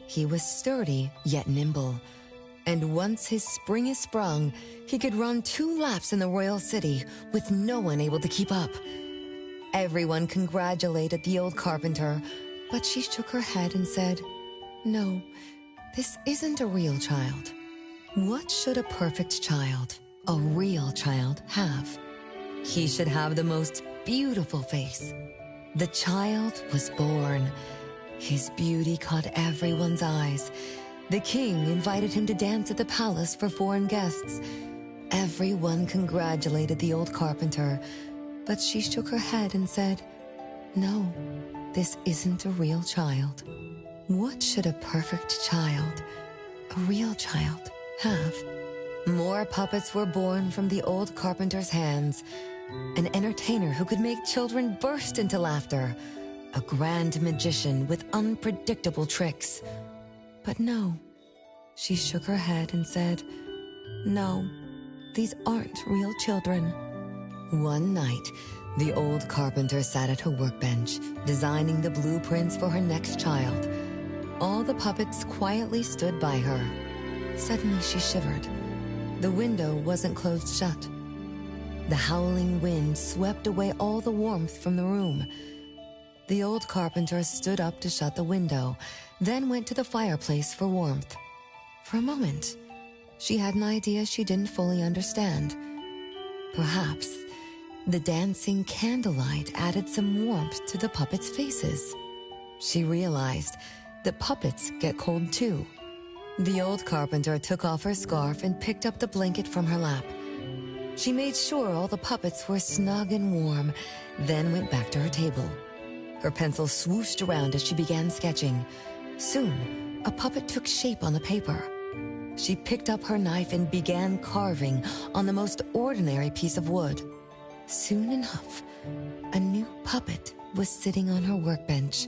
He was sturdy, yet nimble. And once his spring is sprung, he could run 2 laps in the royal city with no one able to keep up. Everyone congratulated the old carpenter, but she shook her head and said, "No, this isn't a real child." What should a perfect child, a real child, have? He should have the most beautiful face. The child was born. His beauty caught everyone's eyes. The king invited him to dance at the palace for foreign guests. Everyone congratulated the old carpenter, but she shook her head and said, "No, this isn't a real child." What should a perfect child, a real child, have? More puppets were born from the old carpenter's hands. An entertainer who could make children burst into laughter. A grand magician with unpredictable tricks. But no, she shook her head and said, "No, these aren't real children." One night, the old carpenter sat at her workbench, designing the blueprints for her next child. All the puppets quietly stood by her. Suddenly she shivered. The window wasn't closed shut. The howling wind swept away all the warmth from the room. The old carpenter stood up to shut the window, then went to the fireplace for warmth. For a moment, she had an idea she didn't fully understand. Perhaps the dancing candlelight added some warmth to the puppets' faces. She realized that puppets get cold too. The old carpenter took off her scarf and picked up the blanket from her lap. She made sure all the puppets were snug and warm, then went back to her table. Her pencil swooshed around as she began sketching. Soon, a puppet took shape on the paper. She picked up her knife and began carving on the most ordinary piece of wood. Soon enough, a new puppet was sitting on her workbench.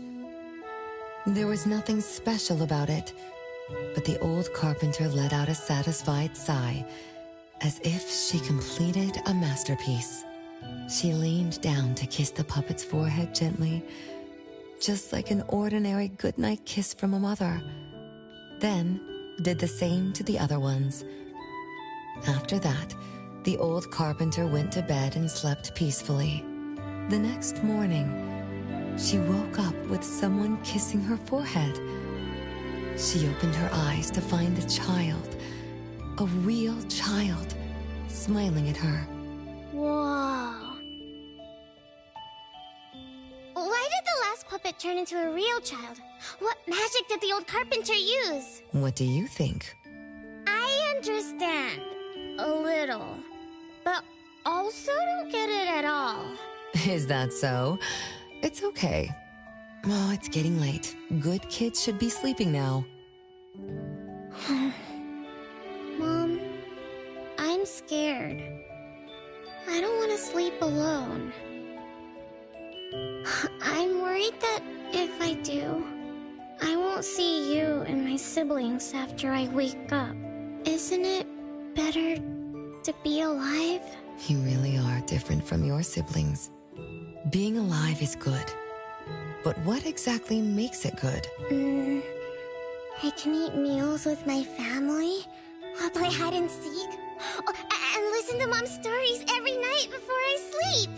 There was nothing special about it, but the old carpenter let out a satisfied sigh, as if she completed a masterpiece. She leaned down to kiss the puppet's forehead gently, just like an ordinary goodnight kiss from a mother. Then did the same to the other ones. After that, the old carpenter went to bed and slept peacefully. The next morning, she woke up with someone kissing her forehead. She opened her eyes to find a child, a real child, smiling at her. Whoa. Why did the last puppet turn into a real child? What magic did the old carpenter use? What do you think? I understand. A little. But also don't get it at all. Is that so? It's okay. Oh, it's getting late. Good kids should be sleeping now. Mom, I'm scared. I don't want to sleep alone. I'm worried that if I do, I won't see you and my siblings after I wake up. Isn't it better to be alive? You really are different from your siblings. Being alive is good. But what exactly makes it good? I can eat meals with my family. I'll play hide and seek. Oh, and listen to Mom's stories every night before I sleep.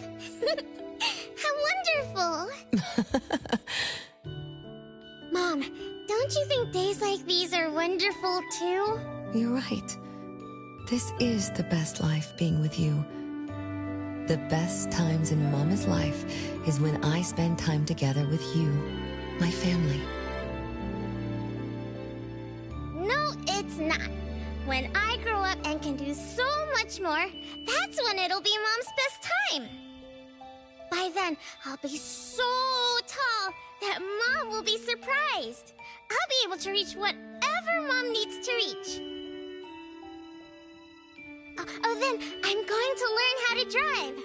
How wonderful! Mom, don't you think days like these are wonderful too? You're right. This is the best life, being with you. The best times in Mama's life is when I spend time together with you, my family. No, it's not. When I grow up and can do so much more, that's when it'll be Mom's best time. By then, I'll be so tall that Mom will be surprised. I'll be able to reach whatever Mom needs to reach. Oh, then I'm going to learn how to drive.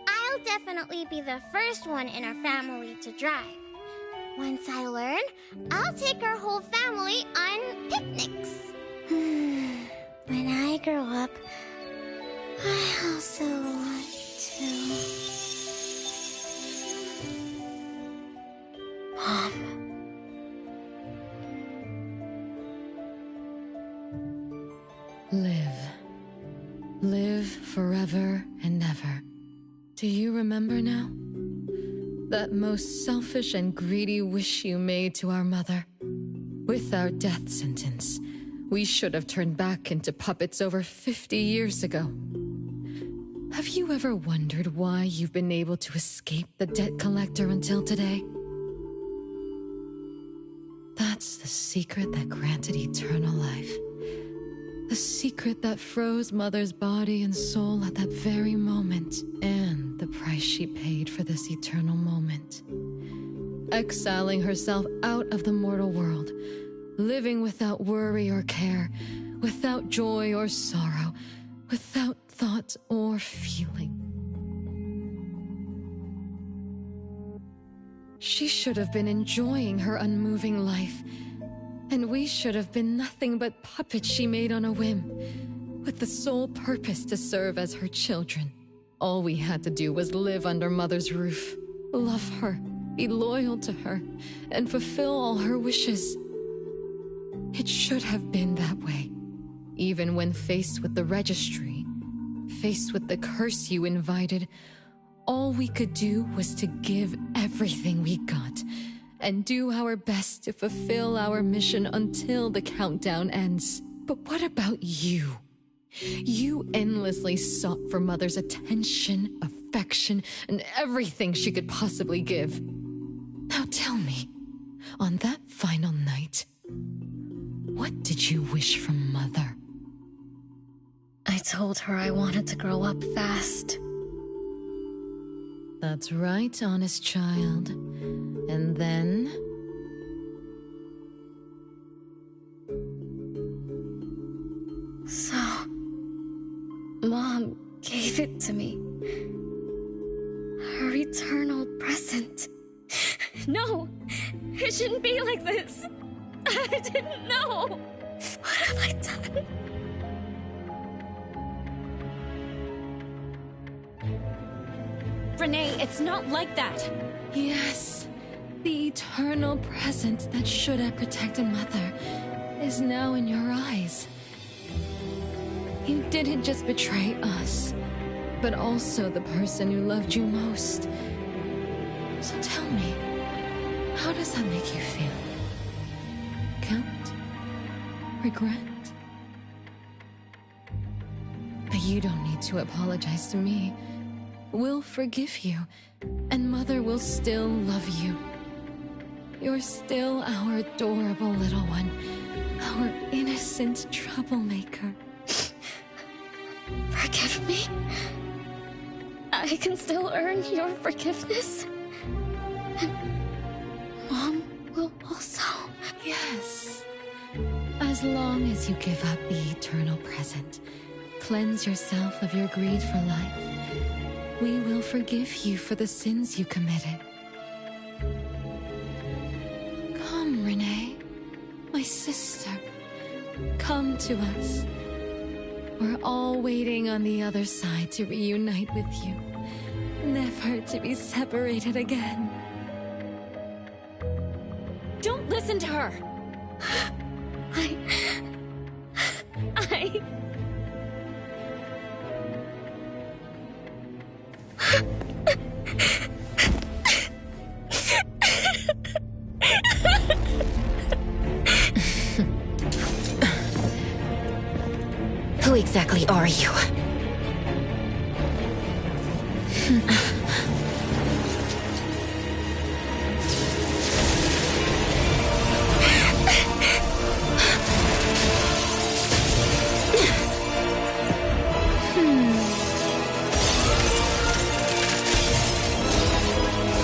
I'll definitely be the first one in our family to drive. Once I learn, I'll take our whole family on picnics. When I grow up, I also want to... Mom. Live. Live forever and ever. Do you remember now? That most selfish and greedy wish you made to our mother. With our death sentence, we should have turned back into puppets over 50 years ago. Have you ever wondered why you've been able to escape the debt collector until today? That's the secret that granted eternal life. The secret that froze Mother's body and soul at that very moment, and the price she paid for this eternal moment. Exiling herself out of the mortal world, living without worry or care, without joy or sorrow, without thought or feeling. She should have been enjoying her unmoving life, and we should have been nothing but puppets she made on a whim, with the sole purpose to serve as her children. All we had to do was live under Mother's roof, love her, be loyal to her, and fulfill all her wishes. It should have been that way, even when faced with the registry, faced with the curse you invited. All we could do was to give everything we got, and do our best to fulfill our mission until the countdown ends. But what about you? You endlessly sought for Mother's attention, affection, and everything she could possibly give. Now tell me, on that final night, what did you wish from Mother? I told her I wanted to grow up fast. That's right, honest child. And then... So... Mom gave it to me. Her eternal present. No! It shouldn't be like this! I didn't know! What have I done? Renee, it's not like that! Yes, the eternal present that should have protected Mother is now in your eyes. You didn't just betray us, but also the person who loved you most. So tell me, how does that make you feel? Guilt? Regret? But you don't need to apologize to me. We'll forgive you, and Mother will still love you. You're still our adorable little one, our innocent troublemaker. Forgive me? I can still earn your forgiveness? And Mom will also? Yes. As long as you give up the eternal present, cleanse yourself of your greed for life, we will forgive you for the sins you committed. Come, Renee, my sister. Come to us. We're all waiting on the other side to reunite with you, never to be separated again. Don't listen to her! Who exactly are you?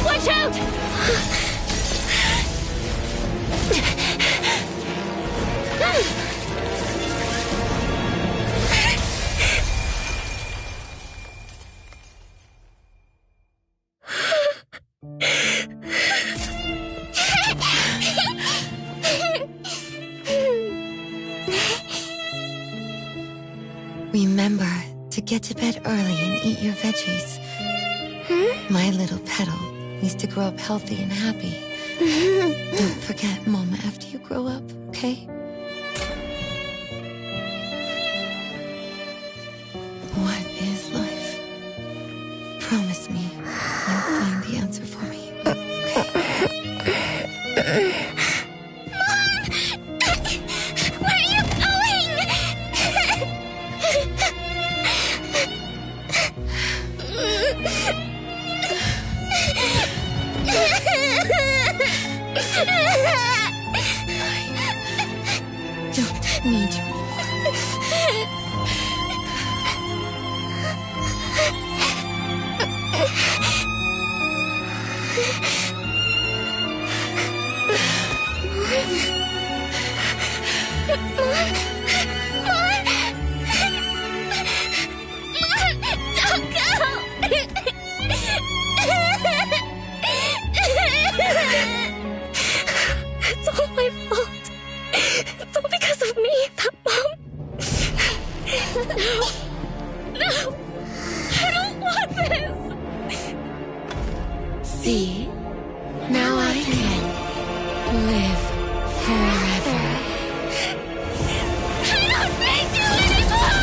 Watch out! Remember to get to bed early and eat your veggies. My little petal needs to grow up healthy and happy. Don't forget Mama after you grow up, okay? What is life? Promise me you'll find the answer for me, okay? Where are you going? Don't need you. It's all my fault. It's all because of me that Mom... No! I don't want this! See? Now I can live forever. I don't need you anymore!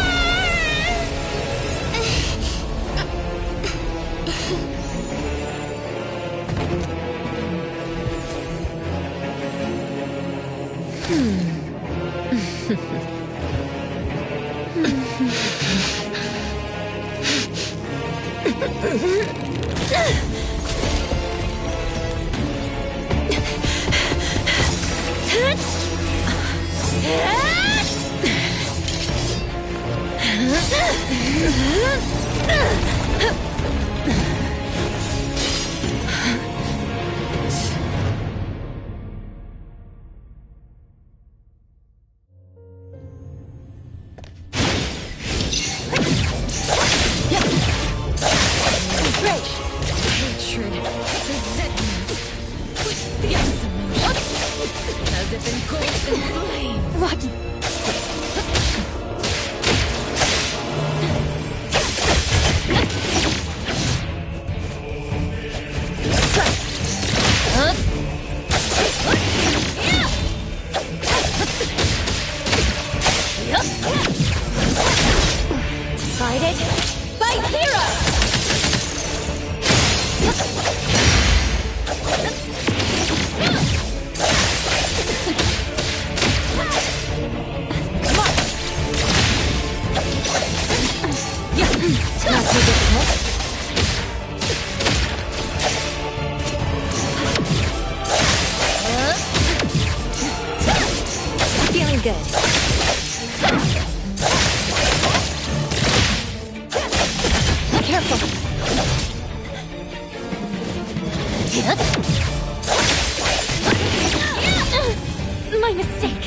My mistake.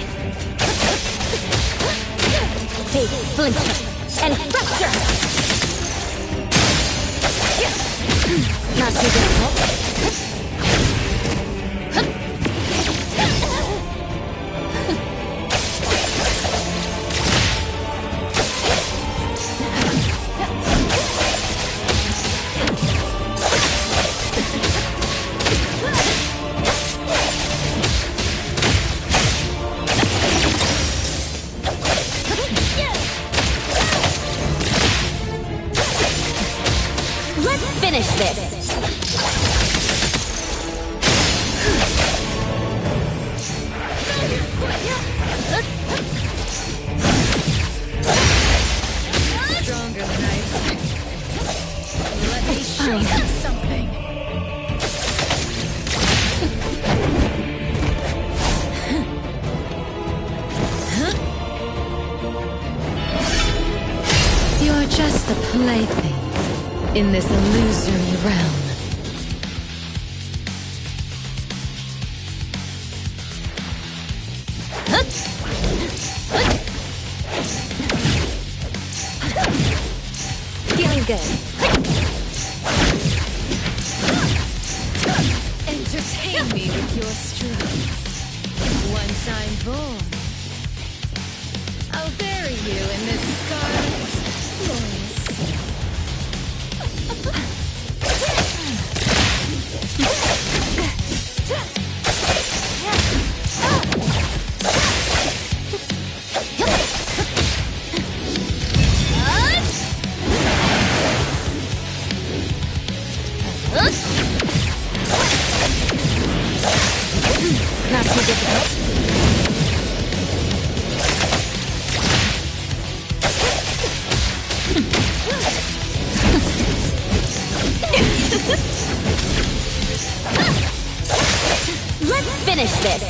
Big splinter and fracture. Not too difficult. Let's finish this. Stronger than I expected. Let me show you something. You're just a plaything in this illusory realm. Feeling good. Entertain me with your strokes. Once I'm born, I'll bury you in this scarlet glorious sea. Not too difficult. Let's finish this.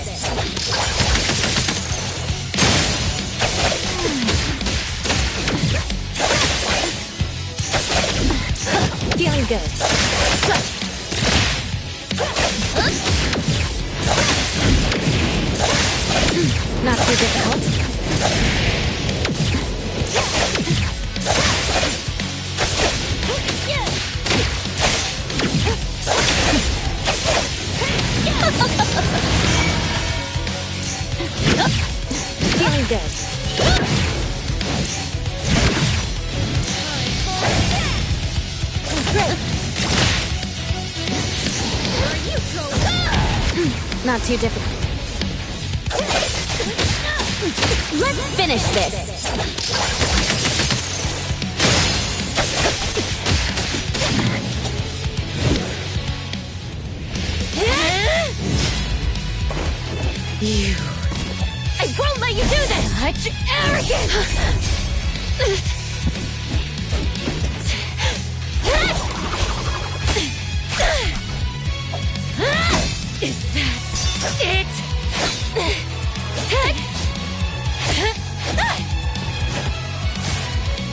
Feeling good. Not too difficult. Feeling good. Great. Not too difficult. Let's finish this. You. I won't let you do this! Such arrogance! Is that it?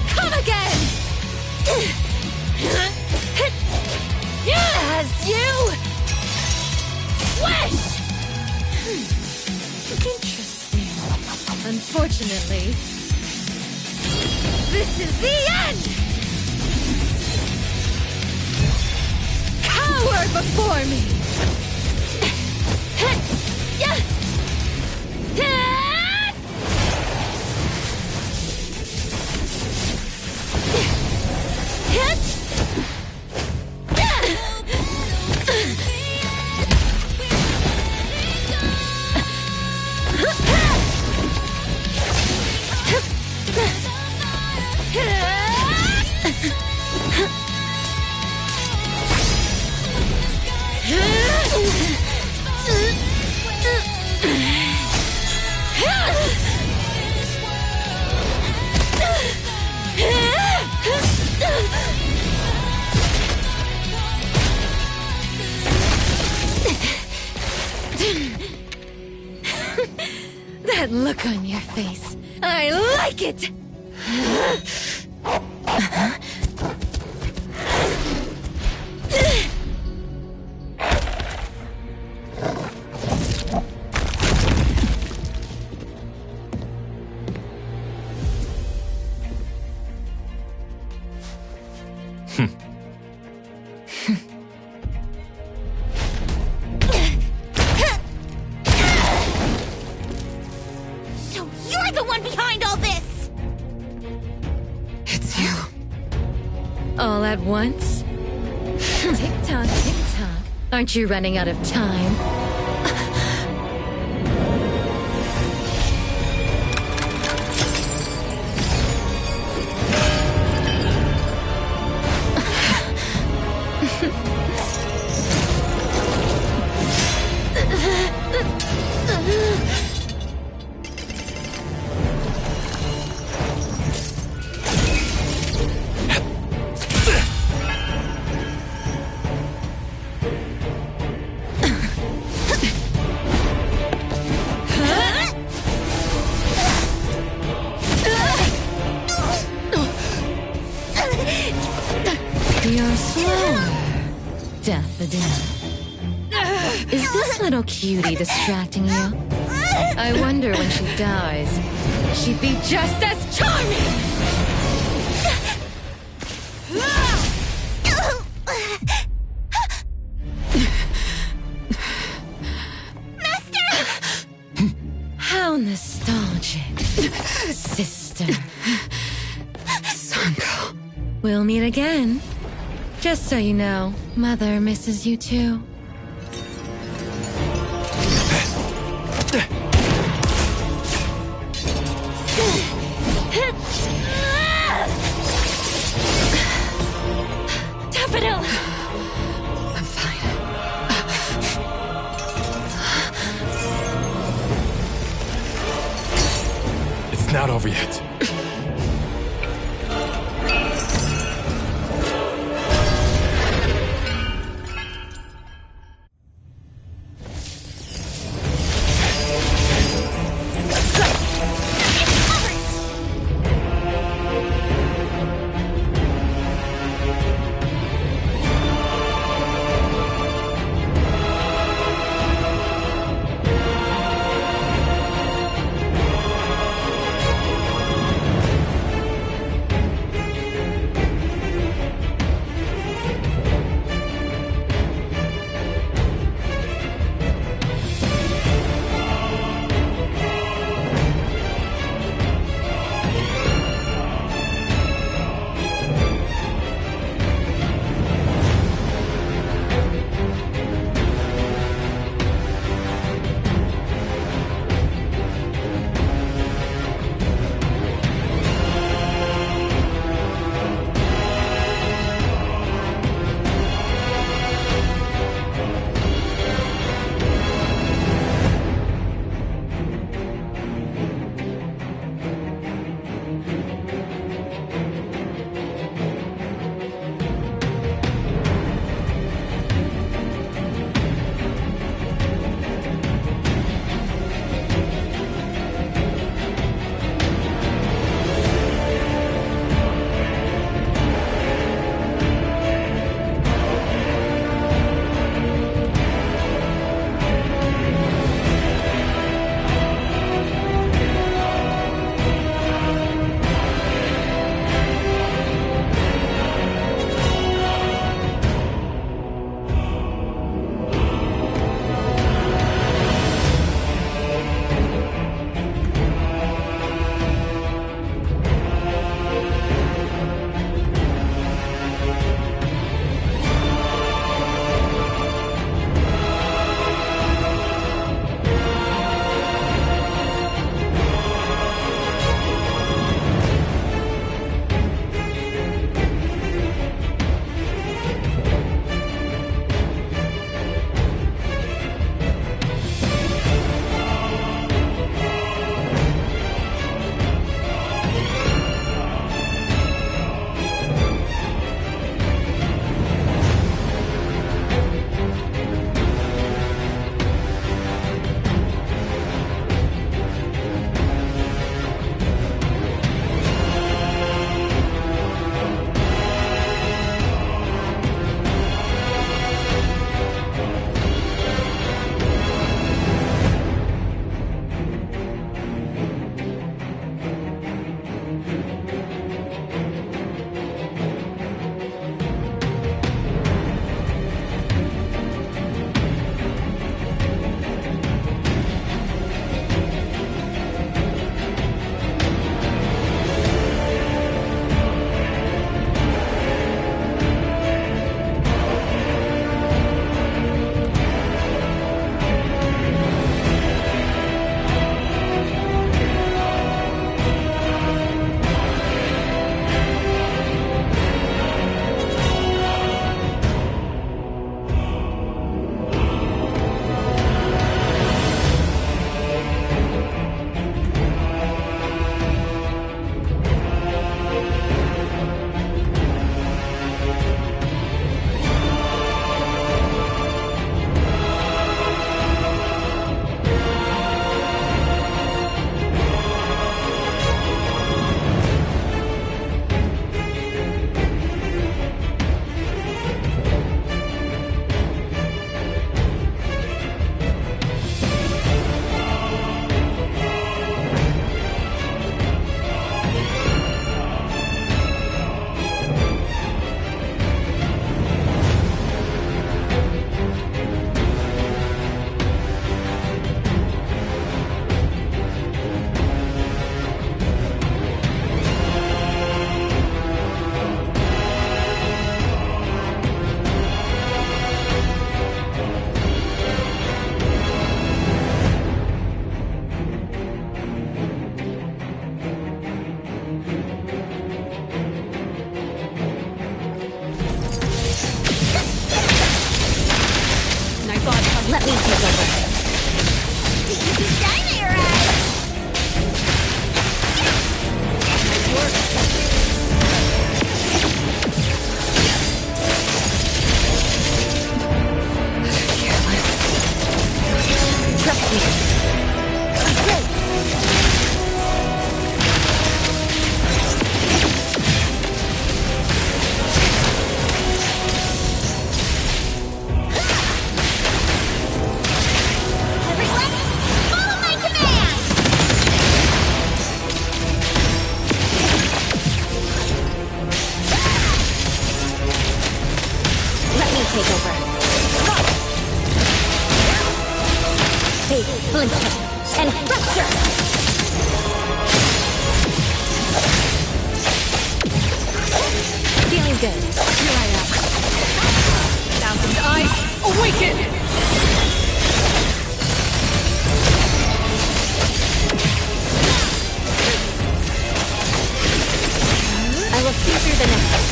Come again! As you wish! Interesting. Unfortunately, this is the end! Cower before me! That look on your face. I like it! at once? Tick-tock, tick-tock. Aren't you running out of time? You're slower, Daffodil. Is this little cutie distracting you? I wonder when she dies, she'd be just as charming! How nostalgic, sister. Sanko. We'll meet again. Just so you know, Mother misses you too. Daffodil! I'm fine. It's not over yet. Let me take over. Nice work. Trust me. Everyone, follow my command! Let me take over. Hey, flinch and fracture! Feeling good. Here I am. Thousand eyes, awaken! I will see through the nexus.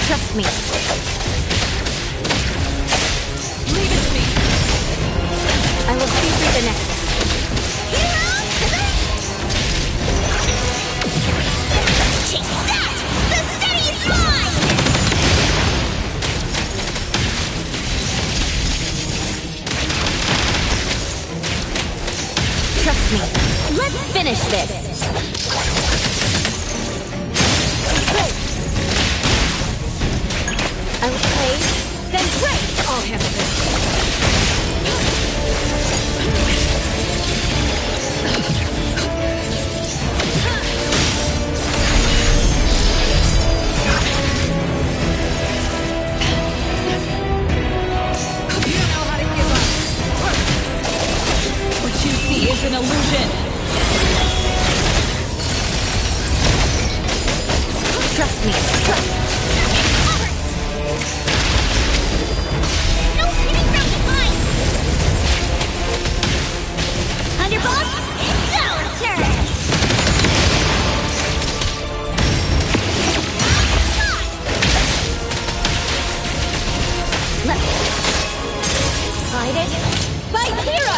Trust me. Leave it to me. I will see through the nexus. Take that! The city is mine! Trust me. Let's finish this. I will play, then break. I'll handle this. You don't know how to give up. What you see is an illusion. Trust me. No hitting from behind! Underboss, it's our turn! Let me slide it. Fight hero!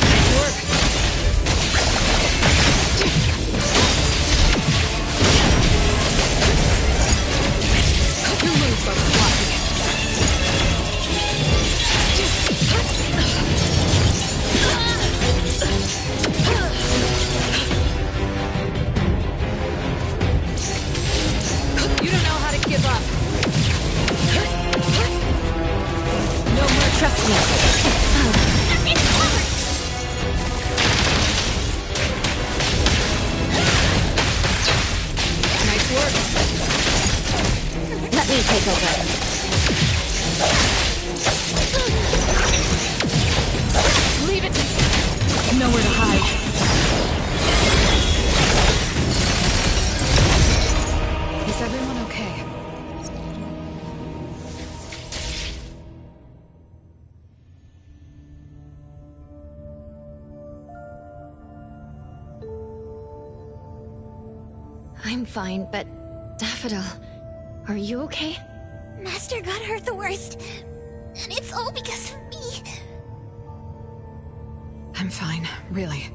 Nice work. Your moves are sloppy. You don't know how to give up. No more trust me. Nice work. Let me take over. Leave it to me. Nowhere to hide. Is everyone okay? I'm fine, but Daffodil, are you okay? Master got hurt the worst, and it's all because of me. I'm fine, really.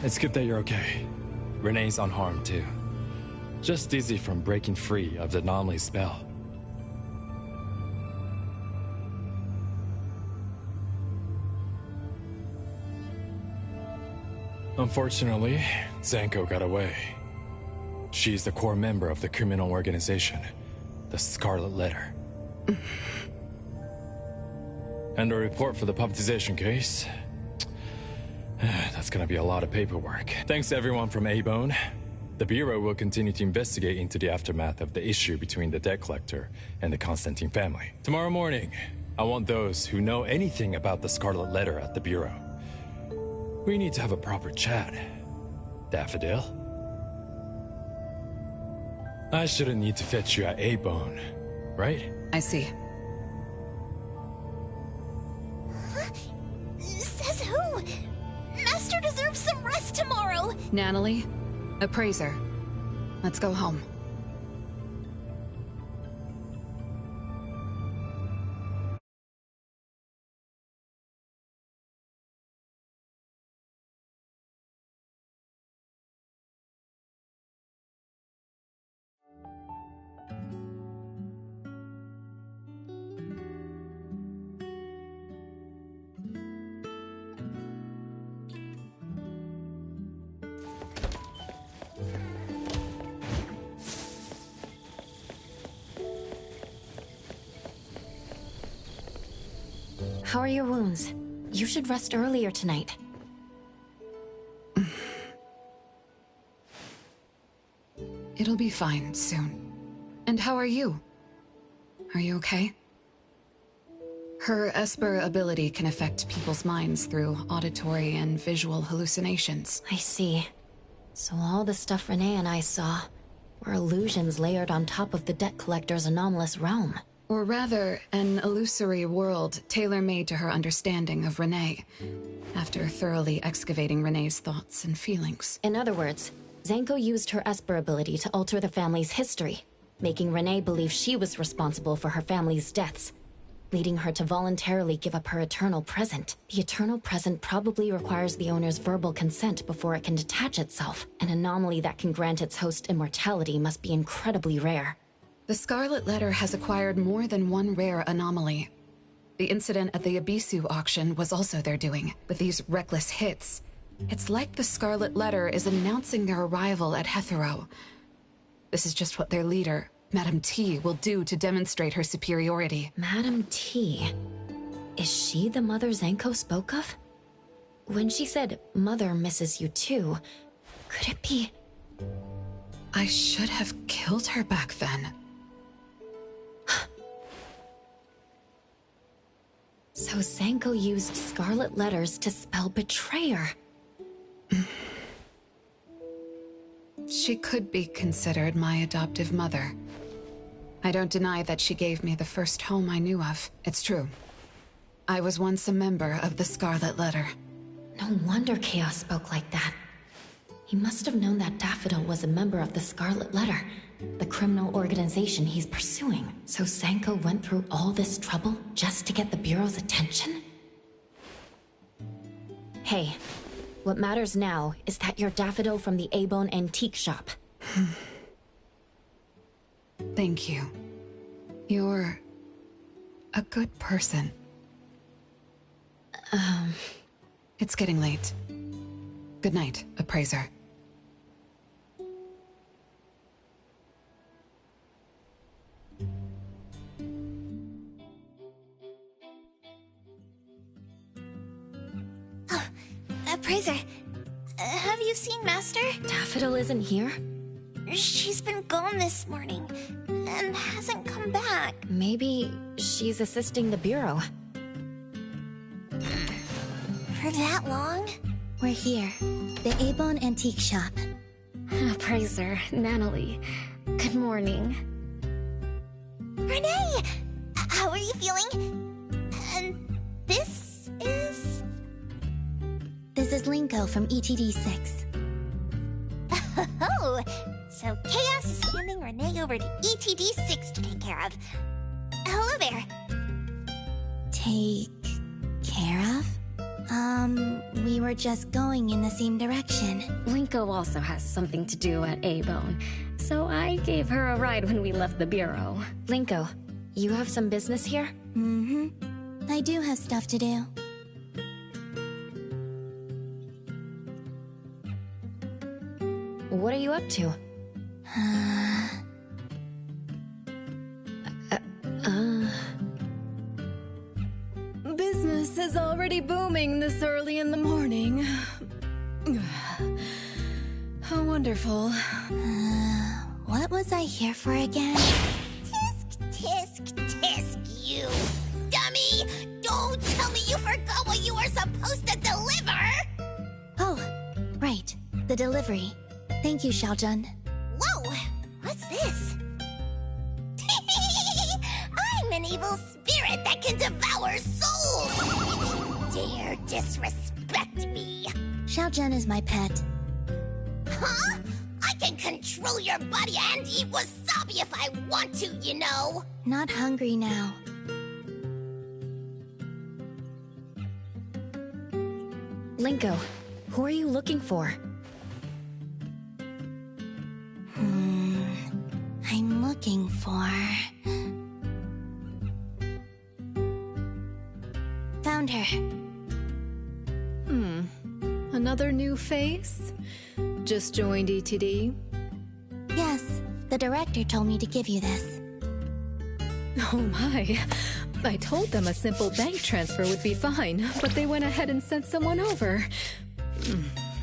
It's good that you're okay. Renee's unharmed too. Just dizzy from breaking free of the anomaly spell. Unfortunately, Zanko got away. She's the core member of the criminal organization, the Scarlet Letter. And a report for the puppetization case. That's gonna be a lot of paperwork. Thanks to everyone from A-Bone. The Bureau will continue to investigate into the aftermath of the issue between the debt collector and the Constantine family. Tomorrow morning, I want those who know anything about the Scarlet Letter at the Bureau. We need to have a proper chat. Daffodil? I shouldn't need to fetch you at A-Bone, right? I see. Says who? Natalie, appraiser. Let's go home. How are your wounds? You should rest earlier tonight. It'll be fine soon. And how are you? Are you okay? Her Esper ability can affect people's minds through auditory and visual hallucinations. I see. So all the stuff Renee and I saw were illusions layered on top of the debt collector's anomalous realm. Or rather, an illusory world tailor-made to her understanding of Renee, after thoroughly excavating Renee's thoughts and feelings. In other words, Zanko used her Esper ability to alter the family's history, making Renee believe she was responsible for her family's deaths, leading her to voluntarily give up her eternal present. The eternal present probably requires the owner's verbal consent before it can detach itself. An anomaly that can grant its host immortality must be incredibly rare. The Scarlet Letter has acquired more than one rare anomaly. The incident at the Abisu auction was also their doing, with these reckless hits. It's like the Scarlet Letter is announcing their arrival at Hetero. This is just what their leader, Madame T, will do to demonstrate her superiority. Madame T? Is she the mother Zanko spoke of? When she said, "Mother misses you too," could it be... I should have killed her back then. So Zanko used Scarlet Letters to spell betrayer. She could be considered my adoptive mother. I don't deny that she gave me the first home I knew of. It's true. I was once a member of the Scarlet Letter. No wonder Chaos spoke like that. He must have known that Daffodil was a member of the Scarlet Letter, the criminal organization he's pursuing. So Zanko went through all this trouble just to get the Bureau's attention? Hey, what matters now is that you're Daffodil from the A-Bone Antique Shop. Thank you. You're a good person. It's getting late. Good night, appraiser. Appraiser, have you seen Master? Daffodil isn't here? She's been gone this morning, and hasn't come back. Maybe she's assisting the Bureau. For that long? We're here, the A-Bone Antique Shop. Appraiser, Natalie, good morning. Renee! How are you feeling? And this is... This is Linko from ETD-6. Oh, so Chaos is handing Renee over to ETD-6 to take care of. Hello there. Take care of? We were just going in the same direction. Linko also has something to do at A-Bone, so I gave her a ride when we left the Bureau. Linko, you have some business here? Mm-hmm. I do have stuff to do. What are you up to? Business is already booming this early in the morning. How wonderful. What was I here for again? Tisk, you dummy! Don't tell me you forgot what you were supposed to deliver! Oh, right. The delivery. Thank you, Xiaojun. Whoa! What's this? I'm an evil spirit that can devour souls! You dare disrespect me! Xiaojun is my pet. Huh? I can control your body and eat wasabi if I want to, you know. Not hungry now. Linko, who are you looking for? I'm looking for... Found her. Another new face? Just joined ETD? Yes, the director told me to give you this. Oh my. I told them a simple bank transfer would be fine, but they went ahead and sent someone over.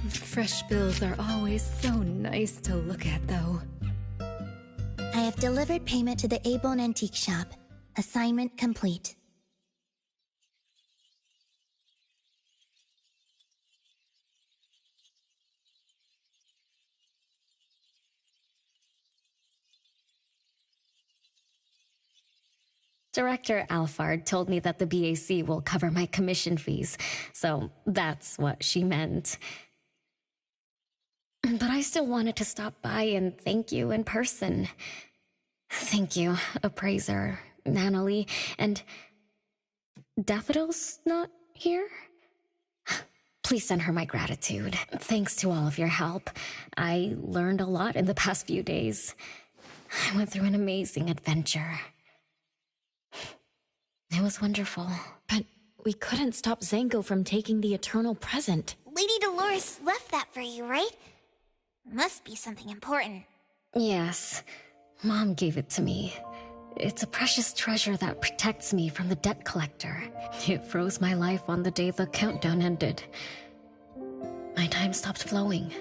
Fresh bills are always so nice to look at, though. I have delivered payment to the A-Bone Antique Shop. Assignment complete. Director Alfard told me that the BAC will cover my commission fees, so that's what she meant. But I still wanted to stop by and thank you in person. Thank you, Appraiser, Nanalie, and... Daffodil's not here? Please send her my gratitude. Thanks to all of your help. I learned a lot in the past few days. I went through an amazing adventure. It was wonderful. But we couldn't stop Zango from taking the eternal present. Lady Dolores left that for you, right? Must be something important. Yes. Mom gave it to me. It's a precious treasure that protects me from the debt collector. It froze my life on the day the countdown ended. My time stopped flowing,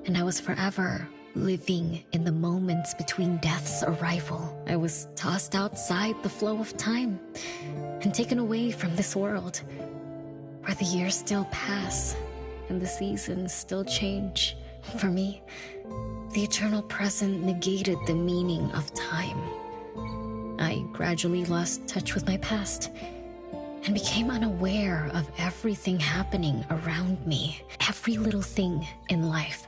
and I was forever living in the moments between death's arrival. I was tossed outside the flow of time and taken away from this world, where the years still pass and the seasons still change. For me, the eternal present negated the meaning of time. I gradually lost touch with my past and became unaware of everything happening around me. Every little thing in life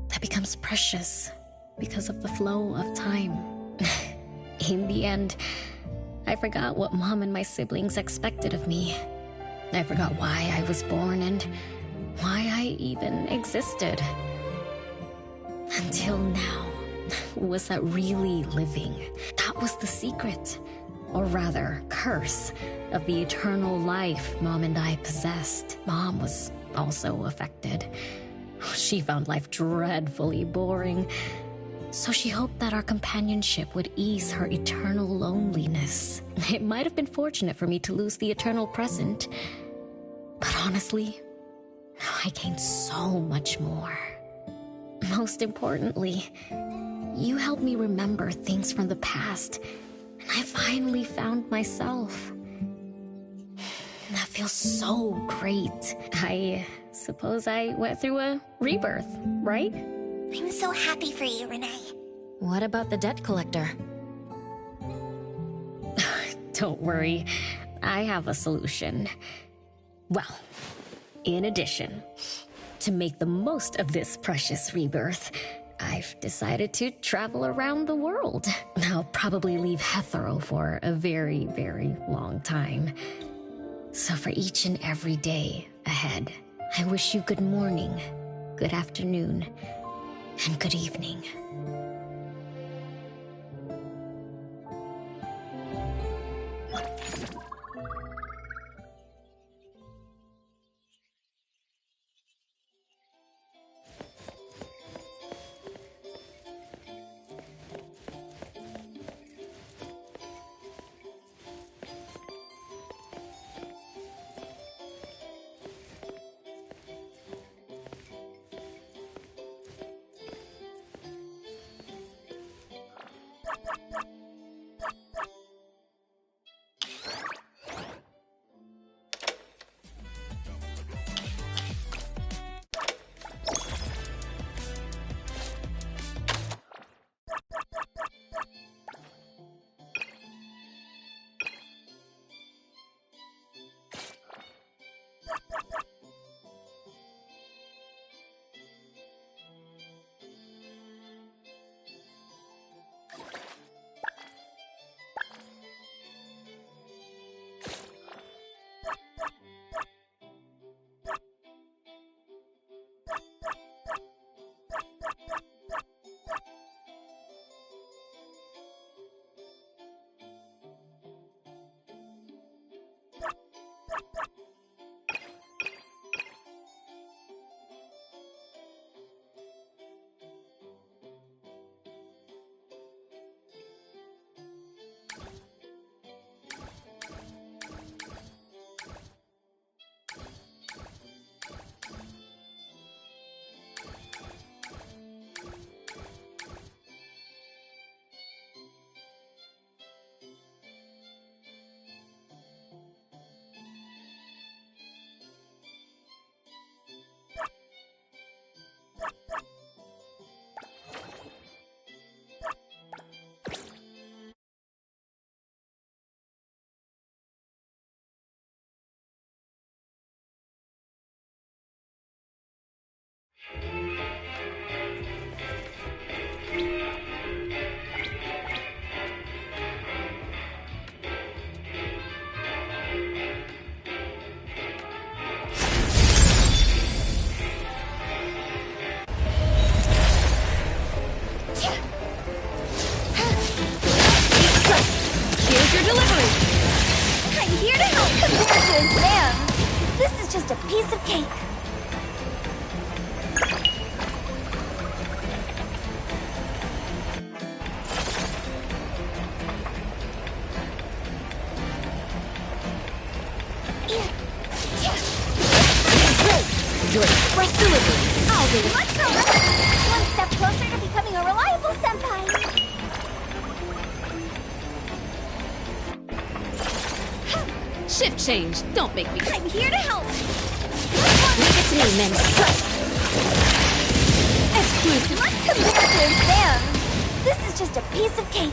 that becomes precious because of the flow of time. In the end, I forgot what Mom and my siblings expected of me. I forgot why I was born and why I even existed. Until now. Was that really living? That was the secret, or rather, curse, of the eternal life Mom and I possessed. Mom was also affected. She found life dreadfully boring, so she hoped that our companionship would ease her eternal loneliness. It might have been fortunate for me to lose the eternal present, but honestly, I gained so much more. Most importantly, you helped me remember things from the past, and I finally found myself. That feels so great. I suppose I went through a rebirth, right? I'm so happy for you, Renee. What about the debt collector? Don't worry, I have a solution. Well, in addition, to make the most of this precious rebirth, I've decided to travel around the world. I'll probably leave Hethero for a very, very long time. So for each and every day ahead, I wish you good morning, good afternoon, and good evening. Here's your delivery. I'm here to help compared to exams. This is just a piece of cake. Your express delivery. I'll do it. Let's go. One step closer to becoming a reliable senpai. Shift change. Don't make me. I'm here to help. Leave it to me, men. Exclusive. Compared to exams, this is just a piece of cake.